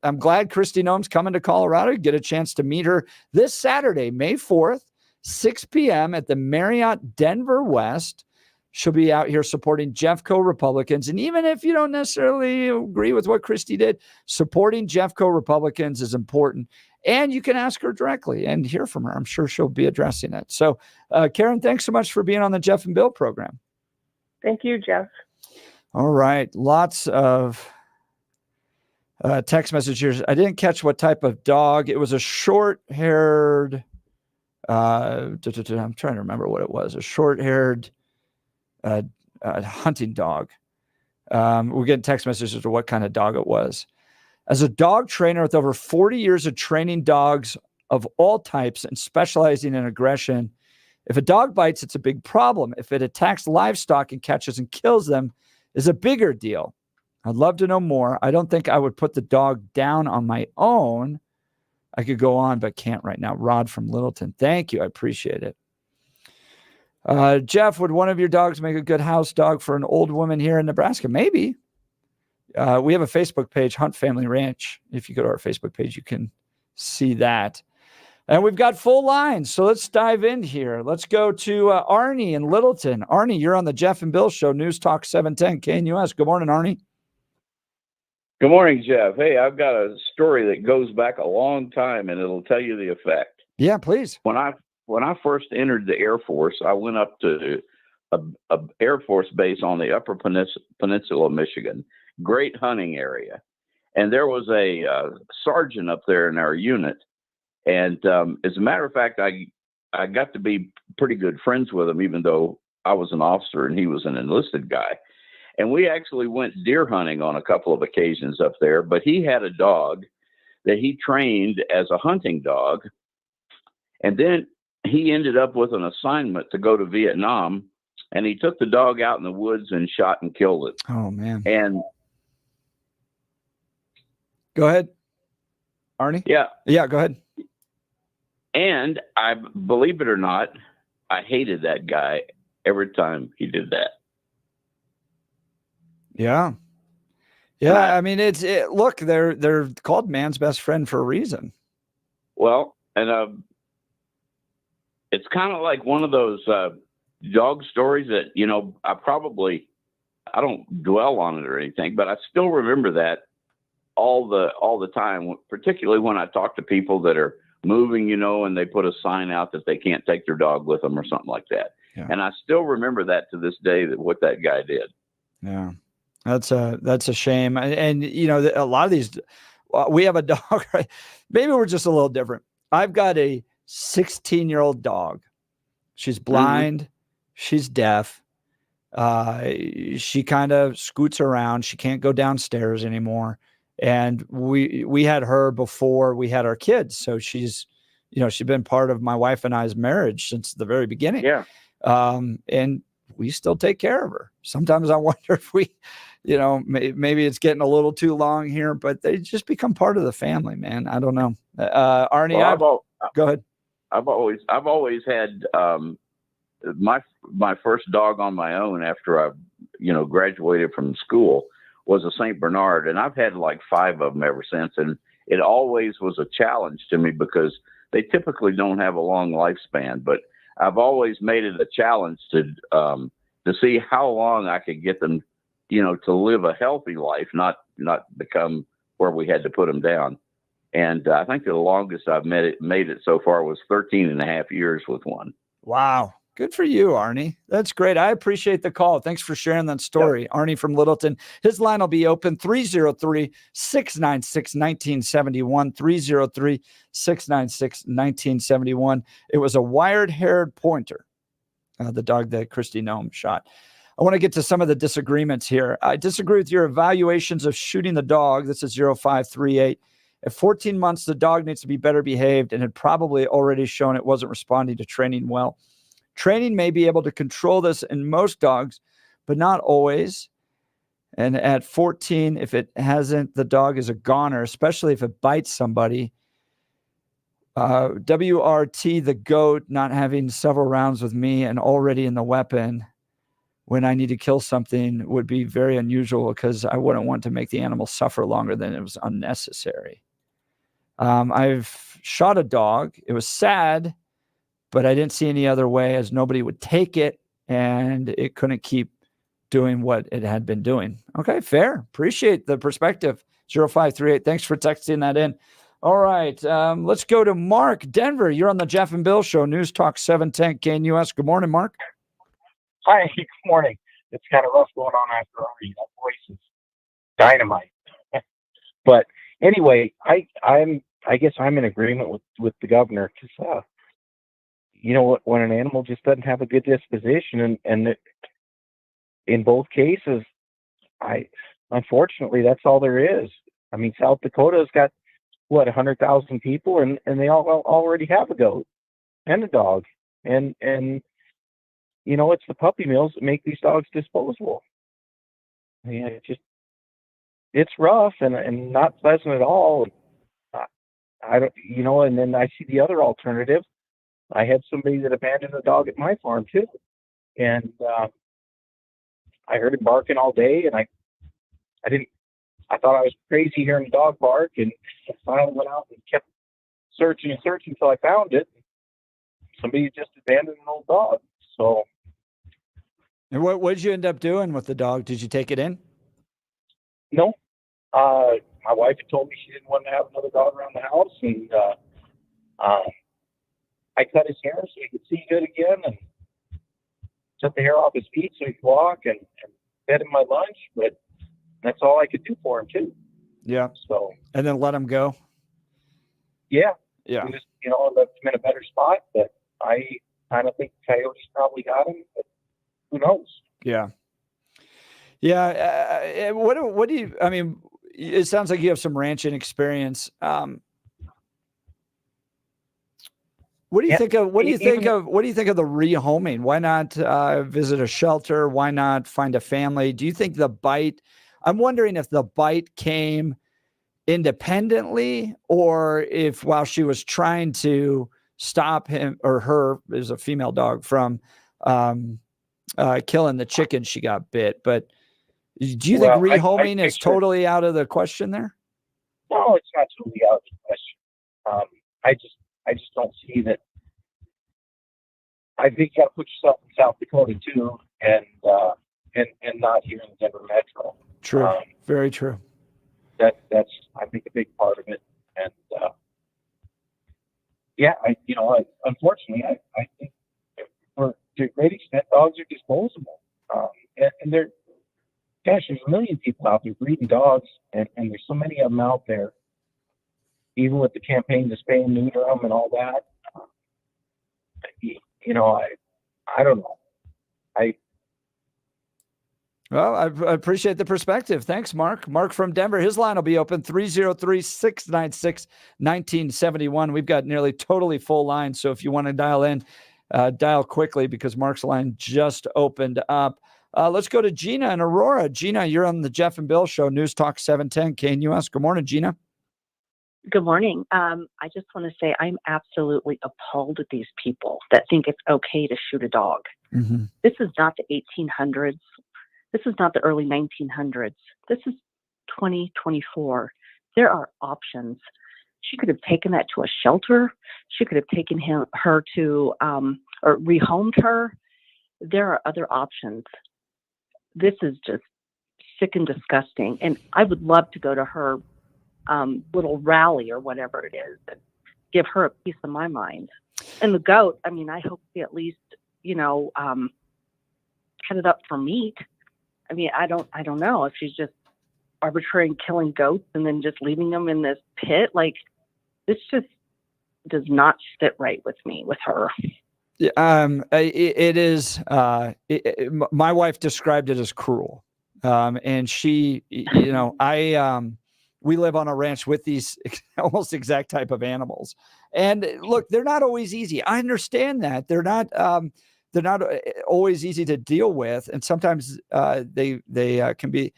I'm glad Kristi Noem's coming to Colorado. Get a chance to meet her this Saturday, May 4th. 6 p.m. at the Marriott Denver West. She'll be out here supporting Jeffco Republicans. And even if you don't necessarily agree with what Kristi did, supporting Jeffco Republicans is important. And you can ask her directly and hear from her. I'm sure she'll be addressing it. So, Karen, thanks so much for being on the Jeff and Bill program. Thank you, Jeff. All right. Lots of text messages. I didn't catch what type of dog. It was a short-haired... I'm trying to remember what it was. A short-haired hunting dog. We're getting text messages to what kind of dog it was. As a dog trainer with over 40 years of training dogs of all types and specializing in aggression, if a dog bites, it's a big problem. If it attacks livestock and catches and kills them, is a bigger deal. I'd love to know more. I don't think I would put the dog down on my own. I could go on, but can't right now. Rod from Littleton. Thank you. I appreciate it. Jeff, would one of your dogs make a good house dog for an old woman here in Nebraska? Maybe. We have a Facebook page, Hunt Family Ranch. If you go to our Facebook page, you can see that. And we've got full lines, so let's dive in here. Let's go to Arnie in Littleton. Arnie, you're on the Jeff and Bill Show, News Talk 710 KNUS. Good morning, Arnie. Good morning, Jeff. Hey, I've got a story that goes back a long time, and it'll tell you the effect. Yeah, please. When I first entered the Air Force, I went up to a Air Force base on the Upper Peninsula of Michigan, great hunting area, and there was a sergeant up there in our unit. And as a matter of fact, I got to be pretty good friends with him, even though I was an officer and he was an enlisted guy. And we actually went deer hunting on a couple of occasions up there. But he had a dog that he trained as a hunting dog. And then he ended up with an assignment to go to Vietnam. And he took the dog out in the woods and shot and killed it. Oh, man. And go ahead, Arnie. Yeah, go ahead. And I believe it or not, I hated that guy every time he did that. Yeah. I mean, look, they're called man's best friend for a reason. Well, and it's kind of like one of those dog stories that, you know, I don't dwell on it or anything, but I still remember that all the time, particularly when I talk to people that are moving, you know, and they put a sign out that they can't take their dog with them or something like that. Yeah. And I still remember that to this day, that what that guy did. Yeah, that's a shame. And you know, a lot of these, we have a dog, right? Maybe we're just a little different. I've got a 16-year-old dog. She's blind. Mm-hmm. She's deaf. She kind of scoots around. She can't go downstairs anymore. And we had her before we had our kids. So she's been part of my wife and I's marriage since the very beginning. Yeah. And we still take care of her. Sometimes I wonder if we, you know, maybe it's getting a little too long here, but they just become part of the family, man. I don't know. Arnie, go ahead. I've always had my first dog on my own after I, you know, graduated from school was a St. Bernard, and I've had like 5 of them ever since. And it always was a challenge to me because they typically don't have a long lifespan, but I've always made it a challenge to see how long I could get them, you know, to live a healthy life, not become where we had to put them down. And I think the longest I've made it so far was 13 and a half years with one. Wow. Good for you, Arnie. That's great. I appreciate the call. Thanks for sharing that story. Yep. Arnie from Littleton. His line will be open 303-696-1971, 303-696-1971. It was a wired-haired pointer, the dog that Kristi Noem shot. I want to get to some of the disagreements here. I disagree with your evaluations of shooting the dog. This is 0538. At 14 months, the dog needs to be better behaved and had probably already shown it wasn't responding to training well. Training may be able to control this in most dogs, but not always. And at 14, if it hasn't, the dog is a goner, especially if it bites somebody. WRT, the goat, not having several rounds with me and already in the weapon when I need to kill something would be very unusual because I wouldn't want to make the animal suffer longer than it was unnecessary. I've shot a dog. It was sad, but I didn't see any other way as nobody would take it and it couldn't keep doing what it had been doing. Okay, fair. Appreciate the perspective. 0538. Thanks for texting that in. All right, let's go to Mark, Denver. You're on the Jeff and Bill Show, News Talk 710 KNUS. Good morning, Mark. Hi, good morning. It's kind of rough going on after already. That voice is dynamite. But anyway, I guess I'm in agreement with the governor because you know, when an animal just doesn't have a good disposition, and in both cases, unfortunately, that's all there is. I mean, South Dakota's got, 100,000 people, and they all already have a goat and a dog. And you know, it's the puppy mills that make these dogs disposable. Yeah, it's rough and not pleasant at all. I don't, you know, and then I see the other alternative. I had somebody that abandoned a dog at my farm too. and I heard him barking all day, and I thought I was crazy hearing a dog bark, and I finally went out and kept searching and searching until I found it. Somebody just abandoned an old dog. So. And what did you end up doing with the dog? Did you take it in? No. My wife had told me she didn't want to have another dog around the house, and I cut his hair so he could see good again, and took the hair off his feet so he could walk, and fed him my lunch. But that's all I could do for him too. Yeah. So. And then let him go. Yeah. Yeah. We just, left him in a better spot, but I kind of think coyotes probably got him, but who knows? Yeah. Yeah. What do you, I mean, it sounds like you have some ranching experience. What do you think of the rehoming? Why not visit a shelter? Why not find a family? Do you think the bite, I'm wondering if the bite came independently, or if while she was trying to stop him or her, there's a female dog, from killing the chicken, she got bit. But do you think rehoming is totally out of the question there? No, it's not totally out of the question. I just don't see that. I think you got to put yourself in South Dakota too, and not here in the Denver metro. True, very true. That's I think a big part of it, and unfortunately, I think to a great extent, dogs are disposable, and they're. Gosh, there's a million people out there breeding dogs, and there's so many of them out there. Even with the campaign to spay and neuter them and all that, I don't know. Well, I appreciate the perspective. Thanks, Mark. Mark from Denver. His line will be open 303-696-1971. We've got nearly totally full lines, so if you want to dial in, dial quickly because Mark's line just opened up. Let's go to Gina in Aurora. Gina, you're on the Jeff and Bill Show, News Talk 710 KNUS. Good morning, Gina. Good morning. I just want to say I'm absolutely appalled at these people that think it's okay to shoot a dog. Mm-hmm. This is not the 1800s. This is not the early 1900s. This is 2024. There are options. She could have taken that to a shelter. She could have taken her to, or rehomed her. There are other options. This is just sick and disgusting. And I would love to go to her little rally or whatever it is and give her a piece of my mind. And the goat, I mean, I hope she at least, cut it up for meat. I mean, I don't know if she's just arbitrarily killing goats and then just leaving them in this pit. Like, this just does not sit right with me, with her. It is. My wife described it as cruel, and she, we live on a ranch with these almost exact type of animals, and look, they're not always easy. I understand that they're not always easy to deal with, and sometimes they can be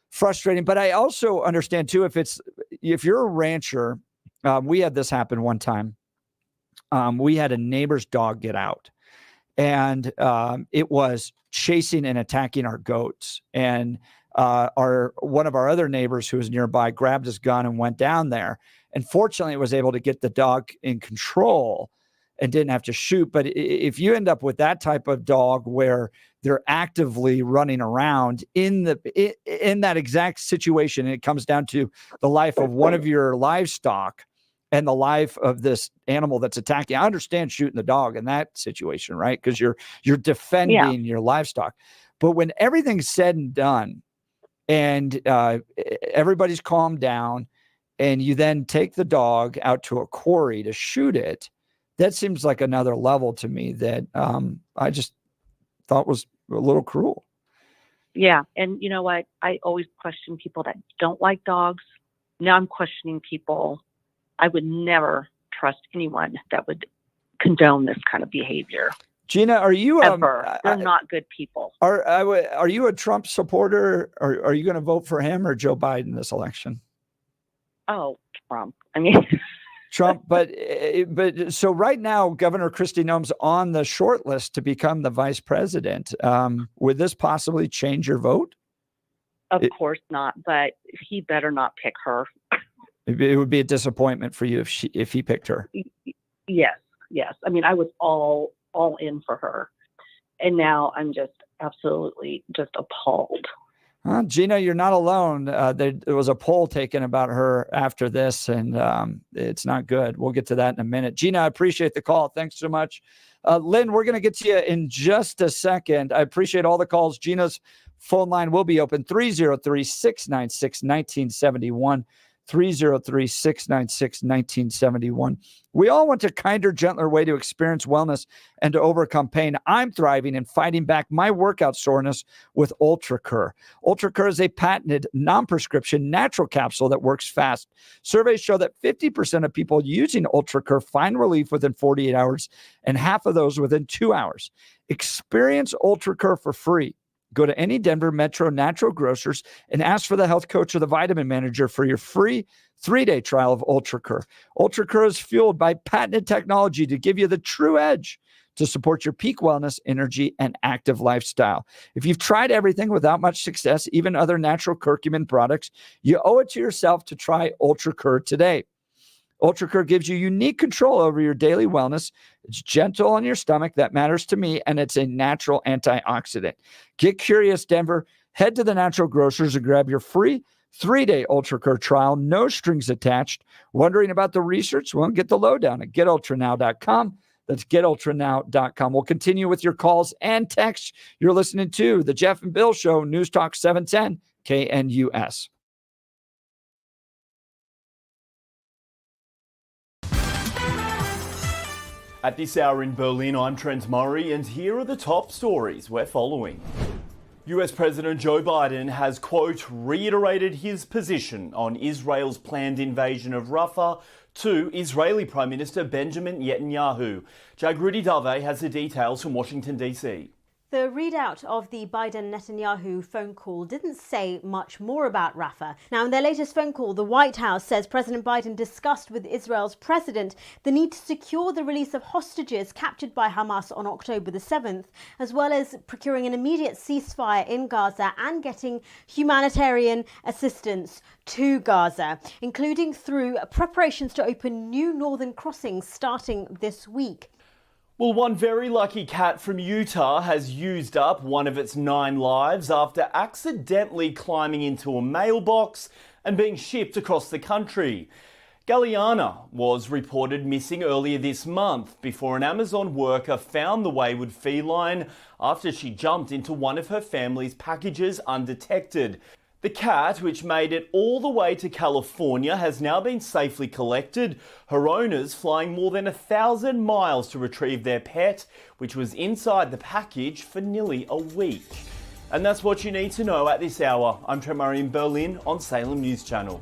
frustrating. But I also understand too if you're a rancher. We had this happen one time. We had a neighbor's dog get out, and it was chasing and attacking our goats. And one of our other neighbors who was nearby grabbed his gun and went down there. And fortunately, it was able to get the dog in control and didn't have to shoot. But if you end up with that type of dog where they're actively running around in that exact situation, and it comes down to the life of one of your livestock and the life of this animal that's attacking. I understand shooting the dog in that situation, right? Because you're defending your livestock. But when everything's said and done, and everybody's calmed down, and you then take the dog out to a quarry to shoot it, that seems like another level to me that I just thought was a little cruel. Yeah. And you know what? I always question people that don't like dogs. Now I'm questioning people. I would never trust anyone that would condone this kind of behavior. Gina, are you ever? They're not good people. Are you a Trump supporter? Or are you going to vote for him or Joe Biden this election? Oh, Trump. I mean, Trump. But so right now, Governor Kristi Noem's on the short list to become the vice president. Would this possibly change your vote? Of course not, but he better not pick her. It would be a disappointment for you if he picked her. Yes. I mean, I was all in for her, and now I'm just absolutely just appalled. Gina, you're not alone. There was a poll taken about her after this, and it's not good. We'll get to that in a minute. Gina, I appreciate the call. Thanks so much. Lynn, we're going to get to you in just a second. I appreciate all the calls. Gina's phone line will be open, 303-696-1971. 303-696-1971. We all want a kinder, gentler way to experience wellness and to overcome pain. I'm thriving and fighting back my workout soreness with UltraCur. UltraCur is a patented, non-prescription, natural capsule that works fast. Surveys show that 50% of people using UltraCur find relief within 48 hours, and half of those within 2 hours. Experience UltraCur for free. Go to any Denver Metro Natural Grocers and ask for the health coach or the vitamin manager for your free 3-day trial of UltraCur. UltraCur is fueled by patented technology to give you the true edge to support your peak wellness, energy, and active lifestyle. If you've tried everything without much success, even other natural curcumin products, you owe it to yourself to try UltraCur today. UltraCur gives you unique control over your daily wellness. It's gentle on your stomach. That matters to me. And it's a natural antioxidant. Get curious, Denver. Head to the Natural Grocers and grab your free 3-day UltraCur trial. No strings attached. Wondering about the research? Well, get the lowdown at getultranow.com. That's getultranow.com. We'll continue with your calls and texts. You're listening to The Jeff and Bill Show, News Talk 710 KNUS. At this hour in Berlin, I'm Trent Murray, and here are the top stories we're following. US President Joe Biden has, quote, reiterated his position on Israel's planned invasion of Rafah to Israeli Prime Minister Benjamin Netanyahu. Jagrudi Dave has the details from Washington, D.C. The readout of the Biden-Netanyahu phone call didn't say much more about Rafah. Now, in their latest phone call, the White House says President Biden discussed with Israel's president the need to secure the release of hostages captured by Hamas on October the 7th, as well as procuring an immediate ceasefire in Gaza and getting humanitarian assistance to Gaza, including through preparations to open new northern crossings starting this week. Well, one very lucky cat from Utah has used up one of its 9 lives after accidentally climbing into a mailbox and being shipped across the country. Galliana was reported missing earlier this month before an Amazon worker found the wayward feline after she jumped into one of her family's packages undetected. The cat, which made it all the way to California, has now been safely collected, her owners flying more than 1,000 miles to retrieve their pet, which was inside the package for nearly a week. And that's what you need to know at this hour. I'm Trent Murray in Berlin on Salem News Channel.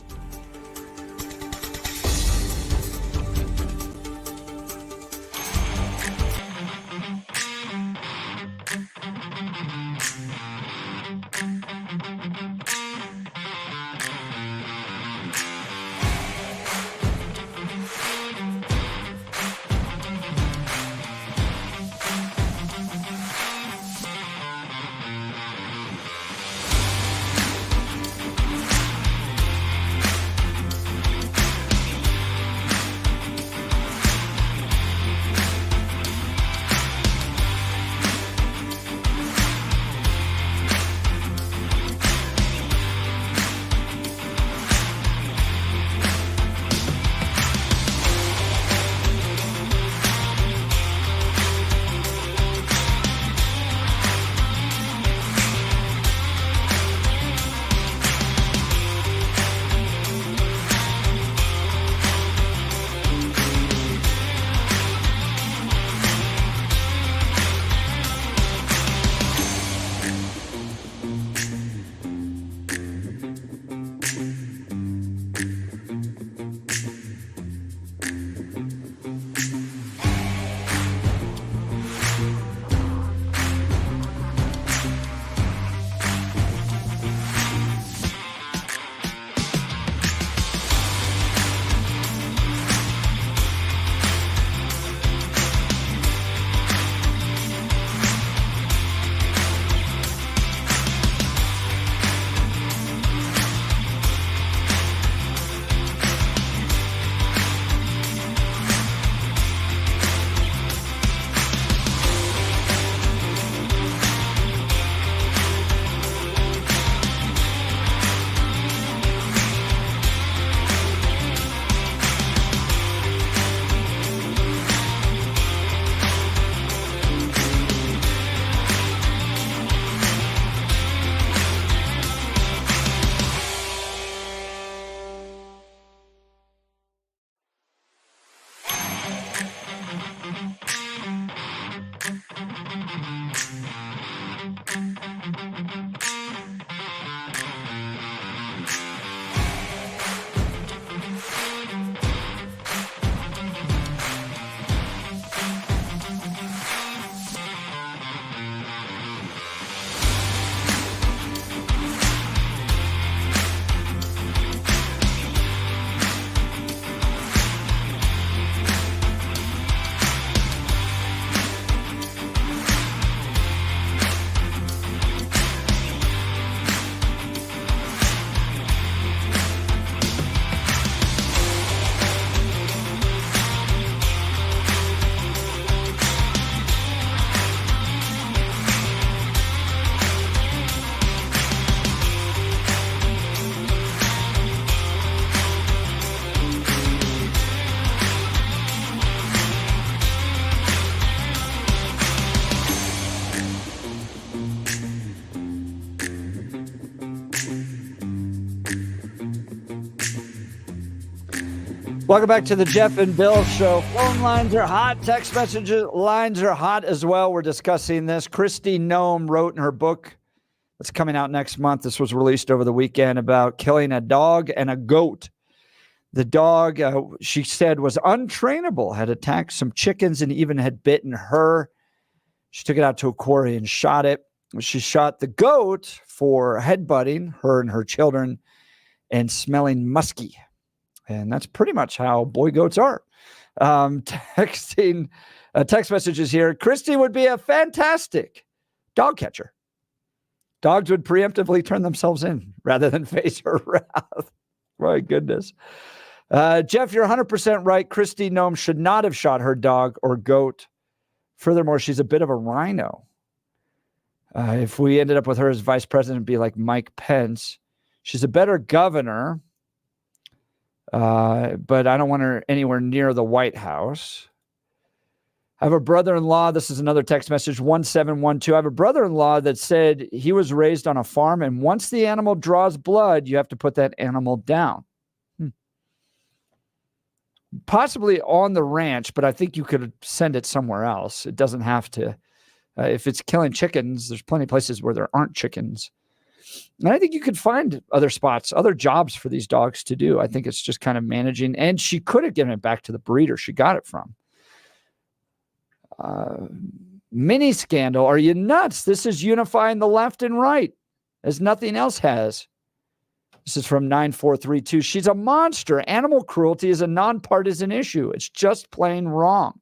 Welcome back to the Jeff and Bill Show. Phone lines are hot. Text messages lines are hot as well. We're discussing this. Kristi Noem wrote in her book that's coming out next month. This was released over the weekend about killing a dog and a goat. The dog, she said, was untrainable, had attacked some chickens and even had bitten her. She took it out to a quarry and shot it. She shot the goat for headbutting her and her children and smelling musky. And that's pretty much how boy goats are. Text messages here. Kristi would be a fantastic dog catcher. Dogs would preemptively turn themselves in rather than face her wrath. My goodness. Jeff, you're 100% right. Kristi Noem should not have shot her dog or goat. Furthermore, she's a bit of a rhino. If we ended up with her as vice president, it'd be like Mike Pence. She's a better governor, but I don't want her anywhere near the White House. I have a brother-in-law. This is another text message, 1712. I have a brother-in-law that said he was raised on a farm, and once the animal draws blood, you have to put that animal down. Possibly on the ranch, but I think you could send it somewhere else. It doesn't have to. If it's killing chickens, there's plenty of places where there aren't chickens. And I think you could find other spots, other jobs for these dogs to do. I think it's just kind of managing. And she could have given it back to the breeder she got it from. Mini scandal. Are you nuts? This is unifying the left and right as nothing else has. This is from 9432. She's a monster. Animal cruelty is a nonpartisan issue. It's just plain wrong.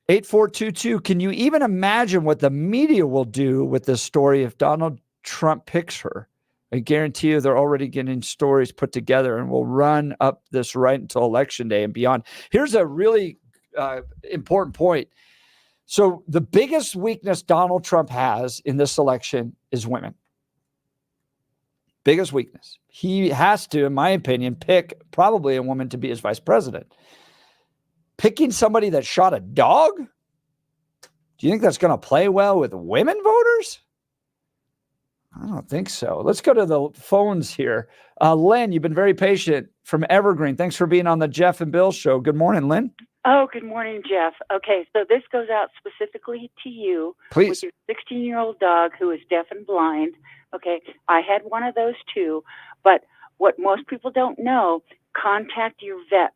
8422. Can you even imagine what the media will do with this story if Donald Trump picks her? I guarantee you they're already getting stories put together and will run up this right until Election Day and beyond. Here's a really important point. So the biggest weakness Donald Trump has in this election is women. Biggest weakness. He has to, in my opinion, pick probably a woman to be his vice president. Picking somebody that shot a dog? Do you think that's going to play well with women voters? I don't think so. Let's go to the phones here. Lynn, you've been very patient from Evergreen. Thanks for being on the Jeff and Bill Show. Good morning, Lynn. Oh, good morning, Jeff. Okay, so this goes out specifically to you. Please. With your 16-year-old dog who is deaf and blind. Okay, I had one of those too. But what most people don't know, contact your vet,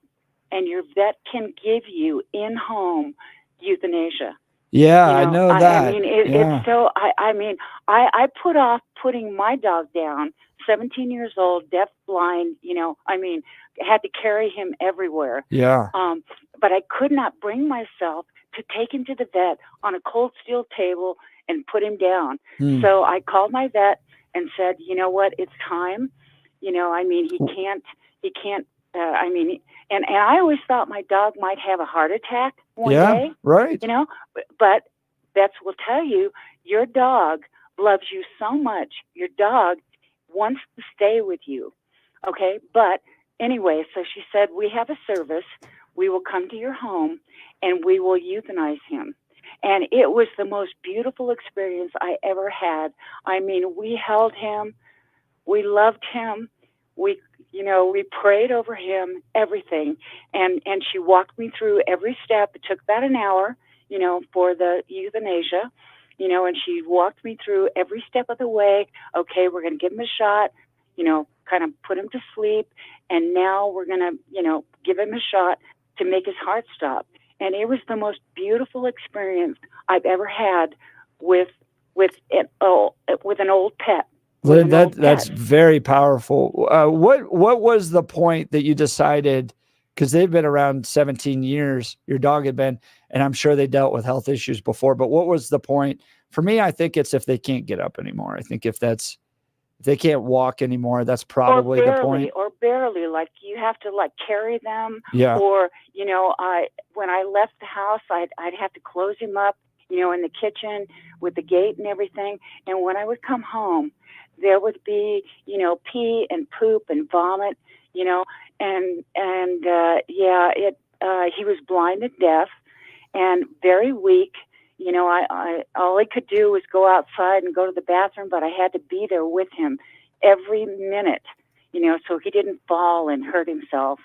and your vet can give you in-home euthanasia. Yeah, I know that. I mean, it's so, I put off putting my dog down, 17 years old, deaf, blind, had to carry him everywhere. Yeah. But I could not bring myself to take him to the vet on a cold steel table and put him down. So I called my vet and said, you know what, it's time. He can't, and I always thought my dog might have a heart attack one day. Right. But vets will tell you your dog loves you so much. Your dog wants to stay with you. Okay. But anyway, so she said, we have a service. We will come to your home and we will euthanize him. And it was the most beautiful experience I ever had. I mean, we held him. We loved him. We prayed over him, everything. And she walked me through every step. It took about an hour, for the euthanasia, and she walked me through every step of the way. Okay, we're going to give him a shot, kind of put him to sleep. And now we're going to, give him a shot to make his heart stop. And it was the most beautiful experience I've ever had with an old pet. Lynn, that's very powerful. What was the point that you decided, because they've been around 17 years, your dog had been, and I'm sure they dealt with health issues before, but what was the point? For me, I think it's if they can't get up anymore. I think if they can't walk anymore, that's probably the point. Or barely, like you have to carry them. Yeah. Or, when I left the house, I'd have to close him up, in the kitchen with the gate and everything. And when I would come home, there would be, pee and poop and vomit, he was blind and deaf and very weak. I all he could do was go outside and go to the bathroom, but I had to be there with him every minute, so he didn't fall and hurt himself,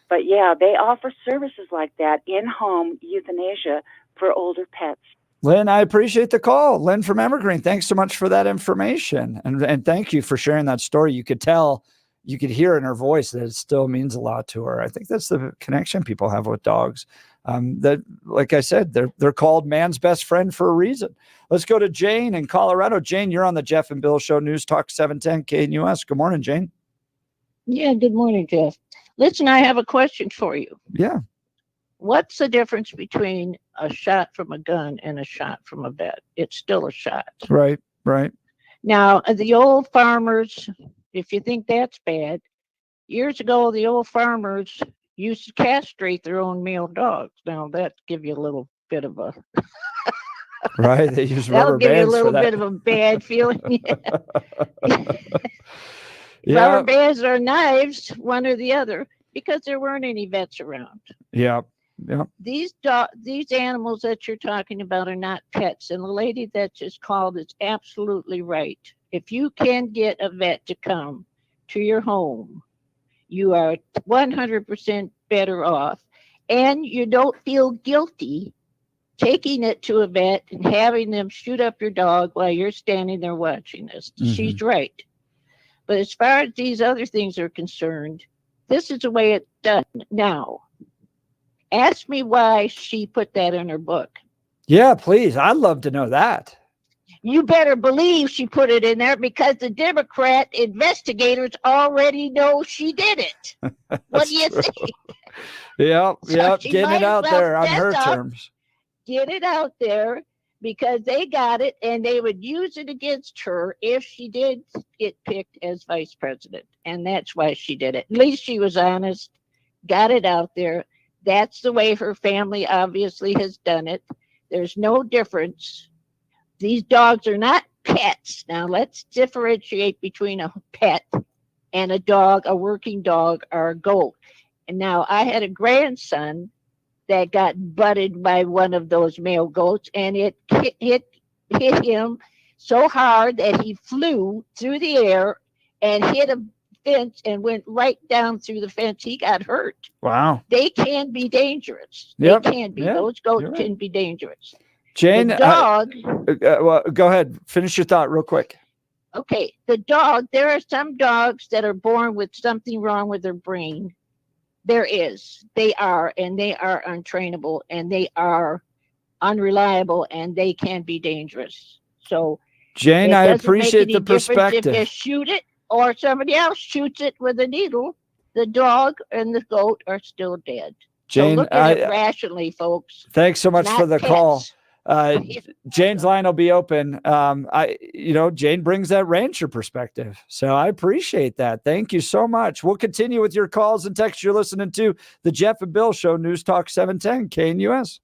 But yeah, they offer services like that, in-home euthanasia for older pets. Lynn, I appreciate the call. Lynn from Evergreen, thanks so much for that information. And thank you for sharing that story. You could hear in her voice that it still means a lot to her. I think that's the connection people have with dogs. That, like I said, they're called man's best friend for a reason. Let's go to Jane in Colorado. Jane, you're on the Jeff and Bill Show, News Talk 710 KNUS. Good morning, Jane. Yeah, good morning, Jeff. Listen, I have a question for you. Yeah. What's the difference between a shot from a gun and a shot from a vet? It's still a shot. Right. Now, the old farmers, if you think that's bad, years ago, the old farmers used to castrate their own male dogs. Now, that give you a little bit of a... Right, they use That'll rubber give you a bands little for that. bit of a bad feeling. Yeah. Rubber bands or knives, one or the other, because there weren't any vets around. Yeah. These animals that you're talking about are not pets, and the lady that just called is absolutely right. If you can get a vet to come to your home, you are 100% better off, and you don't feel guilty taking it to a vet and having them shoot up your dog while you're standing there watching this. She's right. But as far as these other things are concerned, this is the way it's done now. Ask me why she put that in her book. Yeah, please. I'd love to know that. You better believe she put it in there because the Democrat investigators already know she did it. What do you think? Yep. she Getting might it out as well there on fess her up. terms. Get it out there because they got it and they would use it against her if she did get picked as vice president. And that's why she did it. At least she was honest, got it out there. That's the way her family obviously has done it. There's no difference. These dogs are not pets. Now let's differentiate between a pet and a dog, a working dog, or a goat. And now I had a grandson that got butted by one of those male goats, and it hit him so hard that he flew through the air and hit a fence and went right down through the fence. He got hurt. Wow. They can be dangerous. Yep. They can be. Yep. Those goats You're right. can be dangerous. Jane, The dog. well, go ahead. Finish your thought real quick. Okay, the dog, there are some dogs that are born with something wrong with their brain. There is. They are, and they are untrainable, and they are unreliable, and they can be dangerous. So, Jane, it I doesn't make appreciate any the difference perspective. If you shoot it or somebody else shoots it with a needle, the dog and the goat are still dead. Jane, so look at it rationally, folks. Thanks so much Not for the pets. call. Jane's line will be open. Jane brings that rancher perspective. So I appreciate that. Thank you so much. We'll continue with your calls and texts. You're listening to the Jeff and Bill Show, News Talk 710 KNUS.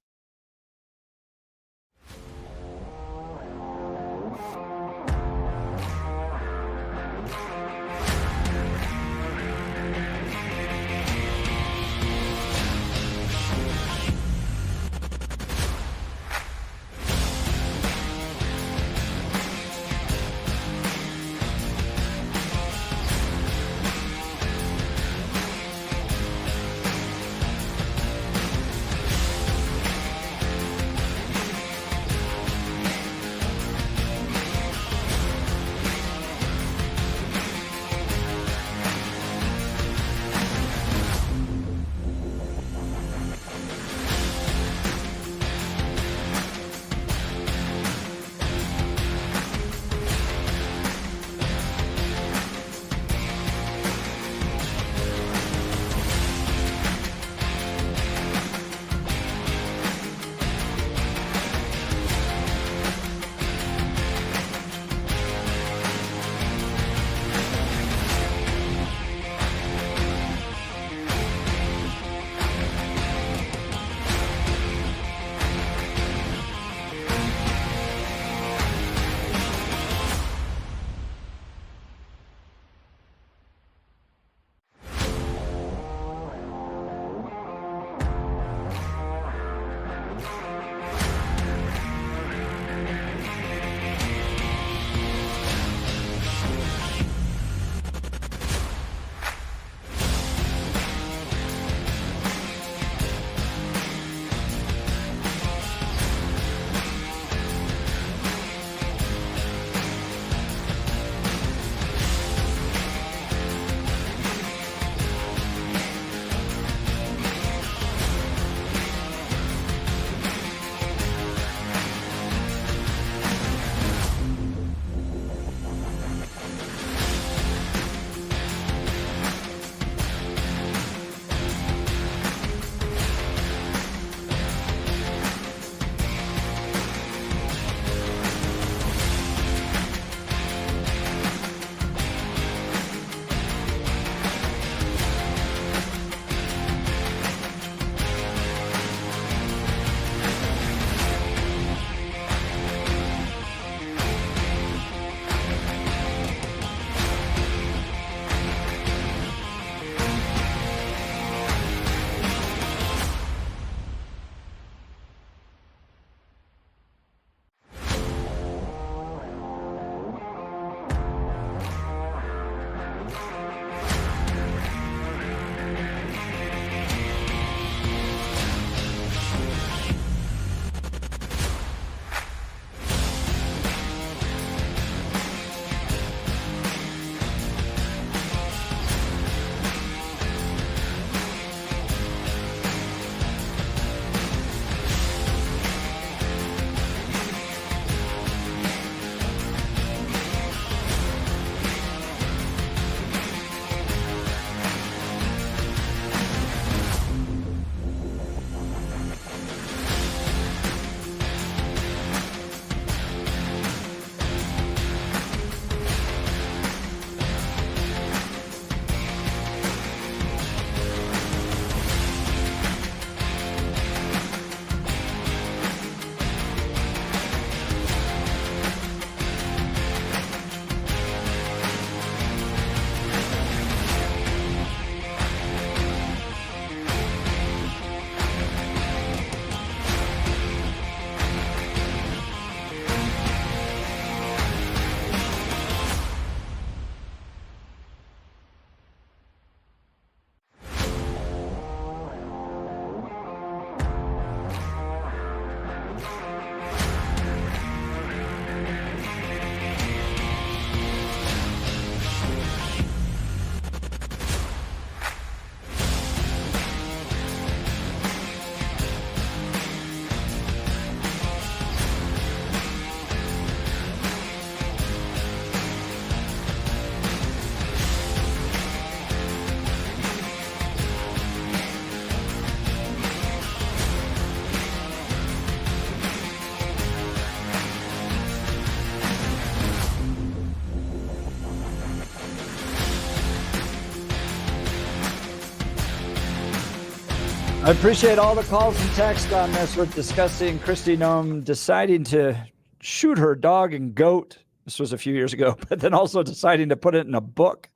I appreciate all the calls and texts on this. We're discussing Kristi Noem deciding to shoot her dog and goat. This was a few years ago, but then also deciding to put it in a book.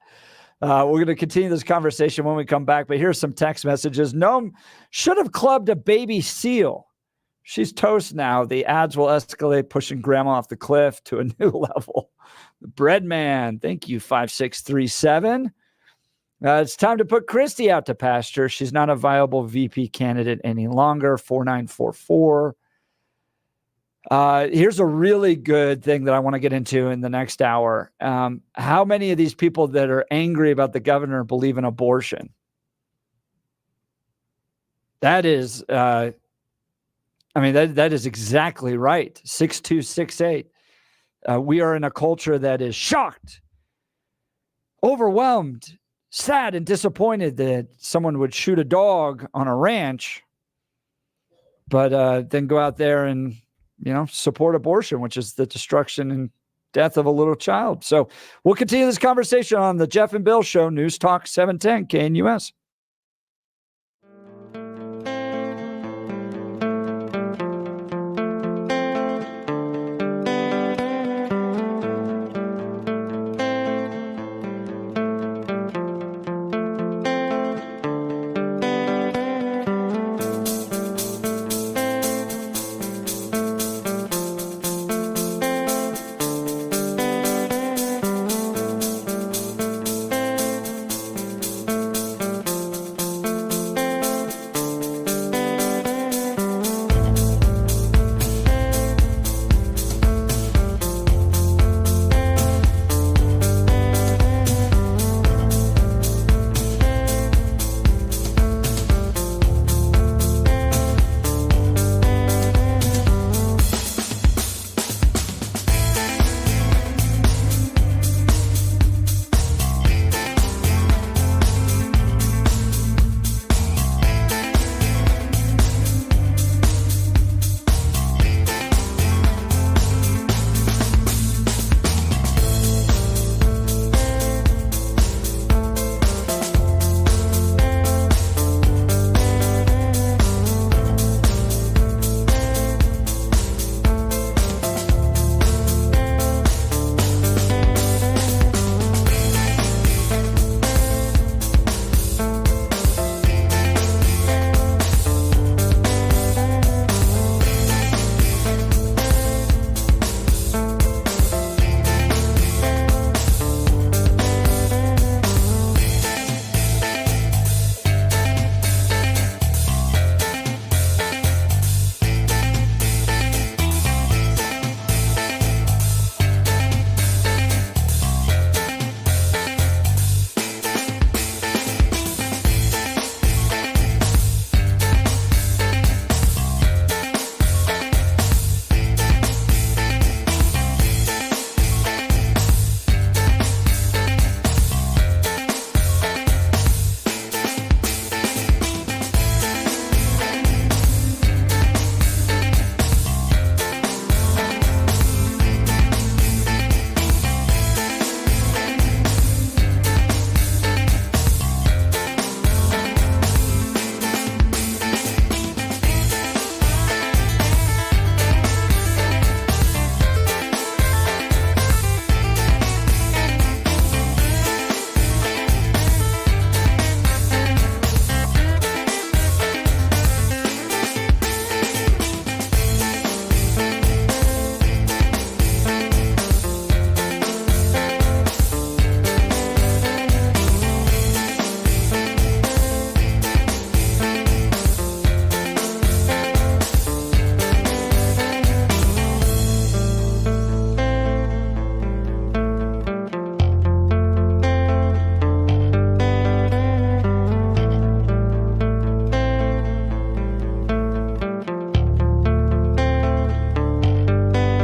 We're going to continue this conversation when we come back, but here's some text messages. Noem should have clubbed a baby seal. She's toast now. The ads will escalate, pushing grandma off the cliff to a new level. The bread man, thank you, 5637. It's time to put Kristi out to pasture. She's not a viable VP candidate any longer, 4944. Here's a really good thing that I want to get into in the next hour. How many of these people that are angry about the governor believe in abortion? That is, that is exactly right. 6268. We are in a culture that is shocked, overwhelmed, sad, and disappointed that someone would shoot a dog on a ranch, but then go out there and, support abortion, which is the destruction and death of a little child. So we'll continue this conversation on the Jeff and Bill Show, News Talk 710 KNUS.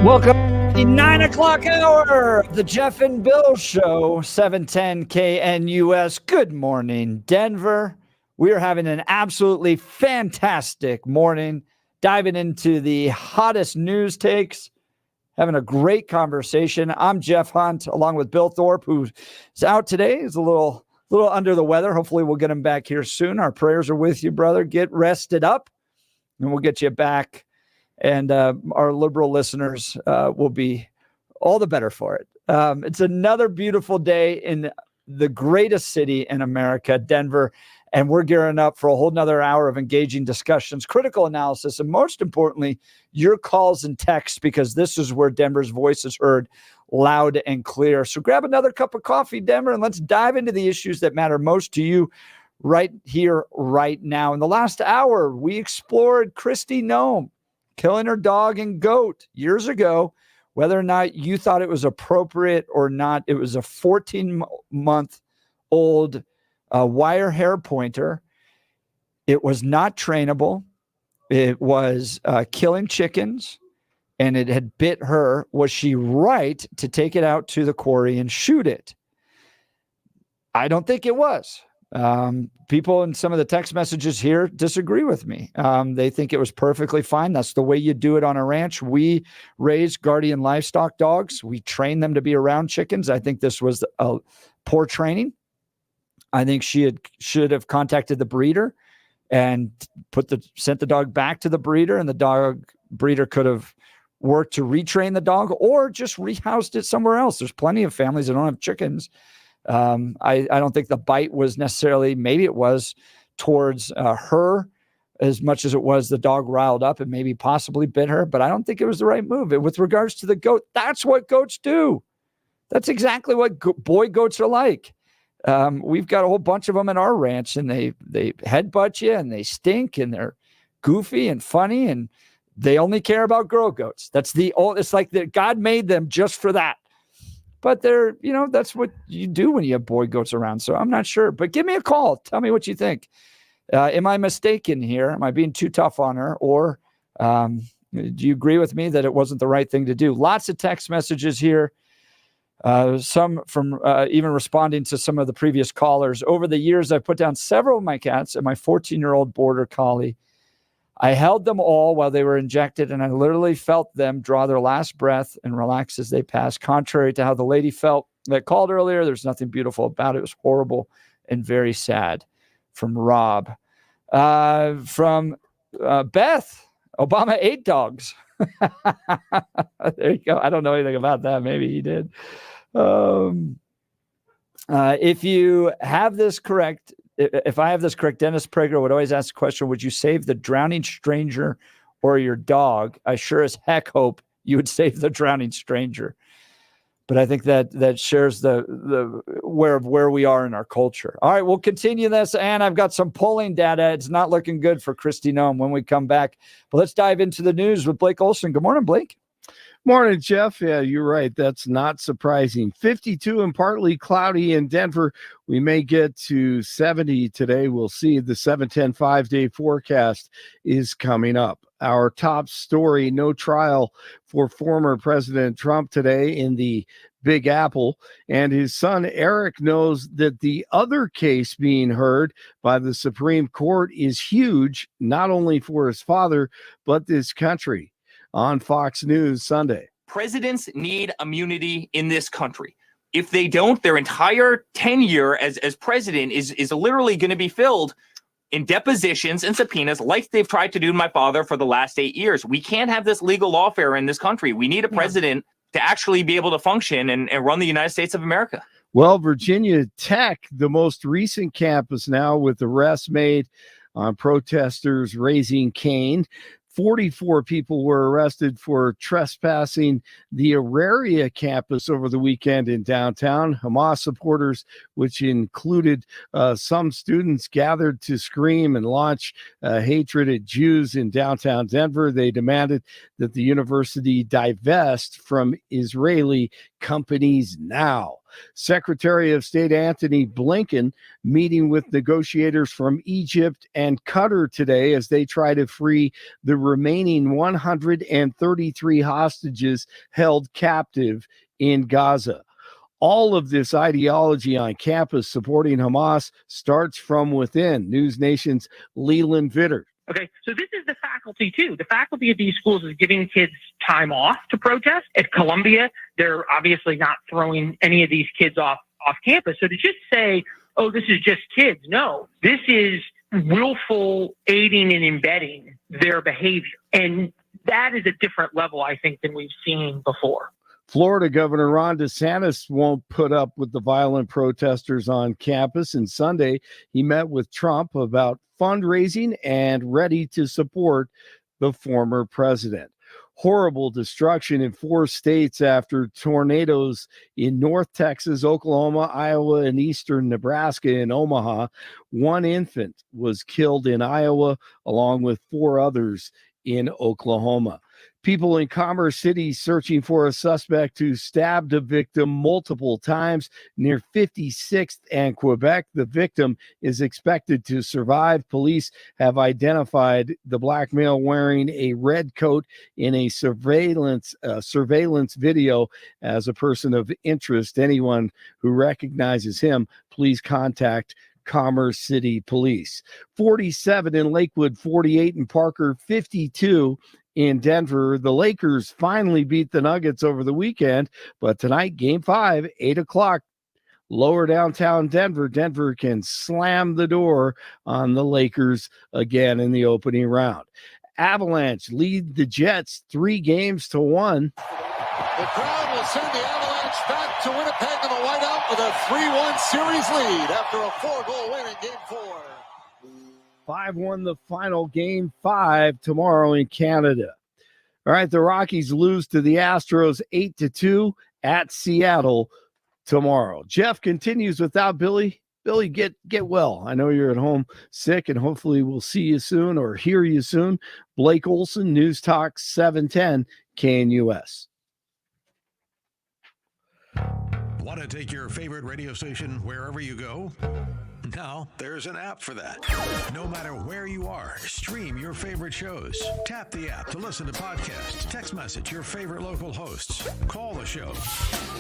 Welcome to the 9 o'clock hour of the Jeff and Bill Show, 710 KNUS. Good morning, Denver. We are having an absolutely fantastic morning, diving into the hottest news takes, having a great conversation. I'm Jeff Hunt, along with Bill Thorpe, who's out today. He's a little little under the weather. Hopefully we'll get him back here soon. Our prayers are with you, brother. Get rested up, and we'll get you back. And our liberal listeners will be all the better for it. It's another beautiful day in the greatest city in America, Denver. And we're gearing up for a whole nother hour of engaging discussions, critical analysis, and most importantly, your calls and texts, because this is where Denver's voice is heard loud and clear. So grab another cup of coffee, Denver, and let's dive into the issues that matter most to you right here, right now. In the last hour, we explored Kristi Noem killing her dog and goat years ago. Whether or not you thought it was appropriate or not, it was a 14-month-old wire hair pointer. It was not trainable. It was killing chickens, and it had bit her. Was she right to take it out to the quarry and shoot it? I don't think it was. People in some of the text messages here disagree with me. They think it was perfectly fine. That's the way you do it on a ranch. We raise guardian livestock dogs. We train them to be around chickens. I think this was a poor training. I think she should have contacted the breeder and sent the dog back to the breeder, and the breeder could have worked to retrain the dog or just rehoused it somewhere else. There's plenty of families that don't have chickens. I don't think the bite was necessarily, maybe it was towards her as much as it was the dog riled up and maybe possibly bit her, but I don't think it was the right move. With regards to the goat, that's what goats do. That's exactly what boy goats are like. We've got a whole bunch of them in our ranch, and they headbutt you, and they stink, and they're goofy and funny, and they only care about girl goats. It's like that God made them just for that. But that's what you do when you have boy goats around. So I'm not sure, but give me a call. Tell me what you think. Am I mistaken here? Am I being too tough on her? Or do you agree with me that it wasn't the right thing to do? Lots of text messages here. Some from even responding to some of the previous callers. Over the years, I've put down several of my cats and my 14-year-old border collie. I held them all while they were injected, and I literally felt them draw their last breath and relax as they passed. Contrary to how the lady felt that called earlier, there's nothing beautiful about it. It was horrible and very sad. From Rob. From Beth, Obama ate dogs. There you go. I don't know anything about that. Maybe he did. If you have this correct, if I have this correct, Dennis Prager would always ask the question, would you save the drowning stranger or your dog? I sure as heck hope you would save the drowning stranger. But I think that shares the where we are in our culture. All right, we'll continue this, and I've got some polling data. It's not looking good for Kristi Noem when we come back. But let's dive into the news with Blake Olson. Good morning, Blake. Morning, Jeff. Yeah, you're right. That's not surprising. 52 and partly cloudy in Denver. We may get to 70 today. We'll see. The 7-10 5-day forecast is coming up. Our top story, no trial for former President Trump today in the Big Apple. And his son Eric knows that the other case being heard by the Supreme Court is huge, not only for his father, but this country. On Fox News Sunday. Presidents need immunity in this country. If they don't, their entire tenure as president is literally going to be filled in depositions and subpoenas like they've tried to do to my father for the last 8 years. We can't have this legal lawfare in this country. We need a president to actually be able to function and run the United States of America. Well, Virginia Tech, the most recent campus now with arrests made on protesters raising Cain. 44 people were arrested for trespassing the Auraria campus over the weekend in downtown. Hamas supporters, which included some students, gathered to scream and launch hatred at Jews in downtown Denver. They demanded that the university divest from Israeli companies now. Secretary of State Antony Blinken meeting with negotiators from Egypt and Qatar today as they try to free the remaining 133 hostages held captive in Gaza. All of this ideology on campus supporting Hamas starts from within. News Nation's Leland Vitter. Okay, so this is the faculty too. The faculty at these schools is giving kids time off to protest. At Columbia, they're obviously not throwing any of these kids off campus. So to just say oh, this is just kids. No, this is willful aiding and embedding their behavior. And that is a different level, I think, than we've seen before. Florida Governor Ron DeSantis won't put up with the violent protesters on campus. And Sunday, he met with Trump about fundraising and ready to support the former president. Horrible destruction in 4 states after tornadoes in North Texas, Oklahoma, Iowa, and eastern Nebraska and Omaha. 1 infant was killed in Iowa, along with 4 others in Oklahoma. People in Commerce City searching for a suspect who stabbed a victim multiple times near 56th and Quebec. The victim is expected to survive. Police have identified the black male wearing a red coat in a surveillance video as a person of interest. Anyone who recognizes him, please contact Commerce City Police. 47 in Lakewood, 48 in Parker, 52 in Denver. The Lakers finally beat the Nuggets over the weekend, but tonight, game 5, 8 o'clock, lower downtown Denver. Denver can slam the door on the Lakers again in the opening round. Avalanche lead the Jets 3-1. The crowd will send the Avalanche back to Winnipeg in the whiteout with a 3-1 series lead after a 4-goal win in game 4. 5-1 the final, game 5 tomorrow in Canada. All right, the Rockies lose to the Astros 8-2 at Seattle tomorrow. Jeff continues without Billy. Billy, get well. I know you're at home sick, and hopefully we'll see you soon or hear you soon. Blake Olson, News Talk 710 KNUS. Want to take your favorite radio station wherever you go? Now there's an app for that. No matter where you are, stream your favorite shows. Tap the app to listen to podcasts, text message your favorite local hosts, call the show,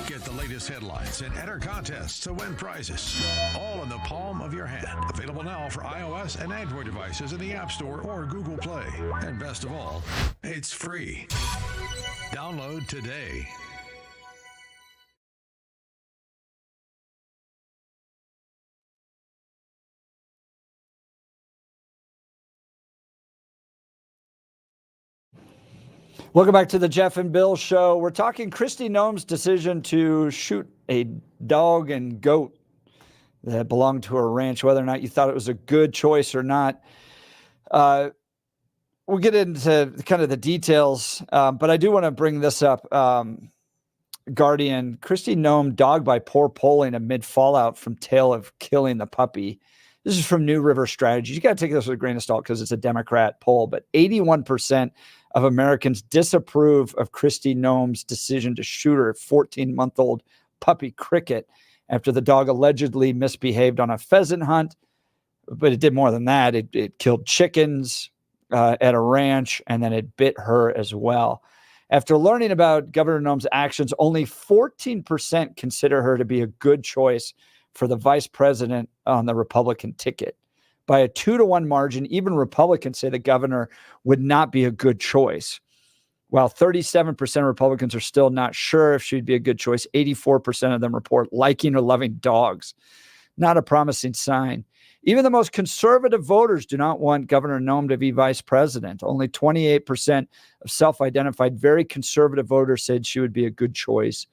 get the latest headlines, and enter contests to win prizes. All in the palm of your hand. Available now for iOS and Android devices in the App Store or Google Play. And best of all, it's free. Download today. Welcome back to the Jeff and Bill Show. We're talking Kristi Noem's decision to shoot a dog and goat that belonged to her ranch, whether or not you thought it was a good choice or not. We'll get into kind of the details, but I do want to bring this up. Guardian, Kristi Noem dogged by poor polling amid fallout from tale of killing the puppy. This is from New River Strategies. You got to take this with a grain of salt because it's a Democrat poll, but 81% of Americans disapprove of Kristi Noem's decision to shoot her 14-month-old puppy Cricket after the dog allegedly misbehaved on a pheasant hunt. But it did more than that. It killed chickens at a ranch, and then it bit her as well. After learning about Governor Noem's actions, only 14% consider her to be a good choice for the vice president on the Republican ticket. By a 2-to-1 margin, even Republicans say the governor would not be a good choice. While 37% of Republicans are still not sure if she'd be a good choice, 84% of them report liking or loving dogs. Not a promising sign. Even the most conservative voters do not want Governor Noem to be vice president. Only 28% of self-identified very conservative voters said she would be a good choice.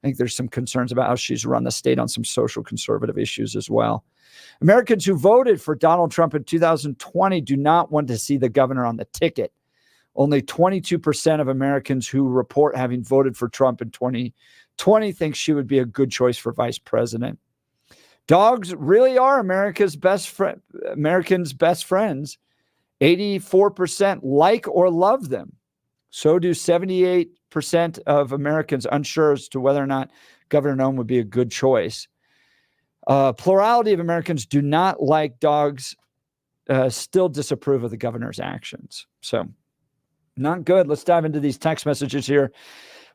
I think there's some concerns about how she's run the state on some social conservative issues as well. Americans who voted for Donald Trump in 2020 do not want to see the governor on the ticket. Only 22% of Americans who report having voted for Trump in 2020 think she would be a good choice for vice president. Dogs really are Americans' best friends. 84% like or love them. So do 78% of Americans unsure as to whether or not Governor Noem would be a good choice. Plurality of Americans do not like dogs, still disapprove of the governor's actions. So not good. Let's dive into these text messages here.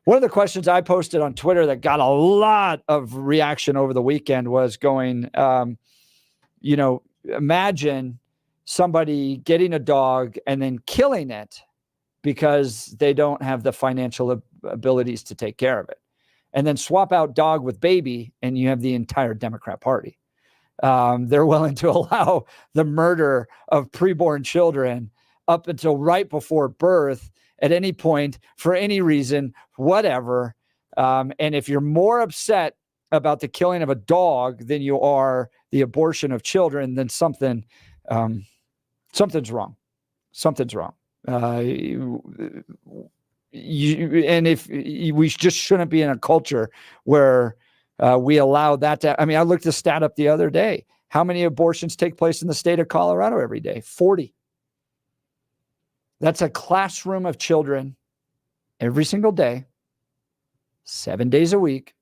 One of the questions I posted on Twitter that got a lot of reaction over the weekend was going, imagine somebody getting a dog and then killing it because they don't have the financial abilities to take care of it. And then swap out dog with baby, and you have the entire Democrat Party. They're willing to allow the murder of preborn children up until right before birth at any point for any reason, whatever. And if you're more upset about the killing of a dog than you are the abortion of children, then something's wrong. Something's wrong. We just shouldn't be in a culture where we allow that to. I mean, I looked the stat up the other day. How many abortions take place in the state of Colorado every day? 40. That's a classroom of children every single day, 7 days a week,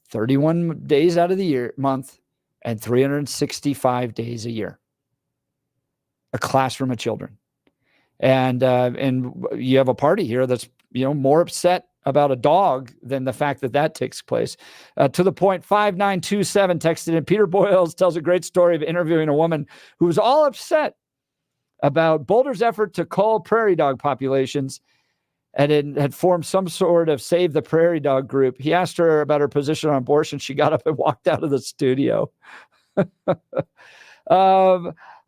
31 days out of the month, and 365 days a year. A classroom of children. And you have a party here that's, more upset about a dog than the fact that takes place. To the point, 5927 texted in. Peter Boyles tells a great story of interviewing a woman who was all upset about Boulder's effort to cull prairie dog populations, and it had formed some sort of Save the Prairie Dog group. He asked her about her position on abortion. She got up and walked out of the studio.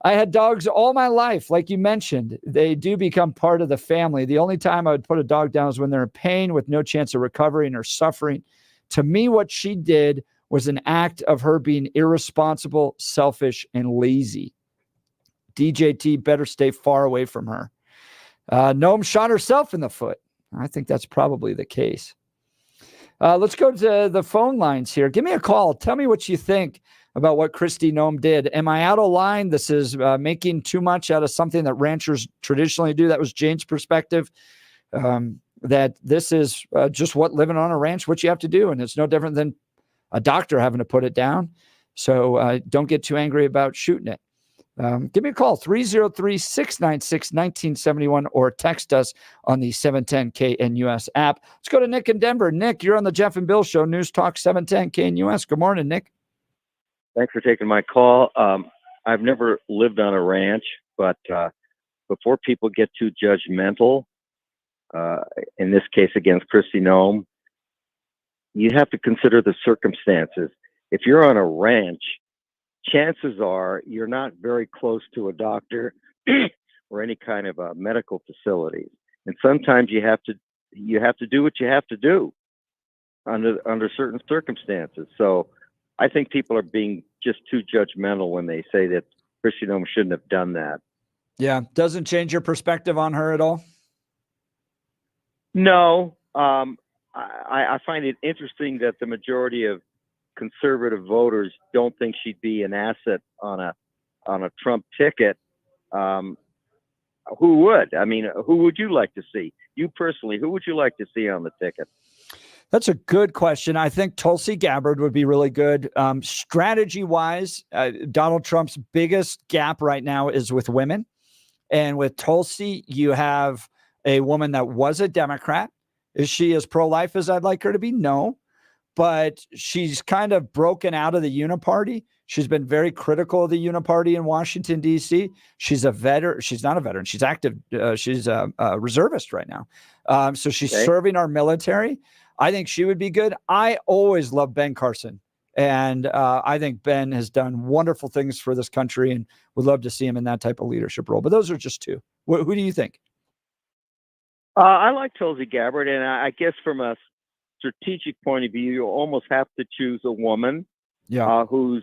I had dogs all my life. Like you mentioned, they do become part of the family. The only time I would put a dog down is when they're in pain with no chance of recovering or suffering. To me, what she did was an act of her being irresponsible, selfish, and lazy. DJT better stay far away from her. Noem shot herself in the foot. I think that's probably the case. Let's go to the phone lines here. Give me a call. Tell me what you think about what Kristi Noem did. Am I out of line? This is making too much out of something that ranchers traditionally do. That was Jane's perspective, that this is just what living on a ranch, what you have to do. And it's no different than a doctor having to put it down. So don't get too angry about shooting it. Give me a call, 303-696-1971, or text us on the 710 KNUS app. Let's go to Nick in Denver. Nick, you're on the Jeff and Bill Show, News Talk 710 KNUS. Good morning, Nick. Thanks for taking my call. I've never lived on a ranch, but before people get too judgmental, in this case against Kristi Noem, you have to consider the circumstances. If you're on a ranch, chances are you're not very close to a doctor or any kind of a medical facility, and sometimes you have to do what you have to do under certain circumstances. So I think people are being just too judgmental when they say that Kristi Noem shouldn't have done that. Yeah, doesn't change your perspective on her at all. No, I find it interesting that the majority of conservative voters don't think she'd be an asset on a Trump ticket. Who would? I mean, who would you like to see? You personally, who would you like to see on the ticket? That's a good question. I think Tulsi Gabbard would be really good. Strategy-wise, Donald Trump's biggest gap right now is with women. And with Tulsi, you have a woman that was a Democrat. Is she as pro-life as I'd like her to be? No. But she's kind of broken out of the Uniparty. She's been very critical of the Uniparty in Washington, D.C. She's a veteran. She's not a veteran. She's active. She's a reservist right now. So she's serving our military. I think she would be good. I always love Ben Carson. And I think Ben has done wonderful things for this country and would love to see him in that type of leadership role. But those are just two. Who do you think? I like Tulsi Gabbard, and I guess from a strategic point of view, you almost have to choose a woman who's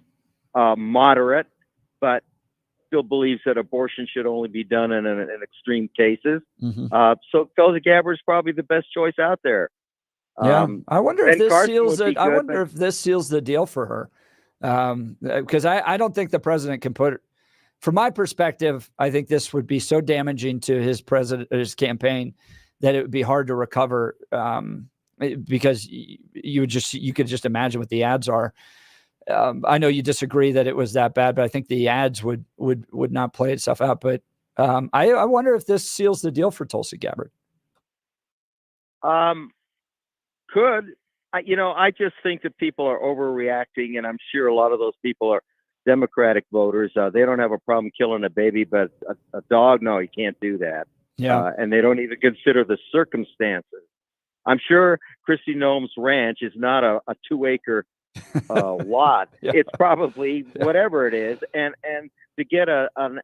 moderate, but still believes that abortion should only be done in extreme cases. Mm-hmm. So Tulsi Gabbard is probably the best choice out there. Yeah, I wonder if this seals it. I wonder but if this seals the deal for her, because I don't think the president can put. From my perspective, I think this would be so damaging to his campaign that it would be hard to recover. Because you could just imagine what the ads are. I know you disagree that it was that bad, but I think the ads would not play itself out. But I wonder if this seals the deal for Tulsi Gabbard. I just think that people are overreacting, and I'm sure a lot of those people are Democratic voters. They don't have a problem killing a baby, but a dog, no, you can't do that. Yeah. And they don't even consider the circumstances. I'm sure Kristi Noem's ranch is not a 2-acre lot. Yeah. It's probably whatever it is, and to get an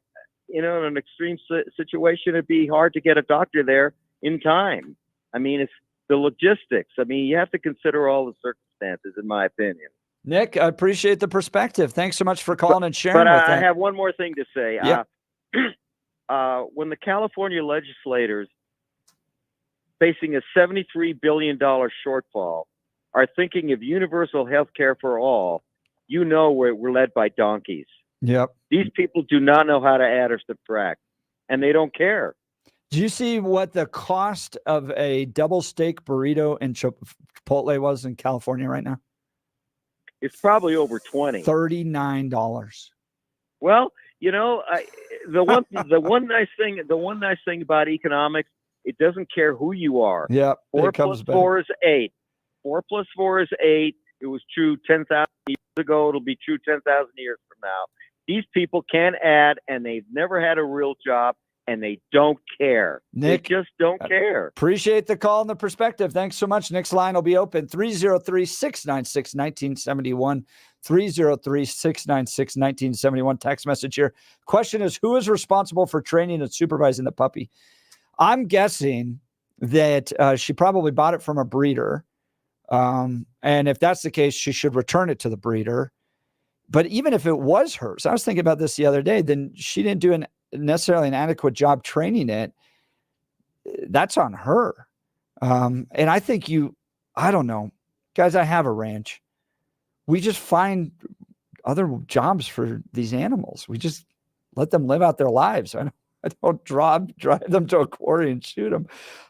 extreme situation, it'd be hard to get a doctor there in time. I mean, it's the logistics. I mean, you have to consider all the circumstances, in my opinion. Nick, I appreciate the perspective. Thanks so much for calling and sharing But with I that. have one more thing to say. Yep. When the California legislators, facing a $73 billion shortfall, are thinking of universal health care for all, we're led by donkeys. Yep. These people do not know how to add or subtract, and they don't care. Do you see what the cost of a double steak burrito in Chipotle was in California right now? It's probably over 20. $39. Well, the one nice thing about economics, it doesn't care who you are. Yep. 4 plus 4 is 8. 4 plus 4 is 8. It was true 10,000 years ago. It'll be true 10,000 years from now. These people can't add, and they've never had a real job, and they don't care. Nick, they just don't care. Appreciate the call and the perspective. Thanks so much. Next line will be open, 303-696-1971. 303-696-1971. Text message here. Question is, who is responsible for training and supervising the puppy? I'm guessing that she probably bought it from a breeder. And if that's the case, she should return it to the breeder. But even if it was hers, I was thinking about this the other day, then she didn't do necessarily an adequate job training it. That's on her. And I think I don't know. Guys, I have a ranch. We just find other jobs for these animals. We just let them live out their lives. I don't drive them to a quarry and shoot them.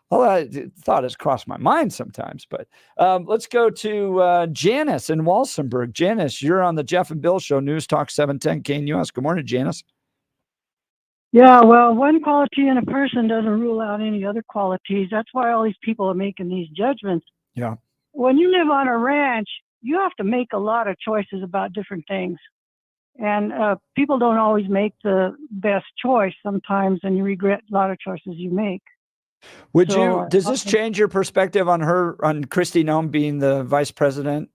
Well, I thought has crossed my mind sometimes, but let's go to Janice in Walsenburg. Janice, you're on the Jeff and Bill Show, News Talk 710 KNUS. Good morning, Janice. Yeah, well, one quality in a person doesn't rule out any other qualities. That's why all these people are making these judgments. Yeah. When you live on a ranch, you have to make a lot of choices about different things. And people don't always make the best choice sometimes, and you regret a lot of choices you make. Does this change your perspective on Kristi Noem being the vice president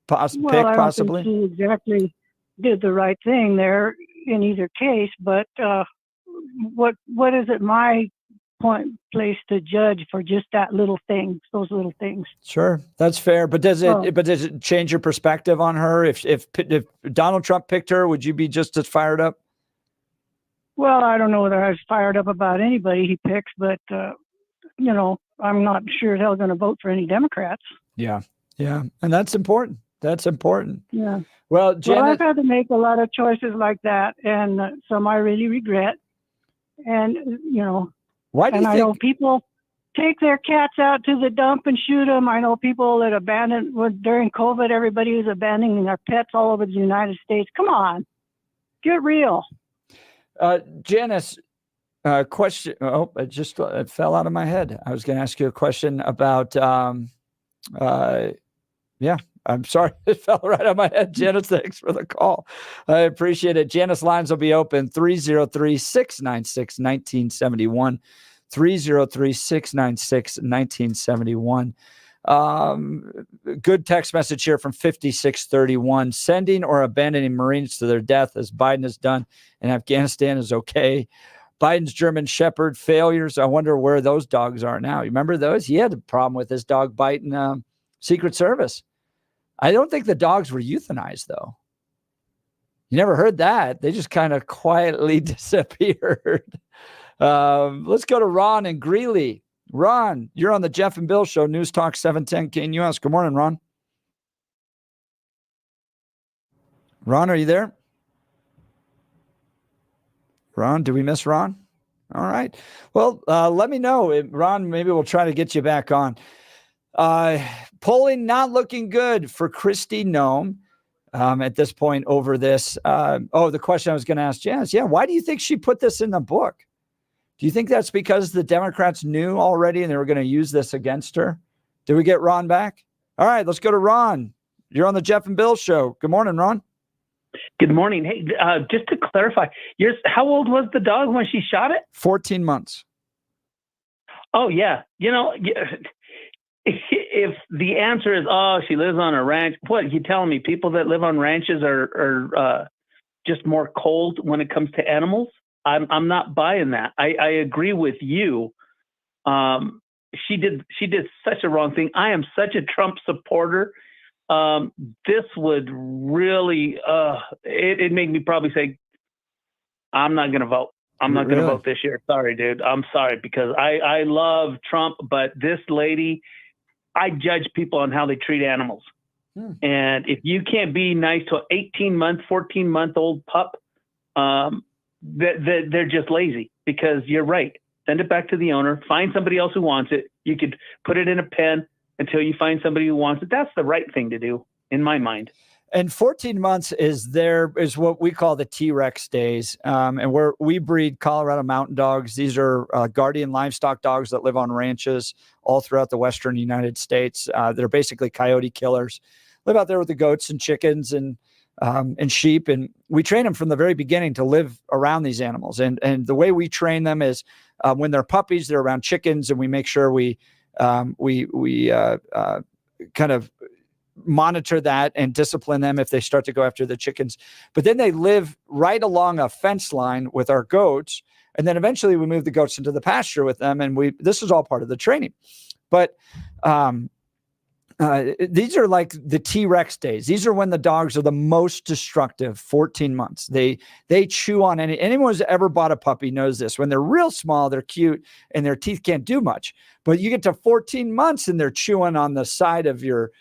pick, I possibly? don't think she exactly did the right thing there in either case, but what is it my place to judge for just those little things? Sure, that's fair. But does it change your perspective on her? If Donald Trump picked her, would you be just as fired up? Well, I don't know whether I was fired up about anybody he picks, but I'm not sure they're going to vote for any Democrats. Yeah, and that's important. That's important. Yeah. Well, Janet, I've had to make a lot of choices like that, and some I really regret. And why do you think? I know people take their cats out to the dump and shoot them. I know people that during COVID, everybody was abandoning their pets all over the United States. Come on, get real. Janice, question. Oh, it fell out of my head. I was going to ask you a question about. I'm sorry. It fell right out of my head. Janice, thanks for the call. I appreciate it. Janice, lines will be open, 303-696-1971. 303-696-1971. Good text message here from 5631. Sending or abandoning Marines to their death, as Biden has done in Afghanistan, is okay. Biden's German Shepherd failures. I wonder where those dogs are now. You remember those? He had a problem with his dog biting Secret Service. I don't think the dogs were euthanized, though. You never heard that. They just kind of quietly disappeared. Let's go to Ron in Greeley. Ron, you're on the Jeff and Bill Show, News Talk 710 KNUS. Good morning, Ron. Ron, are you there? Ron, do we miss Ron? All right. Well, let me know. Ron, maybe we'll try to get you back on. Polling not looking good for Kristi Noem at this point over this. The question I was going to ask Janice. Yeah, why do you think she put this in the book? Do you think that's because the Democrats knew already and they were going to use this against her? Did we get Ron back? All right, let's go to Ron. You're on the Jeff and Bill Show. Good morning, Ron. Good morning. Hey, just to clarify, how old was the dog when she shot it? 14 months. Oh, yeah. if the answer is, oh, she lives on a ranch, what, you telling me people that live on ranches are just more cold when it comes to animals? I'm not buying that. I agree with you. She did such a wrong thing. I am such a Trump supporter. This would really, it made me probably say, I'm not going to vote. I'm not going to vote this year. Sorry, dude. I'm sorry, because I love Trump, but this lady, I judge people on how they treat animals. And if you can't be nice to an 18-month, 14-month-old pup, they're just lazy, because you're right. Send it back to the owner. Find somebody else who wants it. You could put it in a pen until you find somebody who wants it. That's the right thing to do, in my mind. And 14 months is what we call the T-Rex days. And we breed Colorado mountain dogs. These are guardian livestock dogs that live on ranches all throughout the western United States. They're basically coyote killers. Live out there with the goats and chickens and sheep. And we train them from the very beginning to live around these animals. And the way we train them is when they're puppies, they're around chickens, and we make sure we kind of monitor that and discipline them if they start to go after the chickens. But then they live right along a fence line with our goats. And then eventually we move the goats into the pasture with them. And this is all part of the training. But these are like the T-Rex days. These are when the dogs are the most destructive, 14 months. They chew on anyone who's ever bought a puppy knows this. When they're real small, they're cute and their teeth can't do much. But you get to 14 months and they're chewing on the side of your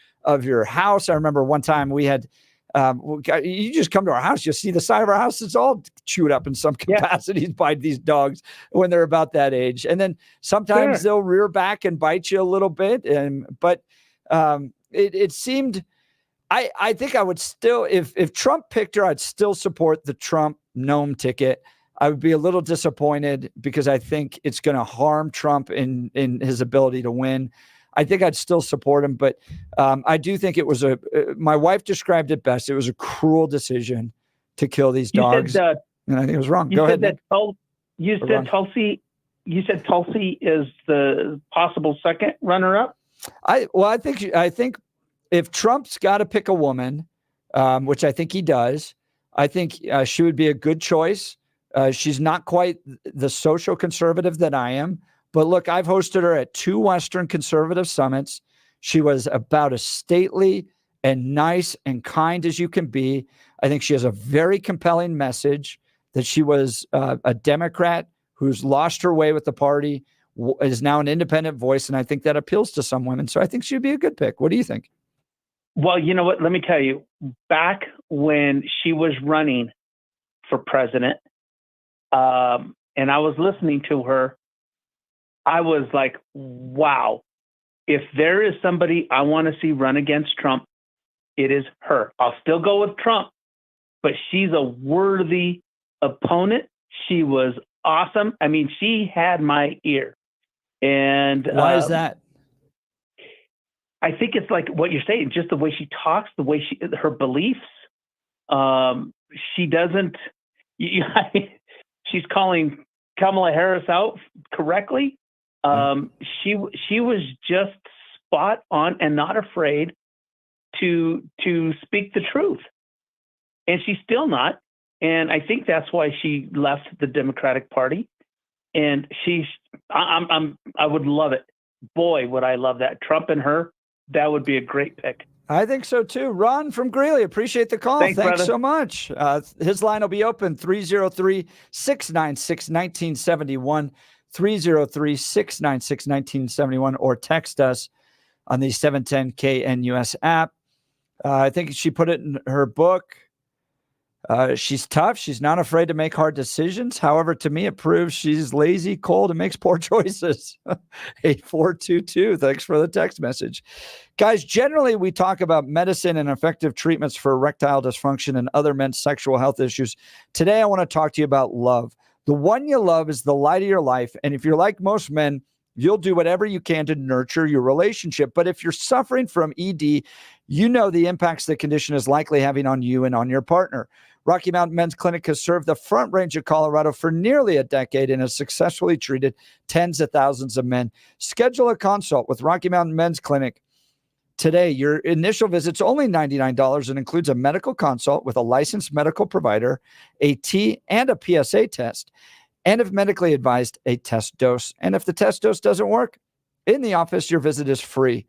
house. I remember one time we had, you just come to our house, you'll see the side of our house. It's all chewed up in some capacities by these dogs when they're about that age. And then sometimes they'll rear back and bite you a little bit. But it seemed, I think I would still, if Trump picked her, I'd still support the Trump Noem ticket. I would be a little disappointed because I think it's going to harm Trump in his ability to win. I think I'd still support him, but I do think it was my wife described it best. It was a cruel decision to kill these dogs. And I think it was wrong. Go ahead. You said Tulsi is the possible second runner-up? I think if Trump's got to pick a woman, which I think he does, I think she would be a good choice. She's not quite the social conservative that I am. But look, I've hosted her at 2 Western conservative summits. She was about as stately and nice and kind as you can be. I think she has a very compelling message that she was a Democrat who's lost her way with the party, is now an independent voice. And I think that appeals to some women. So I think she'd be a good pick. What do you think? Well, you know what? Let me tell you, back when she was running for president, and I was listening to her, I was like, wow, if there is somebody I want to see run against Trump, it is her. I'll still go with Trump, but she's a worthy opponent. She was awesome. I mean, she had my ear. And why is that? I think it's like what you're saying, just the way she talks, the way her beliefs. She doesn't, she's calling Kamala Harris out correctly. She was just spot on and not afraid to speak the truth, and she's still not. And I think that's why she left the Democratic Party. And I would love it. Boy, would I love that. Trump and her, that would be a great pick. I think so too. Ron from Greeley, appreciate the call. Thanks so much. His line will be open 303-696-1971. 303-696-1971, or text us on the 710 KNUS app. I think she put it in her book. She's tough. She's not afraid to make hard decisions. However, to me, it proves she's lazy, cold, and makes poor choices. 8422. Thanks for the text message. Guys, generally, we talk about medicine and effective treatments for erectile dysfunction and other men's sexual health issues. Today, I want to talk to you about love. The one you love is the light of your life. And if you're like most men, you'll do whatever you can to nurture your relationship. But if you're suffering from ED, you know the impacts the condition is likely having on you and on your partner. Rocky Mountain Men's Clinic has served the Front Range of Colorado for nearly a decade and has successfully treated tens of thousands of men. Schedule a consult with Rocky Mountain Men's Clinic today. Your initial visit's only $99 and includes a medical consult with a licensed medical provider, a T and a PSA test, and if medically advised, a test dose. And if the test dose doesn't work, in the office, your visit is free.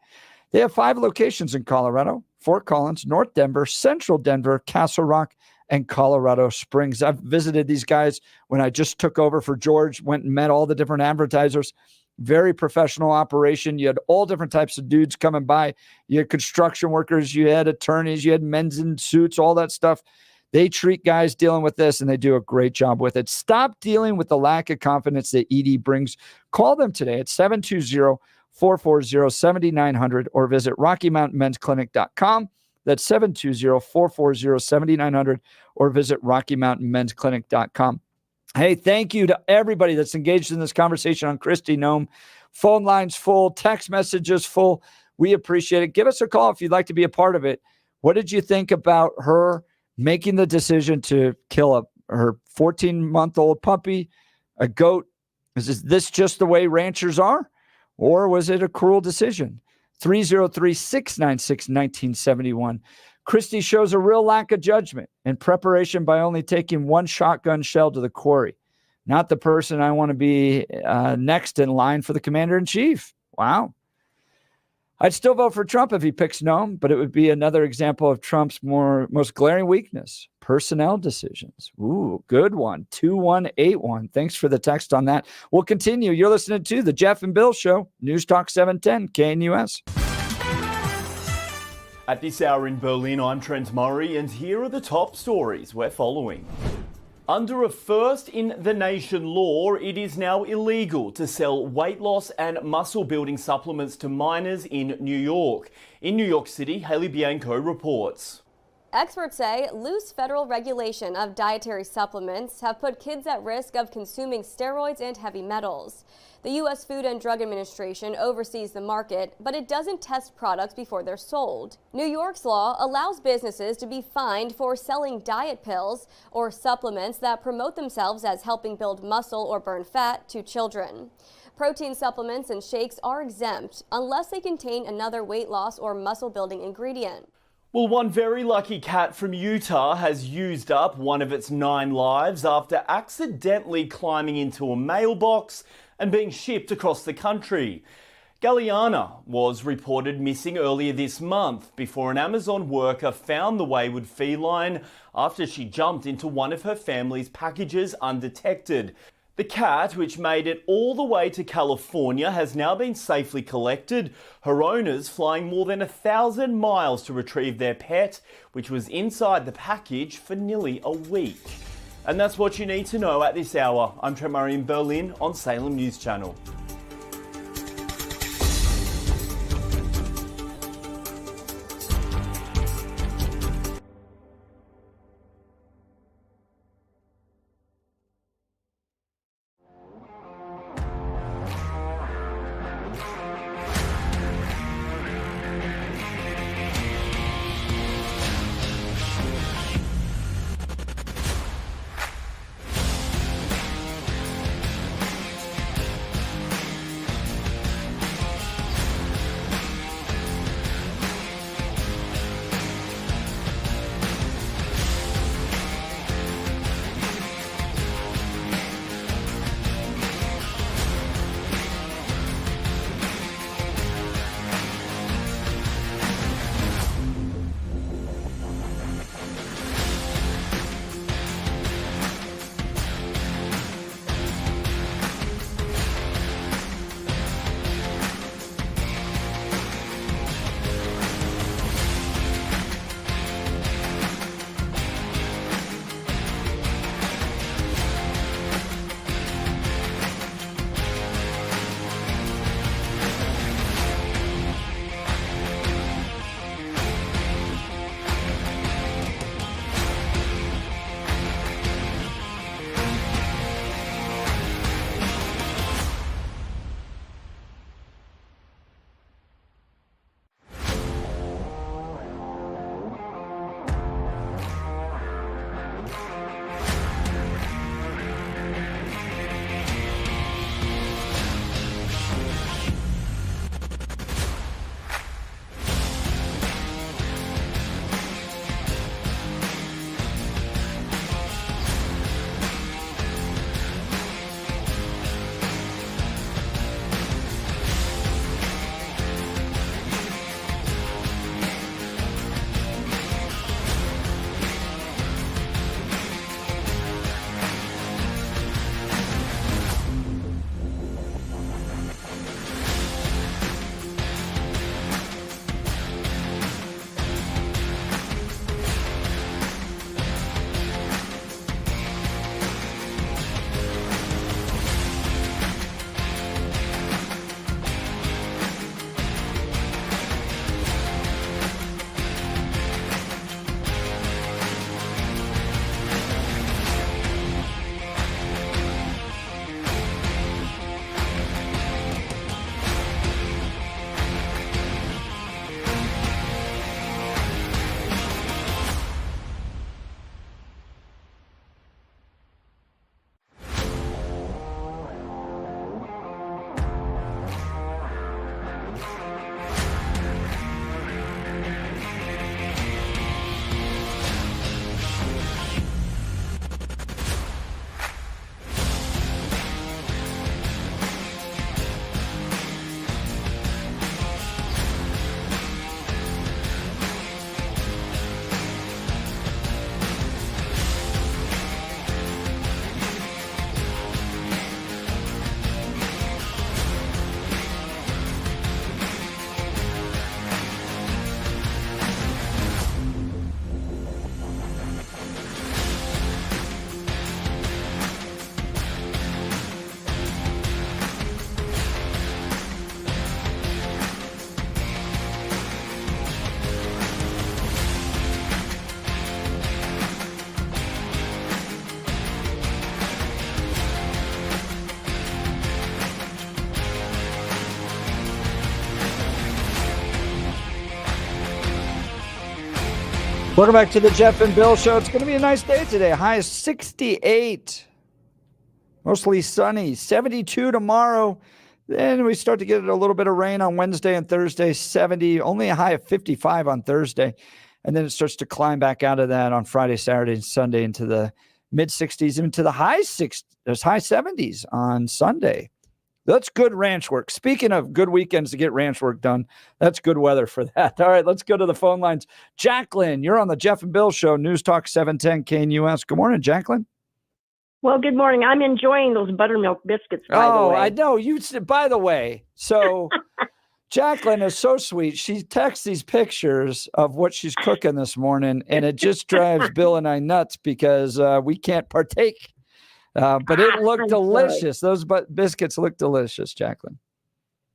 They have 5 locations in Colorado: Fort Collins, North Denver, Central Denver, Castle Rock, and Colorado Springs. I've visited these guys when I just took over for George, went and met all the different advertisers. Very professional operation. You had all different types of dudes coming by. You had construction workers, you had attorneys, you had men's in suits, all that stuff. They treat guys dealing with this, and they do a great job with it. Stop dealing with the lack of confidence that ED brings. Call them today at 720-440-7900 or visit RockyMountainMen'sClinic.com. That's 720-440-7900 or visit RockyMountainMen'sClinic.com. Hey, thank you to everybody that's engaged in this conversation on Kristi Noem. Phone lines full, text messages full. We appreciate it. Give us a call if you'd like to be a part of it. What did you think about her making the decision to kill her 14-month-old puppy, a goat? Is this just the way ranchers are? Or was it a cruel decision? 303-696-1971. Kristi shows a real lack of judgment and preparation by only taking one shotgun shell to the quarry. Not the person I want to be next in line for the commander-in-chief. Wow. I'd still vote for Trump if he picks Noem, but it would be another example of Trump's most glaring weakness, personnel decisions. Ooh, good one. 2181. Thanks for the text on that. We'll continue. You're listening to The Jeff and Bill Show, News Talk 710 KNUS. At this hour in Berlin, I'm Trent Murray, and here are the top stories we're following. Under a first-in-the-nation law, it is now illegal to sell weight loss and muscle-building supplements to minors in New York. In New York City, Haley Bianco reports. Experts say loose federal regulation of dietary supplements have put kids at risk of consuming steroids and heavy metals. The U.S. Food and Drug Administration oversees the market, but it doesn't test products before they're sold. New York's law allows businesses to be fined for selling diet pills or supplements that promote themselves as helping build muscle or burn fat to children. Protein supplements and shakes are exempt unless they contain another weight loss or muscle building ingredient. Well, one very lucky cat from Utah has used up one of its 9 lives after accidentally climbing into a mailbox and being shipped across the country. Galliana was reported missing earlier this month before an Amazon worker found the wayward feline after she jumped into one of her family's packages undetected. The cat, which made it all the way to California, has now been safely collected, her owners flying more than 1,000 miles to retrieve their pet, which was inside the package for nearly a week. And that's what you need to know at this hour. I'm Trent Murray in Berlin on Salem News Channel. Welcome back to the Jeff and Bill Show. It's going to be a nice day today. High is 68. Mostly sunny. 72 tomorrow. Then we start to get a little bit of rain on Wednesday and Thursday. 70. Only a high of 55 on Thursday. And then it starts to climb back out of that on Friday, Saturday, and Sunday into the mid-60s, even to the high 70s on Sunday. That's good ranch work. Speaking of good weekends to get ranch work done, that's good weather for that. All right, let's go to the phone lines. Jacqueline, you're on the Jeff and Bill Show, News Talk 710 KNUS. Good morning, Jacqueline. Well, good morning. I'm enjoying those buttermilk biscuits, by the way. I know. By the way, so Jacqueline is so sweet. She texts these pictures of what she's cooking this morning, and it just drives Bill and I nuts because we can't partake. But it looked delicious. Those biscuits look delicious, Jacqueline.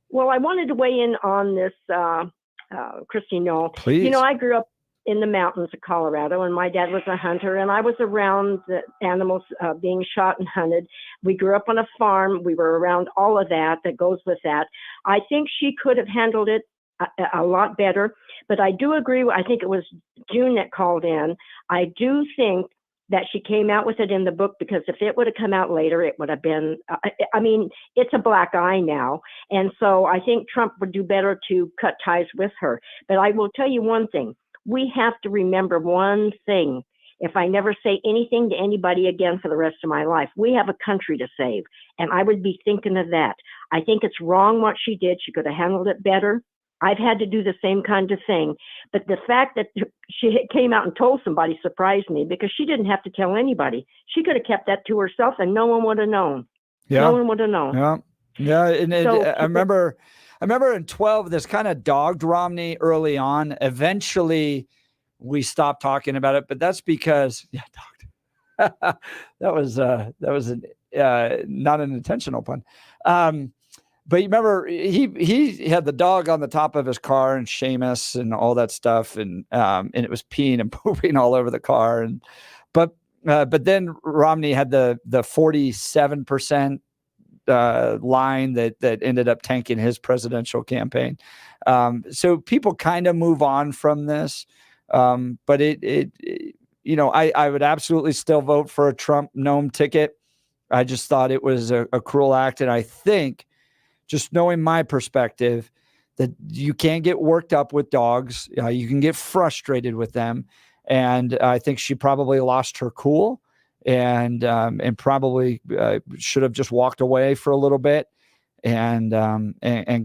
Well, I wanted to weigh in on this, Kristi Noem. Please. You know, I grew up in the mountains of Colorado, and my dad was a hunter, and I was around the animals being shot and hunted. We grew up on a farm. We were around all of that goes with that. I think she could have handled it a lot better, but I do agree. I think it was June that called in. I do think that she came out with it in the book, because if it would have come out later, it would have been, I mean, it's a black eye now. And so I think Trump would do better to cut ties with her. But I will tell you one thing. We have to remember one thing. If I never say anything to anybody again for the rest of my life, we have a country to save. And I would be thinking of that. I think it's wrong what she did. She could have handled it better. I've had to do the same kind of thing. But the fact that she came out and told somebody surprised me, because she didn't have to tell anybody. She could have kept that to herself and no one would have known. Yeah. No one would have known. Yeah. Yeah. And So- I remember in 12, this kind of dogged Romney early on. Eventually we stopped talking about it, but that's because, dogged. that was not an intentional pun. But you remember he had the dog on the top of his car, and Seamus and all that stuff, and it was peeing and pooping all over the car. But then Romney had the 47% line that ended up tanking his presidential campaign. So people kind of move on from this, but I would absolutely still vote for a Trump Noem ticket. I just thought it was a cruel act, and I think, just knowing my perspective, that you can't get worked up with dogs. You can get frustrated with them. And I think she probably lost her cool and probably should have just walked away for a little bit and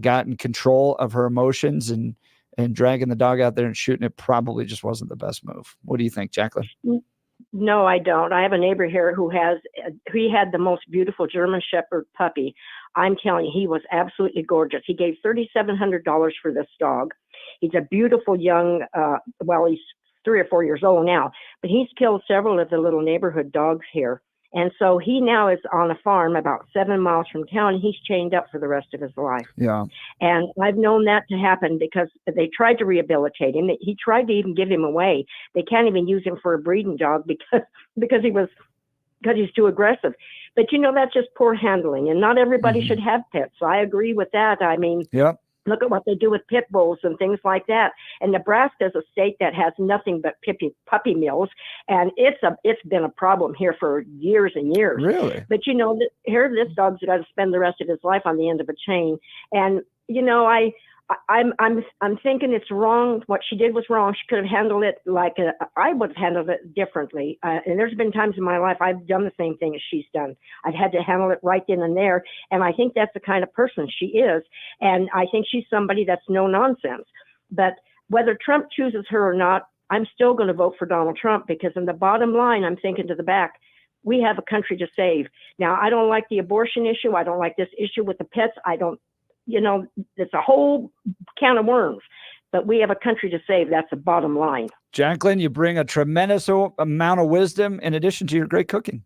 gotten control of her emotions, and dragging the dog out there and shooting it probably just wasn't the best move. What do you think, Jacqueline? No, I don't. I have a neighbor here who he had the most beautiful German Shepherd puppy. I'm telling you, he was absolutely gorgeous. He gave $3,700 for this dog. He's a beautiful young, he's 3 or 4 years old now, but he's killed several of the little neighborhood dogs here. And so he now is on a farm about 7 miles from town. He's chained up for the rest of his life. Yeah. And I've known that to happen because they tried to rehabilitate him. He tried to even give him away. They can't even use him for a breeding dog because he's too aggressive. But that's just poor handling, and not everybody should have pets. So I agree with that. I mean, yep. Look at what they do with pit bulls and things like that. And Nebraska is a state that has nothing but puppy mills, and it's been a problem here for years and years. Really? But here this dog's got to spend the rest of his life on the end of a chain. And I'm thinking it's wrong. What she did was wrong. She could have handled it I would have handled it differently. And there's been times in my life I've done the same thing as she's done. I've had to handle it right then and there. And I think that's the kind of person she is. And I think she's somebody that's no nonsense. But whether Trump chooses her or not, I'm still going to vote for Donald Trump, because in the bottom line, I'm thinking to the back, we have a country to save. Now, I don't like the abortion issue. I don't like this issue with the pets. It's a whole can of worms, but we have a country to save. That's the bottom line. Jacqueline, you bring a tremendous amount of wisdom in addition to your great cooking.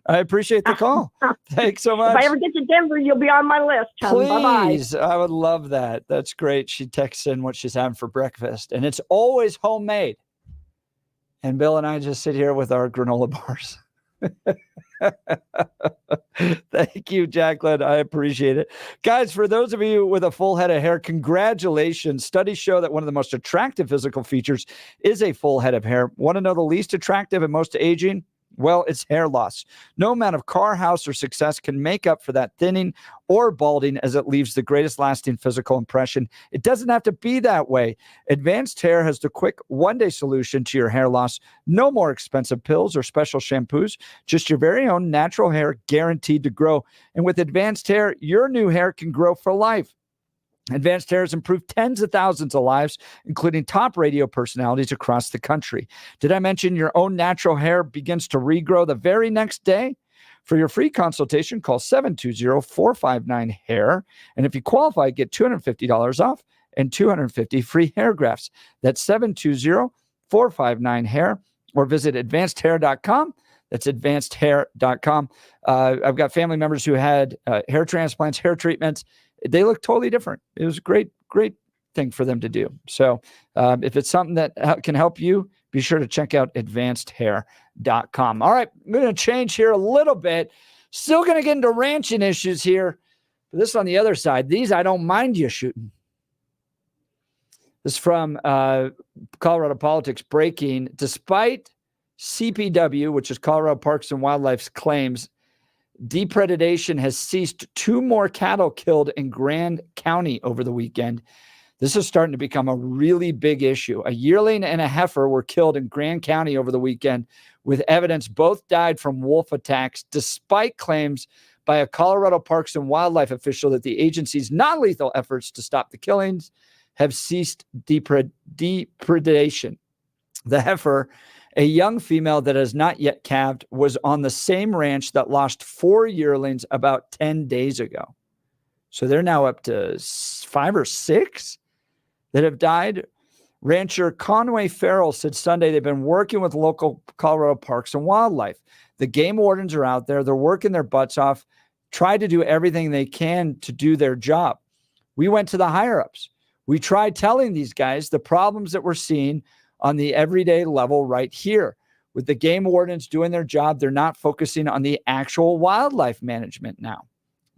I appreciate the call. Thanks so much. If I ever get to Denver, you'll be on my list. Please. Bye-bye. I would love that. That's great. She texts in what she's having for breakfast, and it's always homemade. And Bill and I just sit here with our granola bars. Thank you, Jacqueline. I appreciate it. Guys, for those of you with a full head of hair, congratulations. Studies show that one of the most attractive physical features is a full head of hair. Want to know the least attractive and most aging? Well, it's hair loss. No amount of car, house, or success can make up for that thinning or balding, as it leaves the greatest lasting physical impression. It doesn't have to be that way. Advanced Hair has the quick one-day solution to your hair loss. No more expensive pills or special shampoos, just your very own natural hair guaranteed to grow. And with Advanced Hair, your new hair can grow for life. Advanced Hair has improved tens of thousands of lives, including top radio personalities across the country. Did I mention your own natural hair begins to regrow the very next day? For your free consultation, call 720-459-HAIR. And if you qualify, get $250 off and 250 free hair grafts. That's 720-459-HAIR, or visit advancedhair.com. That's advancedhair.com. I've got family members who had hair transplants, hair treatments. They look totally different. It was a great thing for them to do. So if it's something that can help you, be sure to check out advancedhair.com. All right, I'm going to change here a little bit. Still going to get into ranching issues here. But this on the other side. These I don't mind you shooting. This is from Colorado Politics breaking. Despite CPW, which is Colorado Parks and Wildlife's claims, depredation has ceased. 2 more cattle killed in Grand County over the weekend. This is starting to become a really big issue. A yearling and a heifer were killed in Grand County over the weekend, with evidence both died from wolf attacks, despite claims by a Colorado Parks and Wildlife official that the agency's non-lethal efforts to stop the killings have ceased depredation. The heifer, a young female that has not yet calved, was on the same ranch that lost 4 yearlings about 10 days ago. So they're now up to 5 or 6 that have died. Rancher Conway Farrell said Sunday they've been working with local Colorado Parks and Wildlife. The game wardens are out there. They're working their butts off, try to do everything they can to do their job. We went to the higher-ups. We tried telling these guys the problems that we're seeing on the everyday level right here. With the game wardens doing their job, they're not focusing on the actual wildlife management now.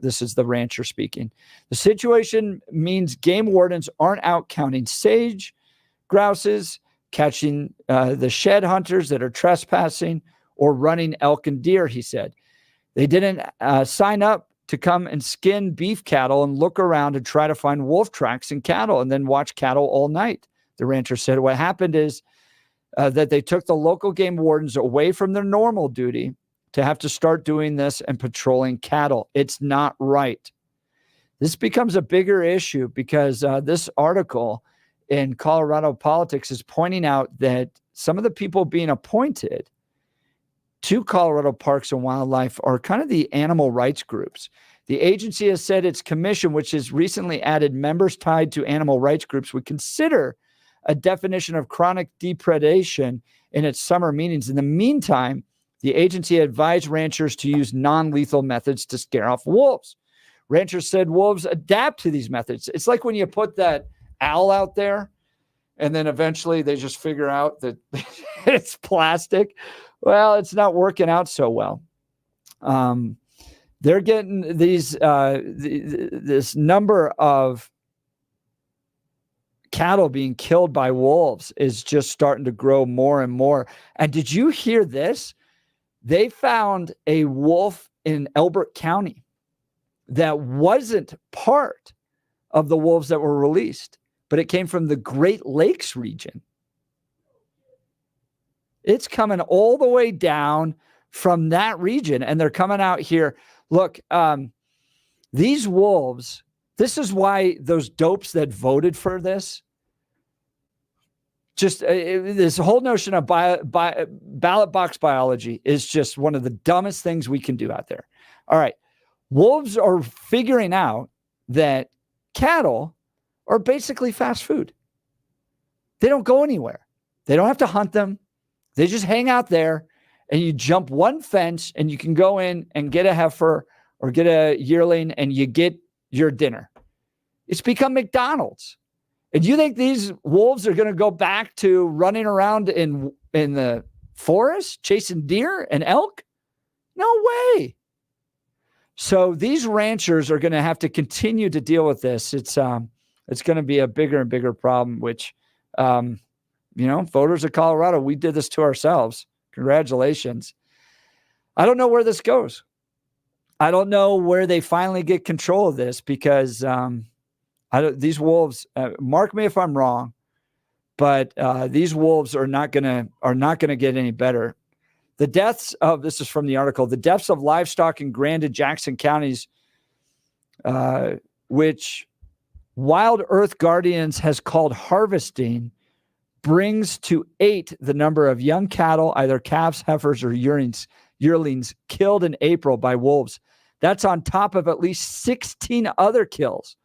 This is the rancher speaking. The situation means game wardens aren't out counting sage grouses, catching the shed hunters that are trespassing, or running elk and deer, he said. They didn't sign up to come and skin beef cattle and look around and try to find wolf tracks in cattle and then watch cattle all night. The rancher said what happened is that they took the local game wardens away from their normal duty to have to start doing this and patrolling cattle. It's not right. This becomes a bigger issue because this article in Colorado Politics is pointing out that some of the people being appointed to Colorado Parks and Wildlife are kind of the animal rights groups. The agency has said its commission, which has recently added members tied to animal rights groups, would consider a definition of chronic depredation in its summer meetings. In the meantime, the agency advised ranchers to use non-lethal methods to scare off wolves. Ranchers said wolves adapt to these methods. It's like when you put that owl out there and then eventually they just figure out that it's plastic. Well, it's not working out so well. They're getting these this number of cattle being killed by wolves is just starting to grow more and more. And did you hear this? They found a wolf in Elbert County that wasn't part of the wolves that were released, but it came from the Great Lakes region. It's coming all the way down from that region, and they're coming out here. Look, these wolves, this is why those dopes that voted for this, just this whole notion of ballot box biology is just one of the dumbest things we can do out there. All right. Wolves are figuring out that cattle are basically fast food. They don't go anywhere. They don't have to hunt them. They just hang out there, and you jump one fence and you can go in and get a heifer or get a yearling and you get your dinner. It's become McDonald's. And you think these wolves are going to go back to running around in the forest chasing deer and elk? No way. So these ranchers are going to have to continue to deal with this. It's going to be a bigger and bigger problem, which, voters of Colorado, we did this to ourselves. Congratulations. I don't know where this goes. I don't know where they finally get control of this because these wolves, mark me if I'm wrong, but these wolves are not going to get any better. This is from the article, the deaths of livestock in Grand and Jackson counties, which Wild Earth Guardians has called harvesting, brings to 8 the number of young cattle, either calves, heifers, or yearlings killed in April by wolves. That's on top of at least 16 other kills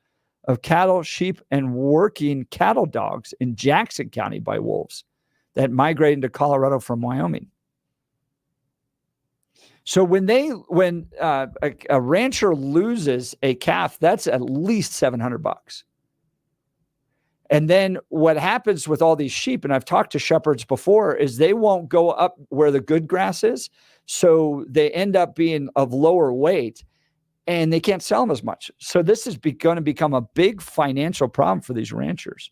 of cattle, sheep, and working cattle dogs in Jackson County by wolves that migrate into Colorado from Wyoming. So when a rancher loses a calf, that's at least $700. And then what happens with all these sheep, and I've talked to shepherds before, is they won't go up where the good grass is. So they end up being of lower weight and they can't sell them as much. So this is going to become a big financial problem for these ranchers.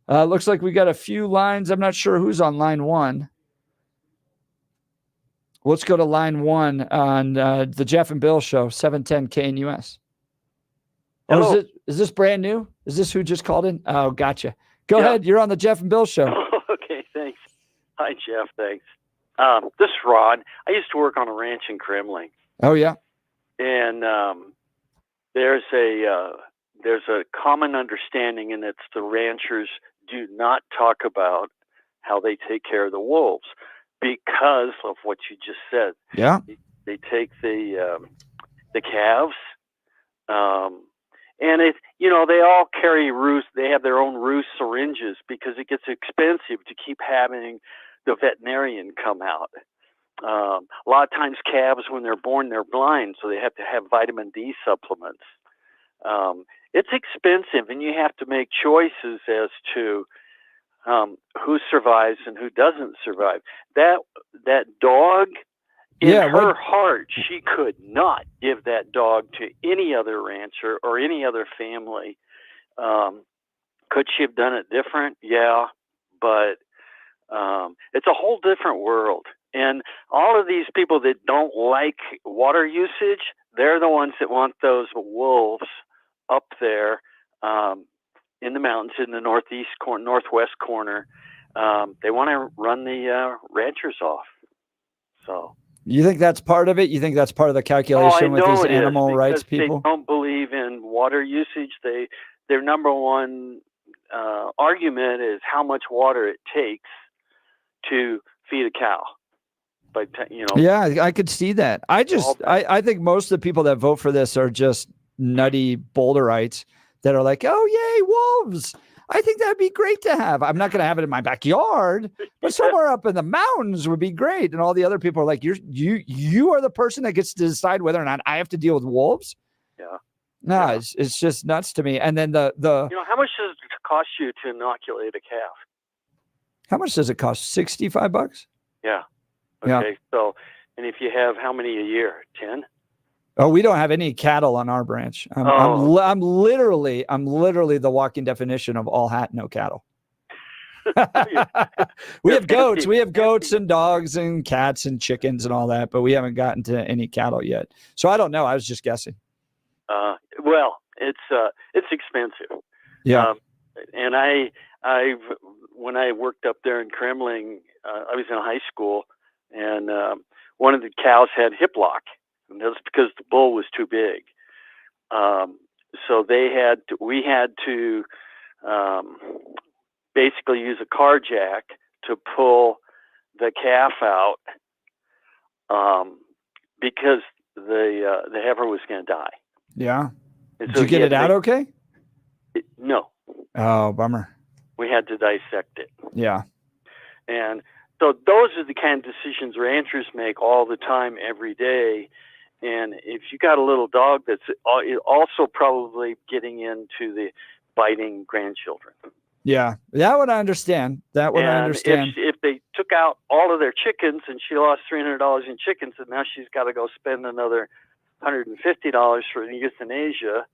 Looks like we got a few lines. I'm not sure who's on line 1. Let's go to line 1 on the Jeff and Bill show, 710 KNUS. Hello. Oh, is this brand new? Is this who just called in? Oh, gotcha. Go ahead. You're on the Jeff and Bill show. Okay, thanks. Hi, Jeff. Thanks. This is Rod. I used to work on a ranch in Kremling, Oh, yeah. and there's a common understanding, and it's the ranchers do not talk about how they take care of the wolves because of what you just said. Yeah. They take the calves, and they all carry roost. They have their own roost syringes because it gets expensive to keep having the veterinarian come out. A lot of times calves, when they're born, they're blind, so they have to have vitamin D supplements. It's expensive, and you have to make choices as to who survives and who doesn't survive. That dog, in her heart, she could not give that dog to any other rancher or any other family. Could she have done it different? Yeah, but it's a whole different world. And all of these people that don't like water usage, they're the ones that want those wolves up there in the mountains in the northwest corner. They want to run the ranchers off. So You think that's part of it? You think that's part of the calculation with these animal rights people? They don't believe in water usage. Their number one argument is how much water it takes to feed a cow. Yeah, I could see that. I think most of the people that vote for this are just nutty Boulderites that are like, oh, yay, wolves. I think that'd be great to have. I'm not going to have it in my backyard, but somewhere up in the mountains would be great. And all the other people are like, you are the person that gets to decide whether or not I have to deal with wolves. Yeah. No, yeah. It's just nuts to me. And then the how much does it cost you to inoculate a calf? How much does it cost? $65? Yeah. Okay. Yeah. So, and if you have how many a year? 10? Oh, we don't have any cattle on our branch. I'm literally the walking definition of all hat, no cattle. We have goats. We have goats and dogs and cats and chickens and all that, but we haven't gotten to any cattle yet. So I don't know. I was just guessing. Well, it's expensive. Yeah. And when I worked up there in Kremling, I was in high school, and one of the cows had hip lock. And that's because the bull was too big. So we had to basically use a car jack to pull the calf out because the heifer was going to die. Yeah. And Did you get it out okay? No. Oh, bummer. We had to dissect it. Yeah. And so those are the kind of decisions ranchers make all the time, every day. And if you got a little dog that's also probably getting into the biting grandchildren. Yeah, that one I understand. That one I understand. If they took out all of their chickens and she lost $300 in chickens, and now she's got to go spend another $150 for euthanasia,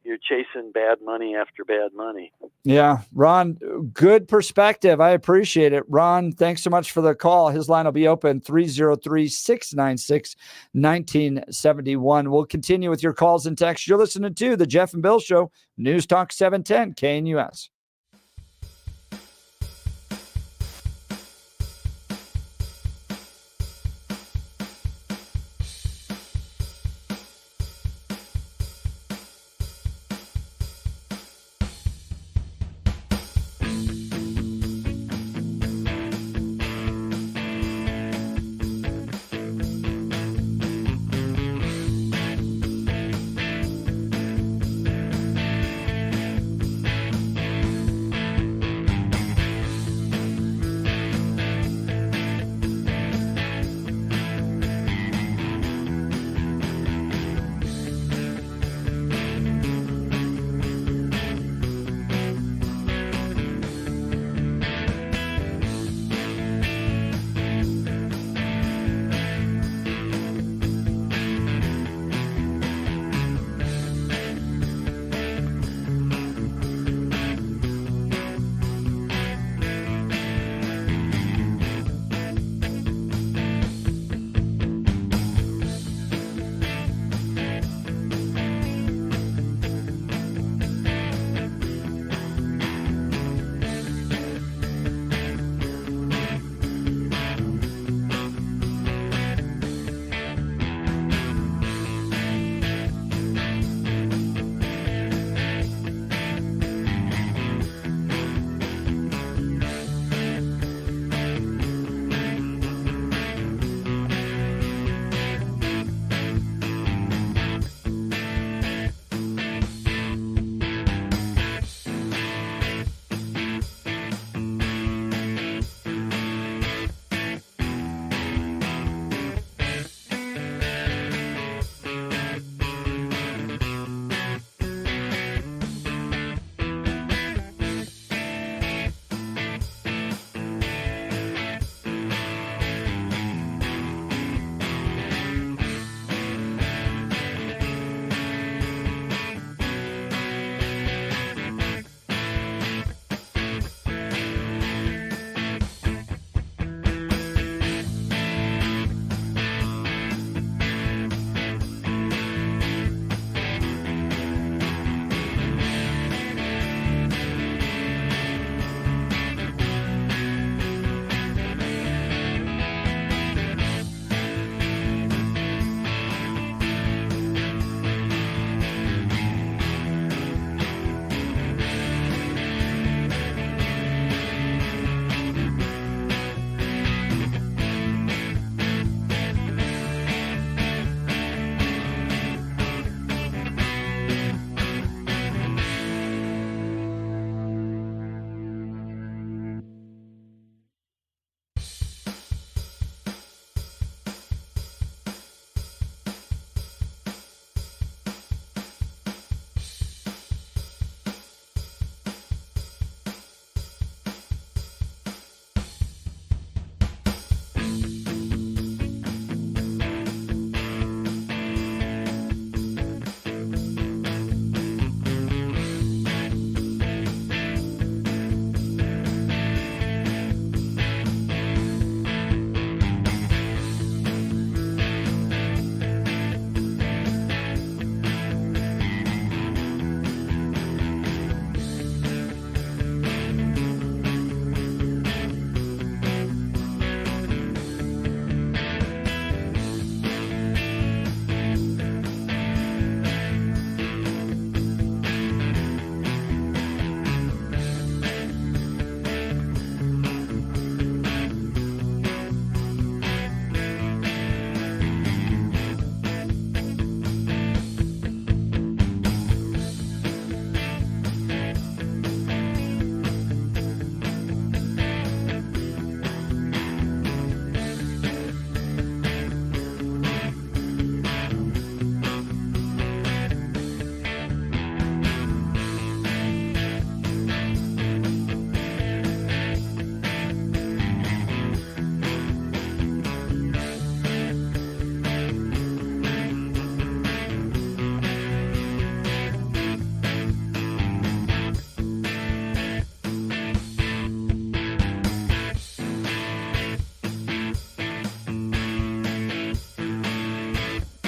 you're chasing bad money after bad money. Yeah, Ron, good perspective. I appreciate it. Ron, thanks so much for the call. His line will be open 303-696-1971. We'll continue with your calls and texts. You're listening to The Jeff and Bill Show, News Talk 710 KNUS.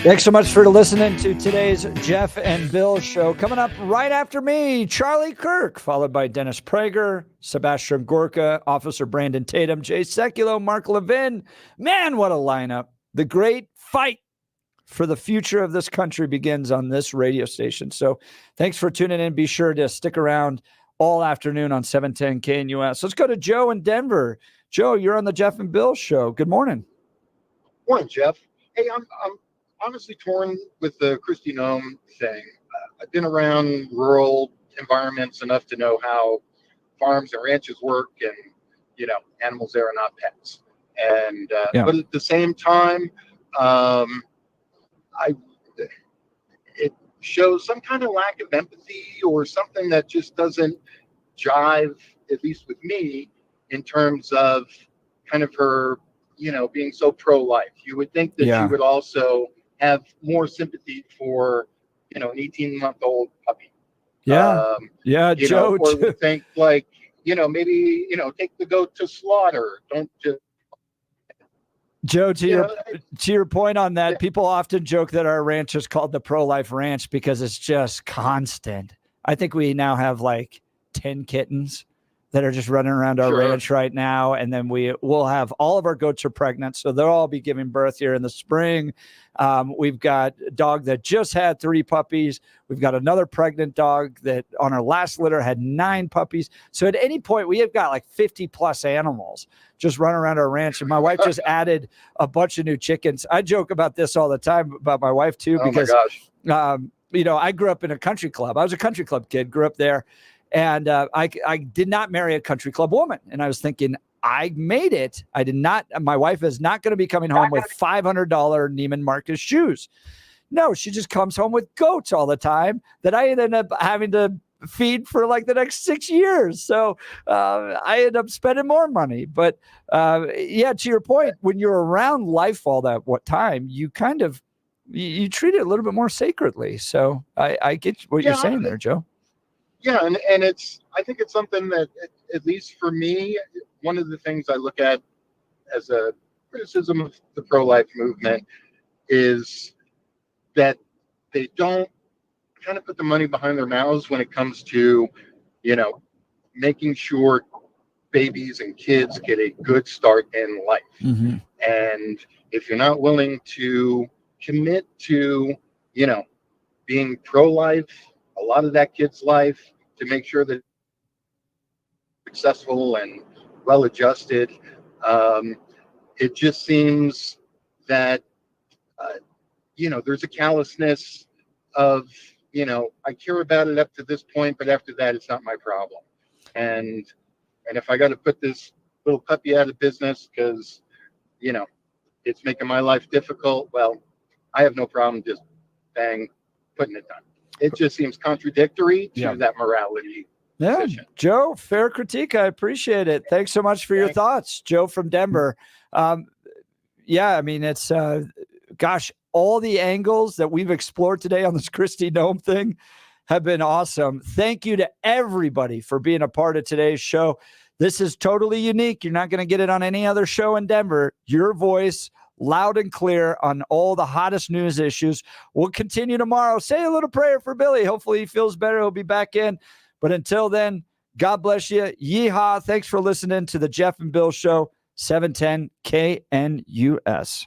Thanks so much for listening to today's Jeff and Bill show. Coming up right after me, Charlie Kirk, followed by Dennis Prager, Sebastian Gorka, Officer Brandon Tatum, Jay Sekulow, Mark Levin. Man, what a lineup. The great fight for the future of this country begins on this radio station. So thanks for tuning in. Be sure to stick around all afternoon on 710 KNUS. Let's go to Joe in Denver. Joe, you're on the Jeff and Bill show. Good morning. Morning, Jeff. Hey, I'm honestly torn with the Kristi Noem thing. I've been around rural environments enough to know how farms and ranches work, and animals there are not pets. And but at the same time, it shows some kind of lack of empathy or something that just doesn't jive, at least with me, in terms of kind of her, being so pro-life. You would think that she would also have more sympathy for, an 18-month-old puppy. Joe. Or would think like, maybe, take the goat to slaughter. Don't just. Joe, to your point on that, people often joke that our ranch is called the Pro-Life Ranch because it's just constant. I think we now have like 10 kittens that are just running around our ranch right now. And then we'll have all of our goats are pregnant. So they'll all be giving birth here in the spring. We've got a dog that just had 3 puppies. We've got another pregnant dog that on our last litter had 9 puppies. So at any point we have got like 50 plus animals just running around our ranch. And my wife just added a bunch of new chickens. I joke about this all the time about my wife too, because, I grew up in a country club. I was a country club kid, grew up there. And I did not marry a country club woman. And I was thinking, I made it. I did not. My wife is not going to be coming home with $500 Neiman Marcus shoes. No, she just comes home with goats all the time that I ended up having to feed for like the next 6 years. So I ended up spending more money. But to your point, when you're around life all that time, you kind of you treat it a little bit more sacredly. So I get what you're saying there, Joe. Yeah, and I think it's something that, at least for me, one of the things I look at as a criticism of the pro-life movement is that they don't kind of put the money behind their mouths when it comes to, making sure babies and kids get a good start in life. Mm-hmm. And if you're not willing to commit to, being pro-life, a lot of that kid's life, to make sure that successful and well-adjusted. It just seems that, there's a callousness of, I care about it up to this point, but after that, it's not my problem. And if I got to put this little puppy out of business because, it's making my life difficult, well, I have no problem just putting it done. It just seems contradictory to that morality position. Joe, fair critique. I appreciate it. Thanks so much for your thoughts, Joe from Denver. It's all the angles that we've explored today on this Kristi Noem thing have been awesome. Thank you to everybody for being a part of today's show. This is totally unique. You're not going to get it on any other show in Denver. Your voice, loud and clear on all the hottest news issues. We'll continue tomorrow. Say a little prayer for Billy. Hopefully he feels better. He'll be back in. But until then, God bless you. Yeehaw. Thanks for listening to the Jeff and Bill Show, 710 KNUS.